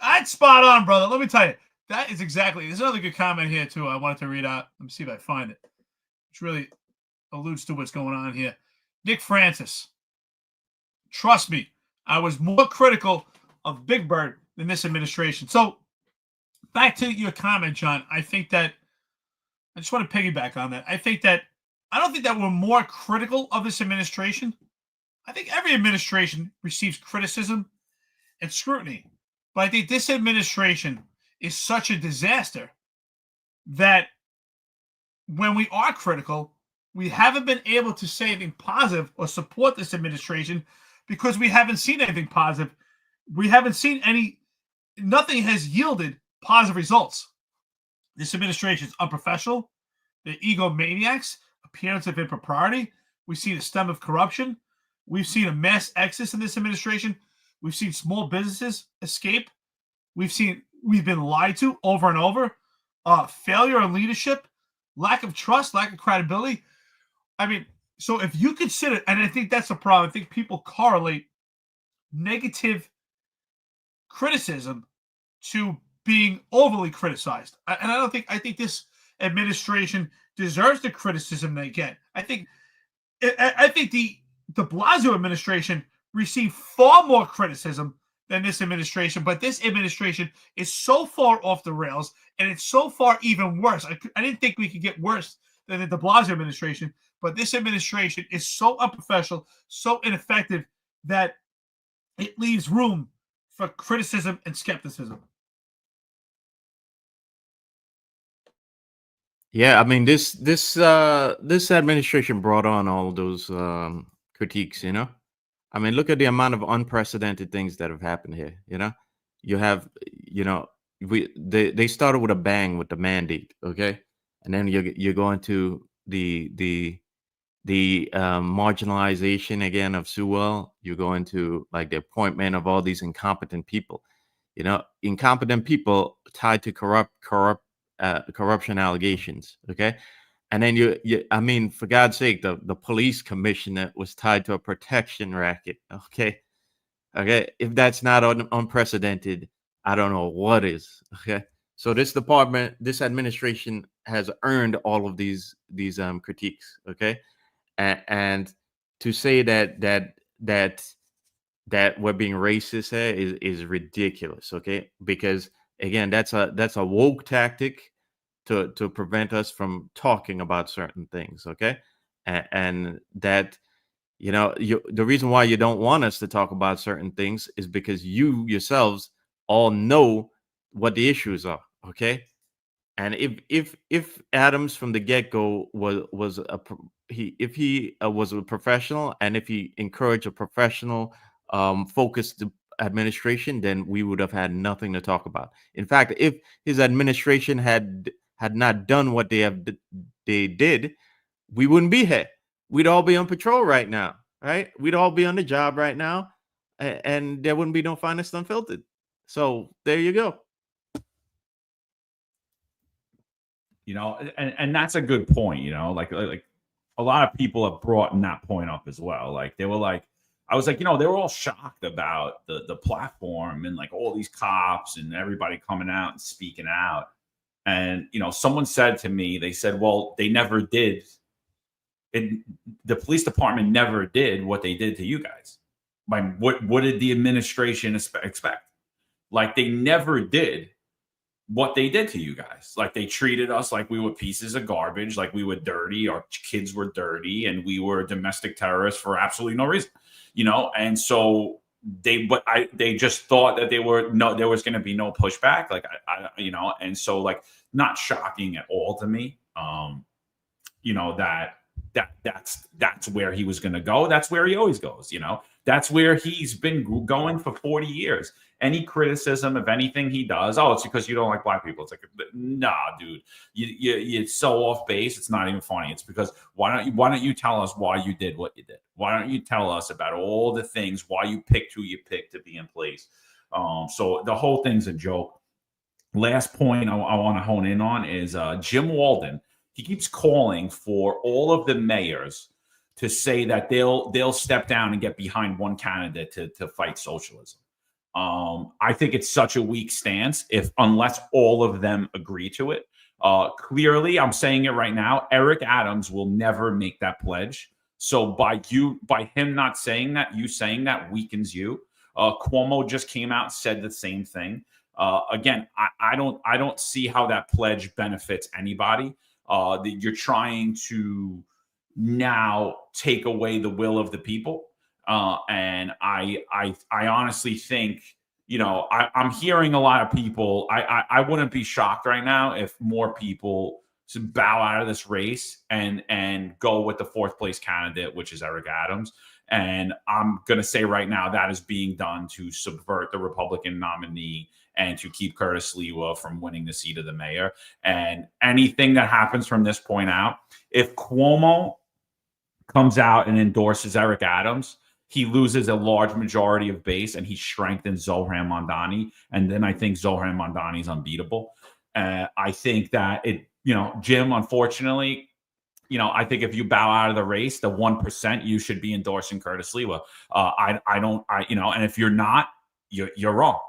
Speaker 3: That's spot on, brother. Let me tell you. That is exactly. There's another good comment here, too, I wanted to read out. Let me see if I find it. Which really alludes to what's going on here. Nick Francis. Trust me, I was more critical of Big Bird than this administration. So, back to your comment, John. I think that I just want to piggyback on that. I don't think that we're more critical of this administration. I think every administration receives criticism and scrutiny. But I think this administration is such a disaster that when we are critical, we haven't been able to say anything positive or support this administration because we haven't seen anything positive. We haven't seen nothing has yielded positive results. This administration is unprofessional. They're egomaniacs. Appearance of impropriety. We've seen a stem of corruption. We've seen a mass exodus in this administration. We've seen small businesses escape. We've been lied to over and over. Failure in leadership, lack of trust, lack of credibility. I mean, so if you consider, and I think that's the problem, I think people correlate negative criticism to being overly criticized. I think this administration deserves the criticism they get. I think the de Blasio administration received far more criticism than this administration, but this administration is so far off the rails, and it's so far even worse. I didn't think we could get worse than the de Blasio administration, but this administration is so unprofessional, so ineffective, that it leaves room for criticism and skepticism.
Speaker 4: Yeah, I mean, this administration brought on all those critiques, you know, I mean, look at the amount of unprecedented things that have happened here. You have, they started with a bang with the mandate, okay, and then you're going to the marginalization again of Sewell. You're going to like the appointment of all these incompetent people. Incompetent people tied to corruption allegations, okay. And then I mean, for God's sake, the police commissioner was tied to a protection racket. Okay. If that's not unprecedented, I don't know what is. Okay. So this administration has earned all of these critiques. Okay. And to say that we're being racist here is ridiculous. Okay. Because again, that's a woke tactic to prevent us from talking about certain things, okay? And that, the reason why you don't want us to talk about certain things is because you yourselves all know what the issues are, okay? And if Adams from the get-go was a professional, and if he encouraged a professional, focused administration, then we would have had nothing to talk about. In fact, if his administration had not done what they did, we wouldn't be here. We'd all be on patrol right now, right? We'd all be on the job right now, and there wouldn't be no Finest Unfiltered. So there you go.
Speaker 2: And that's a good point. Like a lot of people have brought that point up as well. Like they were like, I was like, they were all shocked about the platform and like all these cops and everybody coming out and speaking out. And, someone said to me, they said, well, they never did. The police department never did what they did to you guys. Like, what did the administration expect? Like, they never did what they did to you guys. Like, they treated us like we were pieces of garbage, like we were dirty, our kids were dirty, and we were domestic terrorists for absolutely no reason, And so they just thought that there was going to be no pushback. Like, and so like, not shocking at all to me. That's where he was going to go. That's where he always goes. That's where he's been going for 40 years. Any criticism of anything he does, it's because you don't like black people. It's like, nah, dude, you're so off base. It's not even funny. It's because why don't you tell us why you did what you did? Why don't you tell us about all the things, why you picked who you picked to be in place? So the whole thing's a joke. Last point I want to hone in on is Jim Walden. He keeps calling for all of the mayors to say that they'll step down and get behind one candidate to fight socialism. I think it's such a weak stance unless all of them agree to it. Clearly, I'm saying it right now, Eric Adams will never make that pledge. So by him not saying that, you saying that weakens you. Cuomo just came out and said the same thing. Again, I don't see how that pledge benefits anybody. You're trying to now take away the will of the people. And I honestly think, I'm hearing a lot of people. I wouldn't be shocked right now if more people bow out of this race and go with the fourth place candidate, which is Eric Adams. And I'm going to say right now that is being done to subvert the Republican nominee and to keep Curtis Sliwa from winning the seat of the mayor. And anything that happens from this point out, if Cuomo comes out and endorses Eric Adams, he loses a large majority of base and he strengthens Zohran Mamdani. And then I think Zohran Mamdani is unbeatable. I think that Jim, unfortunately, I think if you bow out of the race, the 1%, you should be endorsing Curtis Sliwa. And if you're not, you're wrong.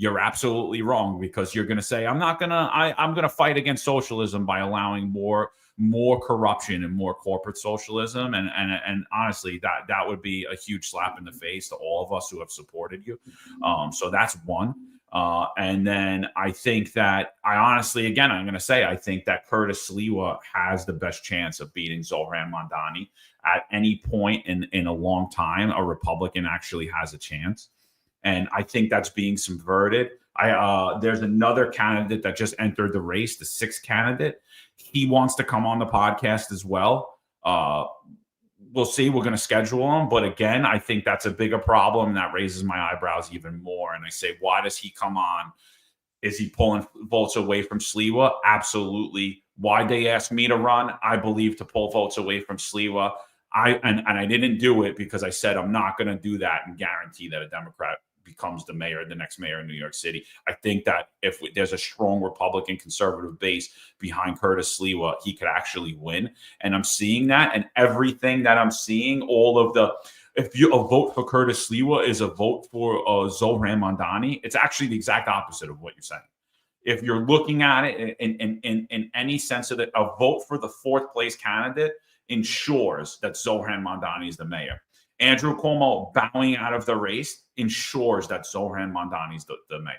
Speaker 2: You're absolutely wrong, because you're going to say, I'm going to fight against socialism by allowing more corruption and more corporate socialism. And honestly, that would be a huge slap in the face to all of us who have supported you. So that's one. And then I think that I'm going to say, I think that Curtis Sliwa has the best chance of beating Zohran Mamdani at any point in a long time. A Republican actually has a chance. And I think that's being subverted. There's another candidate that just entered the race, the sixth candidate. He wants to come on the podcast as well. we'll see. We're going to schedule him. But again, I think that's a bigger problem. And that raises my eyebrows even more. And I say, why does he come on? Is he pulling votes away from Sliwa? Absolutely. Why'd they ask me to run? I believe to pull votes away from Sliwa. I didn't do it because I said I'm not going to do that and guarantee that a Democrat becomes the next mayor in New York City. I think that if there's a strong Republican conservative base behind Curtis Sliwa, he could actually win. And I'm seeing that, and everything that I'm seeing, if a vote for Curtis Sliwa is a vote for Zohran Mamdani, it's actually the exact opposite of what you're saying. If you're looking at it in any sense of it, a vote for the fourth place candidate ensures that Zohran Mamdani is the mayor. Andrew Cuomo bowing out of the race ensures that Zohran Mamdani is the mayor.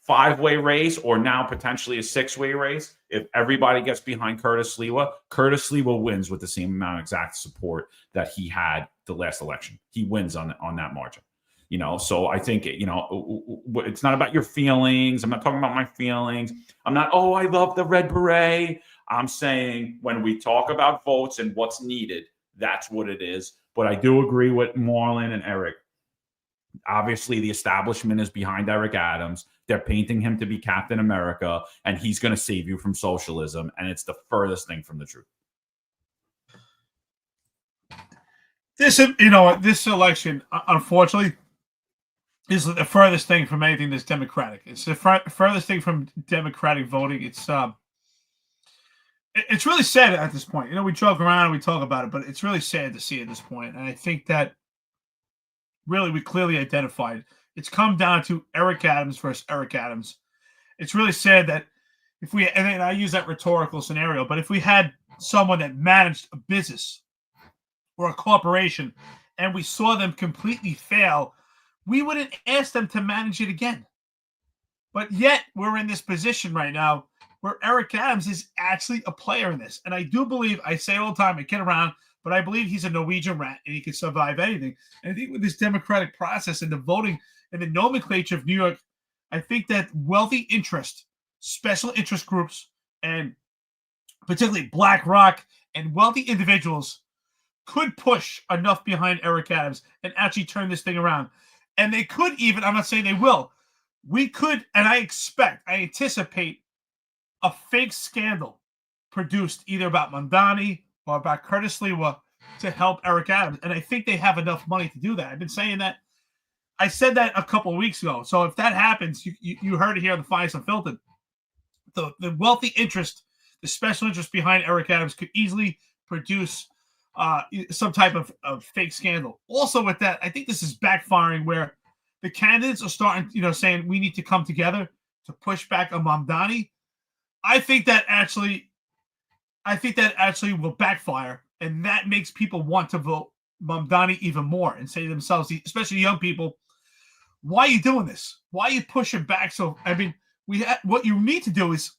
Speaker 2: 5-way race, or now potentially a 6-way race. If everybody gets behind Curtis Sliwa wins with the same amount of exact support that he had the last election. He wins on that margin. So I think, it's not about your feelings. I'm not talking about my feelings. I'm not, I love the red beret. I'm saying when we talk about votes and what's needed, that's what it is. But I do agree with Marlon and Eric. Obviously, the establishment is behind Eric Adams. They're painting him to be Captain America, and he's going to save you from socialism. And it's the furthest thing from the truth.
Speaker 3: This election, unfortunately, is the furthest thing from anything that's democratic. It's the furthest thing from democratic voting. It's really sad at this point. We joke around and we talk about it, but it's really sad to see at this point. And I think that really we clearly identified. It's come down to Eric Adams versus Eric Adams. It's really sad that and I use that rhetorical scenario, but if we had someone that managed a business or a corporation and we saw them completely fail, we wouldn't ask them to manage it again. But yet we're in this position right now where Eric Adams is actually a player in this. And I do believe, I say all the time, I kid around, but I believe he's a Norwegian rat and he can survive anything. And I think with this democratic process and the voting and the nomenclature of New York, I think that wealthy interest, special interest groups, and particularly BlackRock and wealthy individuals could push enough behind Eric Adams and actually turn this thing around. And they could even, I'm not saying they will, we could, and I anticipate a fake scandal produced either about Mamdani or about Curtis Sliwa to help Eric Adams. And I think they have enough money to do that. I've been saying that. I said that a couple of weeks ago. So if that happens, you heard it here on the Finest Unfiltered. The wealthy interest, the special interest behind Eric Adams could easily produce some type of fake scandal. Also with that, I think this is backfiring where the candidates are starting, saying we need to come together to push back on Mamdani. I think that actually will backfire, and that makes people want to vote Mamdani even more and say to themselves, especially young people, why are you doing this? Why are you pushing back? So, what you need to do is,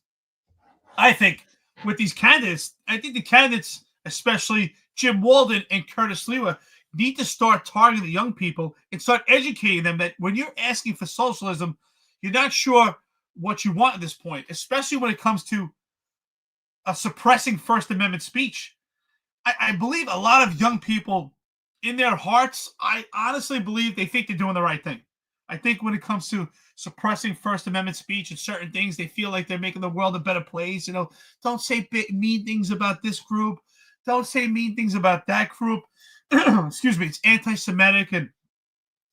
Speaker 3: I think, with these candidates, I think the candidates, especially Jim Walden and Curtis Sliwa, need to start targeting the young people and start educating them that when you're asking for socialism, you're not sure what you want at this point, especially when it comes to suppressing First Amendment speech. I believe a lot of young people in their hearts, I honestly believe they think they're doing the right thing. I think when it comes to suppressing First Amendment speech and certain things, they feel like they're making the world a better place. Don't say mean things about this group. Don't say mean things about that group. Excuse me. It's anti-Semitic. And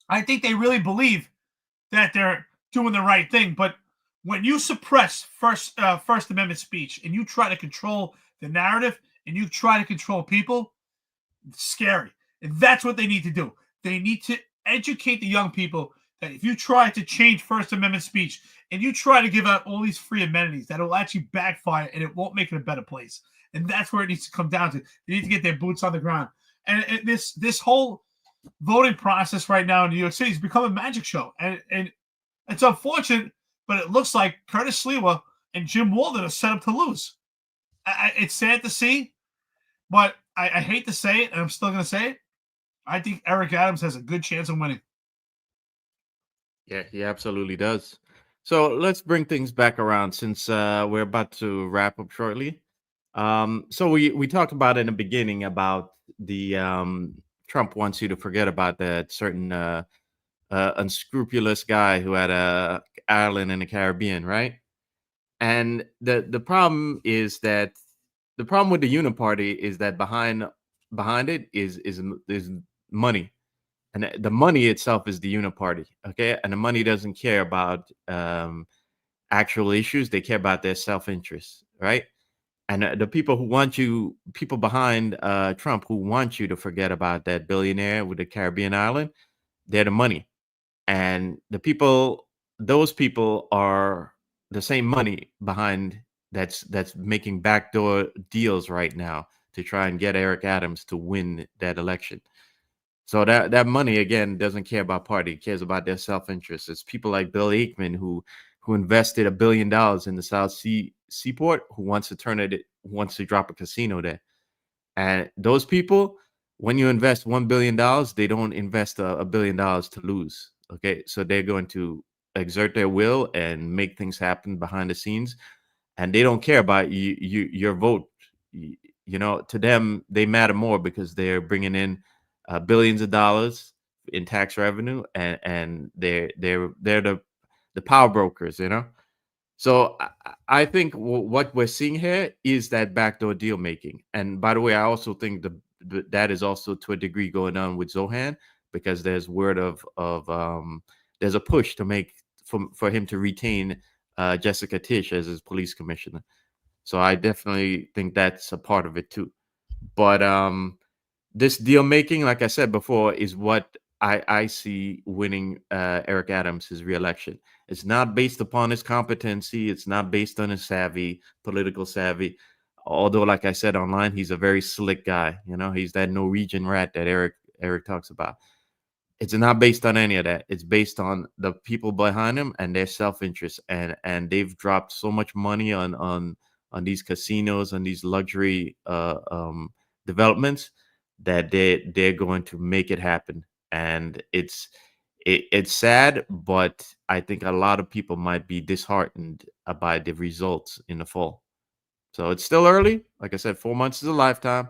Speaker 3: I think they really believe that they're doing the right thing. But when you suppress First Amendment speech and you try to control the narrative and you try to control people, it's scary. And that's what they need to do. They need to educate the young people that if you try to change First Amendment speech and you try to give out all these free amenities, that will actually backfire and it won't make it a better place. And that's where it needs to come down to. They need to get their boots on the ground. And this whole voting process right now in New York City has become a magic show. And it's unfortunate, but it looks like Curtis Sliwa and Jim Walden are set up to lose. It's sad to see, but I hate to say it, and I'm still going to say it. I think Eric Adams has a good chance of winning.
Speaker 4: Yeah, he absolutely does. So let's bring things back around since we're about to wrap up shortly. So we talked about in the beginning about Trump wants you to forget about that certain unscrupulous guy who had a island in the Caribbean, right? And the problem is that the problem with the Uniparty is that behind it is money, and the money itself is the Uniparty, okay? And the money doesn't care about actual issues; they care about their self-interest, right? And the people behind Trump who want you to forget about that billionaire with the Caribbean island, they're the money. And those people are the same money behind that's making backdoor deals right now to try and get Eric Adams to win that election. So that money, again, doesn't care about party, it cares about their self-interest. It's people like Bill Ackman who invested $1 billion in the South Seaport, who wants to drop a casino there. And those people, when you invest $1 billion, they don't invest $1 billion to lose. Okay, so they're going to exert their will and make things happen behind the scenes, and they don't care about your vote. To them, they matter more because they're bringing in billions of dollars in tax revenue, and they're the power brokers. So I think what we're seeing here is that backdoor deal making. And by the way, I also think that is also to a degree going on with Zohan, because there's word of there's a push to make for him to retain Jessica Tisch as his police commissioner. So I definitely think that's a part of it too. But this deal making, like I said before, is what I see winning Eric Adams his reelection. It's not based upon his competency. It's not based on his political savvy. Although, like I said online, he's a very slick guy. He's that Norwegian rat that Eric talks about. It's not based on any of that. It's based on the people behind him and their self-interest. And they've dropped so much money on these casinos and these luxury developments that they're going to make it happen. And it's sad, but I think a lot of people might be disheartened by the results in the fall. So it's still early. Like I said, 4 months is a lifetime,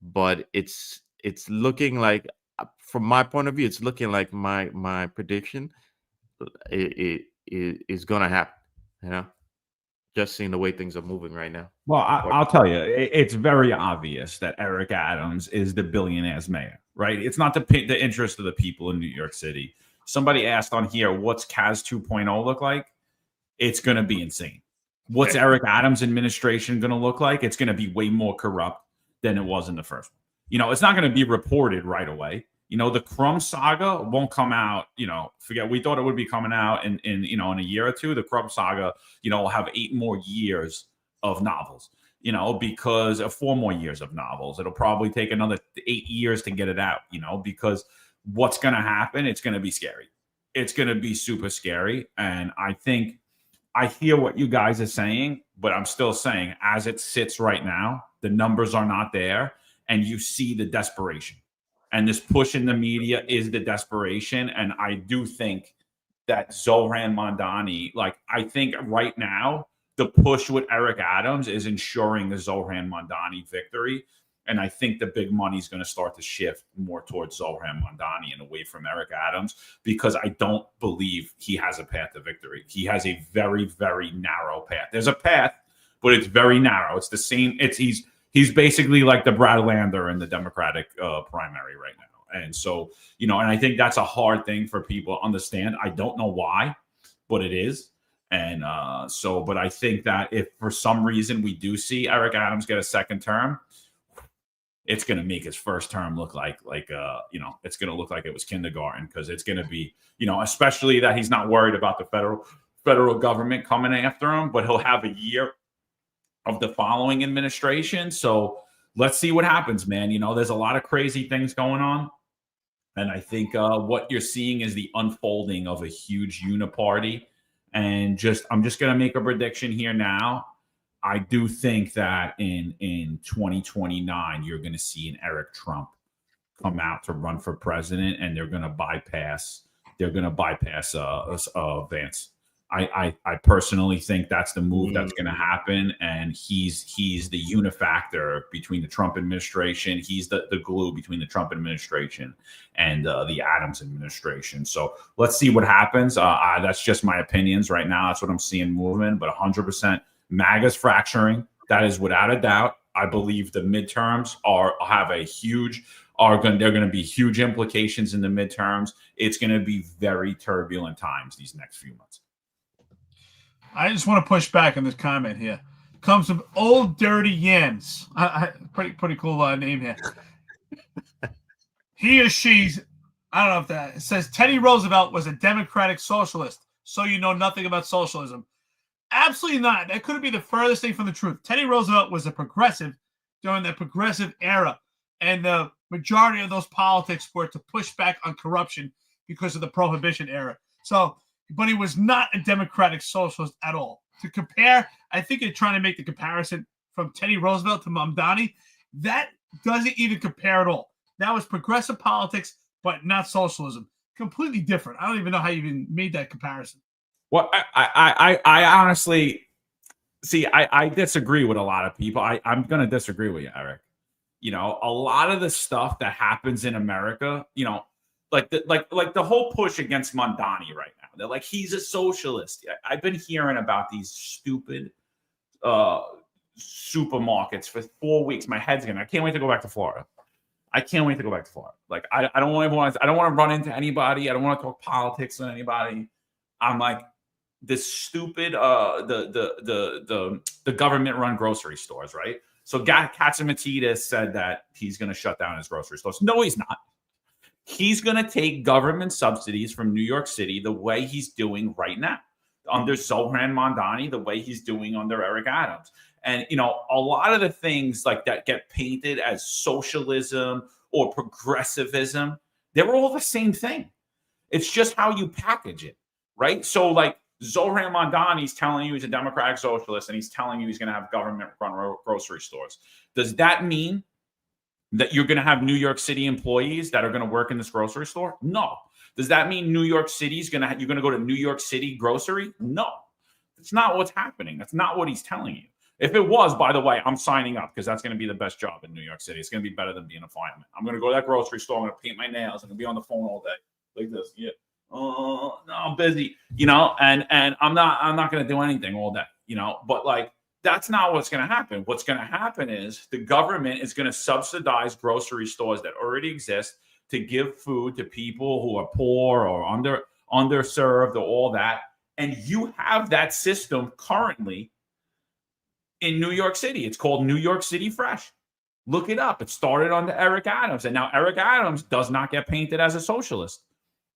Speaker 4: but it's looking like, from my point of view, it's looking like my prediction is going to happen. Just seeing the way things are moving right now.
Speaker 2: Well, I'll tell you, it's very obvious that Eric Adams is the billionaire's mayor, right? It's not the interest of the people in New York City. Somebody asked on here, what's Kaz 2.0 look like? It's going to be insane. What's Eric Adams' administration going to look like? It's going to be way more corrupt than it was in the first one. It's not going to be reported right away. The Crumb saga won't come out, forget, we thought it would be coming out in a year or two. The Crumb saga, will have 8 more years of novels, because of 4 more years of novels. It'll probably take another 8 years to get it out, because what's going to happen, it's going to be scary. It's going to be super scary. And I think I hear what you guys are saying, but I'm still saying, as it sits right now, the numbers are not there, and you see the desperation. And this push in the media is the desperation. And I do think that Zohran Mamdani, I think right now, the push with Eric Adams is ensuring the Zohran Mamdani victory. And I think the big money is going to start to shift more towards Zohran Mamdani and away from Eric Adams, because I don't believe he has a path to victory. He has a very, very narrow path. There's a path, but it's very narrow. It's the same. He's basically like the Brad Lander in the Democratic primary right now. And so, and I think that's a hard thing for people to understand. I don't know why, but it is. And but I think that if for some reason we do see Eric Adams get a second term, it's going to make his first term look like it's going to look like it was kindergarten, because it's going to be, especially that he's not worried about the federal government coming after him, but he'll have a year of the following administration. So let's see what happens, man. There's a lot of crazy things going on. And I think what you're seeing is the unfolding of a huge uniparty. And I'm just going to make a prediction here now. I do think that in 2029, you're going to see an Eric Trump come out to run for president, and they're going to bypass Vance. I personally think that's the move that's going to happen, and he's the unifactor between the Trump administration. He's the glue between the Trump administration and the Adams administration. So let's see what happens. That's just my opinions right now. That's what I'm seeing moving. But 100%, MAGA's fracturing. That is without a doubt. I believe the midterms they're going to be huge implications in the midterms. It's going to be very turbulent times these next few months.
Speaker 3: I just want to push back on this comment here. Comes from Old Dirty Yams. Pretty cool name here. He or she's, I don't know if that, it says Teddy Roosevelt was a democratic socialist, so you know nothing about socialism. Absolutely not. That couldn't be the furthest thing from the truth. Teddy Roosevelt was a progressive during the progressive era, and the majority of those politics were to push back on corruption because of the Prohibition era. So, but he was not a democratic socialist at all. To compare, I think you're trying to make the comparison from Teddy Roosevelt to Mamdani. That doesn't even compare at all. That was progressive politics, but not socialism. Completely different. I don't even know how you even made that comparison.
Speaker 2: Well, I honestly see. I disagree with a lot of people. I'm going to disagree with you, Eric. You know, a lot of the stuff that happens in America, you know, like the whole push against Mamdani right now. They're like, he's a socialist. I've been hearing about these stupid supermarkets for 4 weeks. My head's I can't wait to go back to Florida. I can't wait to go back to Florida. Like, I don't want to run into anybody. I don't want to talk politics with anybody. I'm like, this stupid the government run grocery stores, right? So Katzimatidis said that he's going to shut down his grocery stores. No, he's not. He's going to take government subsidies from New York City the way he's doing right now under Zohran Mamdani, the way he's doing under Eric Adams. And, you know, a lot of the things like that get painted as socialism or progressivism, they're all the same thing. It's just how you package it, right? So like Zohran Mamdani's telling you he's a democratic socialist and he's telling you he's going to have government run grocery stores. Does that mean that you're going to have New York City employees that are going to work in this grocery store? No. Does that mean New York City's you're going to go to New York City grocery? No. That's not what's happening. That's not what he's telling you. If it was, by the way, I'm signing up because that's going to be the best job in New York City. It's going to be better than being a fireman. I'm going to go to that grocery store. I'm going to paint my nails. I'm going to be on the phone all day like this. Yeah. Oh, no, I'm busy, you know, and I'm not going to do anything all day, you know, but like, that's not what's going to happen. What's going to happen is the government is going to subsidize grocery stores that already exist to give food to people who are poor or underserved or all that. And you have that system currently in New York City. It's called New York City Fresh. Look it up. It started under Eric Adams. And now Eric Adams does not get painted as a socialist.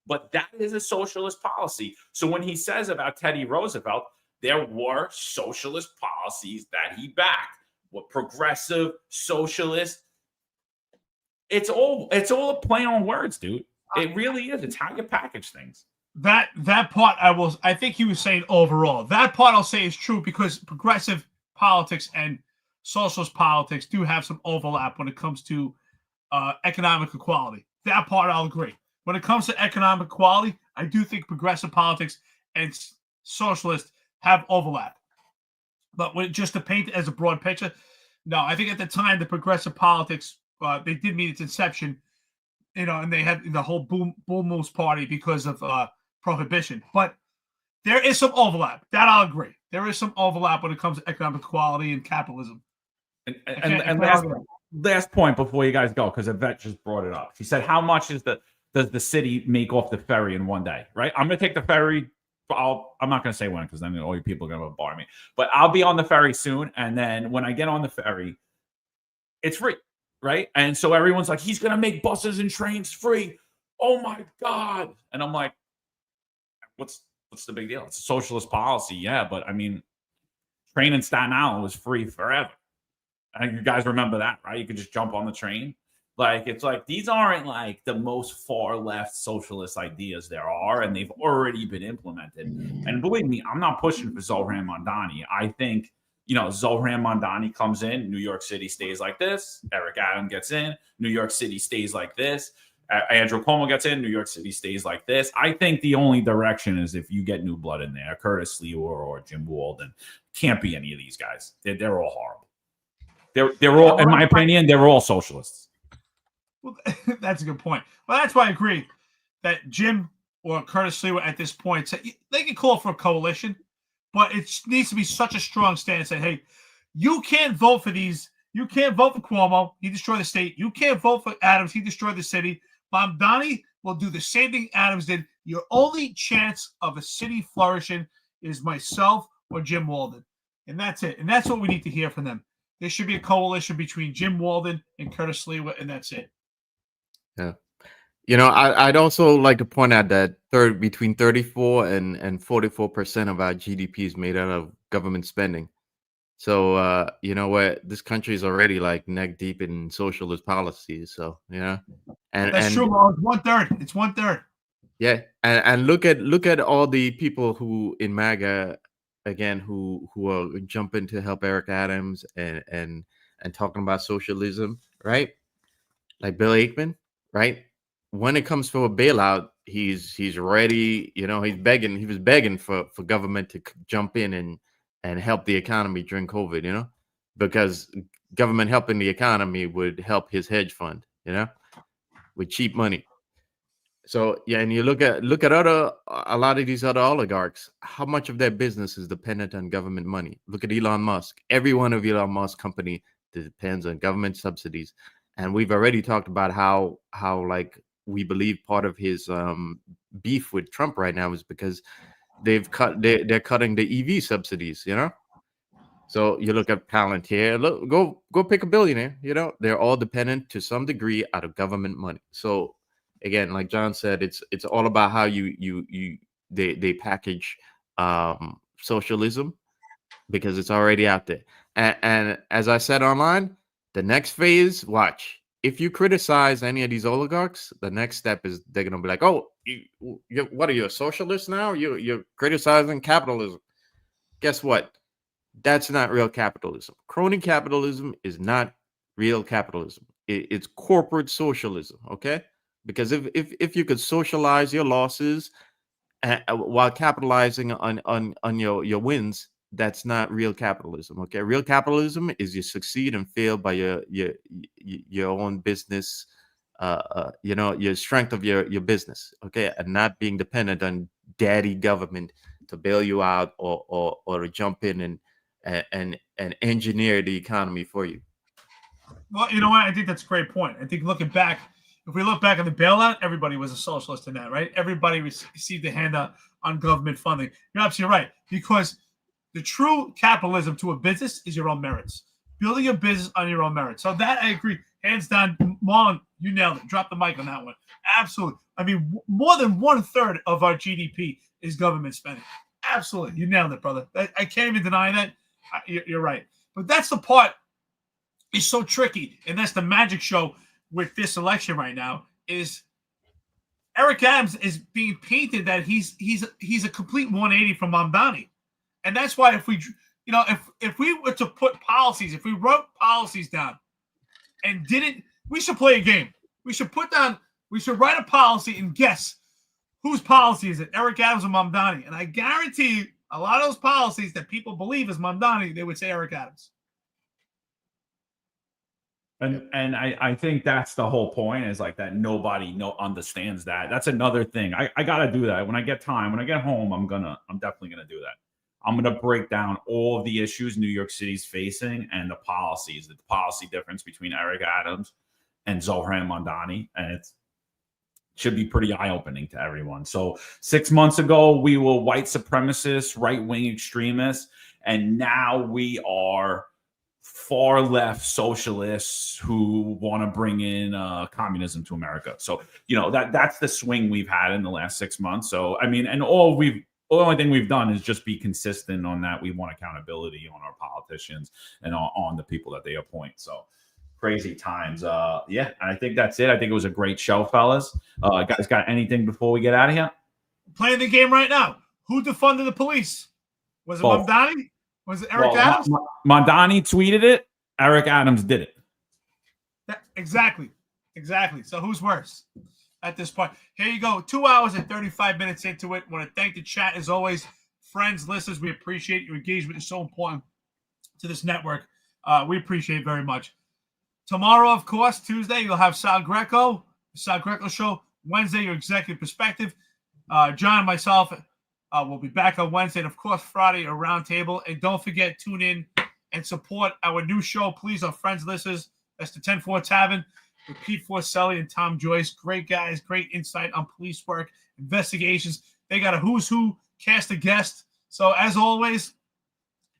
Speaker 2: But that is a socialist policy. So when he says about Teddy Roosevelt, there were socialist policies that he backed. What progressive, socialist. It's all a play on words, dude. It really is. It's how you package things.
Speaker 3: That part I think he was saying overall. That part I'll say is true because progressive politics and socialist politics do have some overlap when it comes to economic equality. That part I'll agree. When it comes to economic equality, I do think progressive politics and socialist have overlap. But when just to paint it as a broad picture, no, I think at the time the progressive politics, they did meet its inception, you know, and they had the whole Bull Moose Party because of prohibition. But there is some overlap. That I'll agree. There is some overlap when it comes to economic equality and capitalism.
Speaker 2: And last point before you guys go, because Yvette just brought it up. She said, how much does the city make off the ferry in one day, right? I'm going to take the ferry. I'm not going to say when because then all you people are going to bar me. But I'll be on the ferry soon. And then when I get on the ferry, it's free, right? And so everyone's like, he's going to make buses and trains free. Oh, my God. And I'm like, what's the big deal? It's a socialist policy. Yeah, but I mean, train in Staten Island was free forever. I think you guys remember that, right? You could just jump on the train. Like, it's like, these aren't like the most far left socialist ideas there are, and they've already been implemented. And believe me, I'm not pushing for Zohran Mamdani. I think, you know, Zohran Mamdani comes in, New York City stays like this. Eric Adams gets in, New York City stays like this. Andrew Cuomo gets in, New York City stays like this. I think the only direction is if you get new blood in there, Curtis Lewa or Jim Walden. Can't be any of these guys. They're all horrible. They're all, in my opinion, they're all socialists.
Speaker 3: Well, that's a good point. Well, that's why I agree that Jim or Curtis Lewa at this point, they can call for a coalition, but it needs to be such a strong stance that, hey, you can't vote for these. You can't vote for Cuomo. He destroyed the state. You can't vote for Adams. He destroyed the city. Mamdani will do the same thing Adams did. Your only chance of a city flourishing is myself or Jim Walden. And that's it. And that's what we need to hear from them. There should be a coalition between Jim Walden and Curtis Lewa, and that's it.
Speaker 4: Yeah. You know, I'd also like to point out that between 34 and 44% of our GDP is made out of government spending. So, you know what, this country is already like neck deep in socialist policies. So, you know,
Speaker 3: That's true, Marlon. It's 1/3. It's 1/3.
Speaker 4: Yeah. And look at all the people who in MAGA, again, who are jumping to help Eric Adams and talking about socialism, right? Like Bill Aikman, right? When it comes for a bailout, he's ready. You know, he was begging for government to jump in and help the economy during COVID, you know, because government helping the economy would help his hedge fund, you know, with cheap money. So yeah, and you look at a lot of these other oligarchs, how much of their business is dependent on government money? Look at Elon Musk. Every one of Elon Musk's company depends on government subsidies. And we've already talked about how like we believe part of his beef with Trump right now is because they're cutting the EV subsidies, you know. So you look at Palantir, go pick a billionaire, you know, they're all dependent to some degree out of government money. So again, like John said, it's all about how they package socialism, because it's already out there. And as I said online, the next phase, watch. If you criticize any of these oligarchs, the next step is they're going to be like, oh, what are you, a socialist now? You're criticizing capitalism. Guess what? That's not real capitalism. Crony capitalism is not real capitalism. It's corporate socialism, okay? Because if you could socialize your losses while capitalizing on your wins, that's not real capitalism. Okay, real capitalism is you succeed and fail by your own business, you know, your strength of your business. Okay, and not being dependent on daddy government to bail you out or to jump in and engineer the economy for you.
Speaker 3: Well, you know what? I think that's a great point. I think looking back, if we look back on the bailout, everybody was a socialist in that, right? Everybody received a handout on government funding. You're absolutely right, because the true capitalism to a business is your own merits. Building a business on your own merits. So that I agree. Hands down. Marlon, you nailed it. Drop the mic on that one. Absolutely. I mean, more than 1/3 of our GDP is government spending. Absolutely. You nailed it, brother. I can't even deny that. You're right. But that's the part is so tricky. And that's the magic show with this election right now is Eric Adams is being painted that he's a complete 180 from Mamdani. And that's why if we were to put policies, if we wrote policies down and we should play a game. We should write a policy and guess whose policy is it, Eric Adams or Mamdani. And I guarantee you, a lot of those policies that people believe is Mamdani, they would say Eric Adams.
Speaker 2: And I think that's the whole point is like that nobody understands that. That's another thing. I got to do that. When I get time, when I get home, I'm definitely going to do that. I'm going to break down all of the issues New York City's facing and the policies, the policy difference between Eric Adams and Zohran Mamdani. And it should be pretty eye-opening to everyone. So 6 months ago, we were white supremacists, right-wing extremists, and now we are far left socialists who want to bring in communism to America. So, you know, that's the swing we've had in the last 6 months. So, I mean, and the only thing we've done is just be consistent on that. We want accountability on our politicians and on the people that they appoint. So crazy times. Yeah, I think that's it. I think it was a great show, fellas. Guys, got anything before we get out of here?
Speaker 3: Playing the game right now. Who defunded the police? Was it Mamdani? Was it Eric Adams?
Speaker 2: Mamdani tweeted it. Eric Adams did it.
Speaker 3: Exactly. So who's worse? at this point. Here you go. 2 hours and 35 minutes into it. Want to thank the chat as always. Friends, listeners, we appreciate your engagement. It's so important to this network. We appreciate it very much. Tomorrow, of course, Tuesday, you'll have Sal Greco, the Sal Greco Show. Wednesday, your executive perspective. John and myself will be back on Wednesday. And, of course, Friday, a roundtable. And don't forget, tune in and support our new show, please, our friends, listeners. That's the 10-4 Tavern with Pete Forcelli and Tom Joyce. Great guys, great insight on police work, investigations. They got a who's who, cast a guest. So, as always,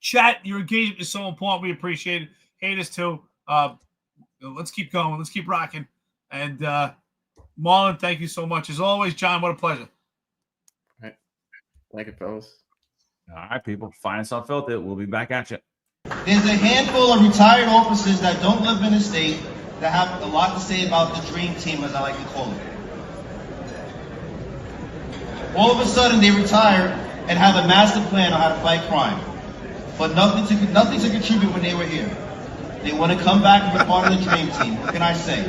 Speaker 3: chat, your engagement is so important. We appreciate it. Haters, too. Let's keep going. Let's keep rocking. And Marlon, thank you so much. As always, John, what a pleasure.
Speaker 4: All right. Thank you, fellas.
Speaker 2: All right, people. Find us on Unfiltered. We'll be back at you.
Speaker 8: There's a handful of retired officers that don't live in the state that have a lot to say about the dream team, as I like to call it. All of a sudden, they retire and have a master plan on how to fight crime, but nothing to contribute when they were here. They want to come back and be part of the dream team. What can I say?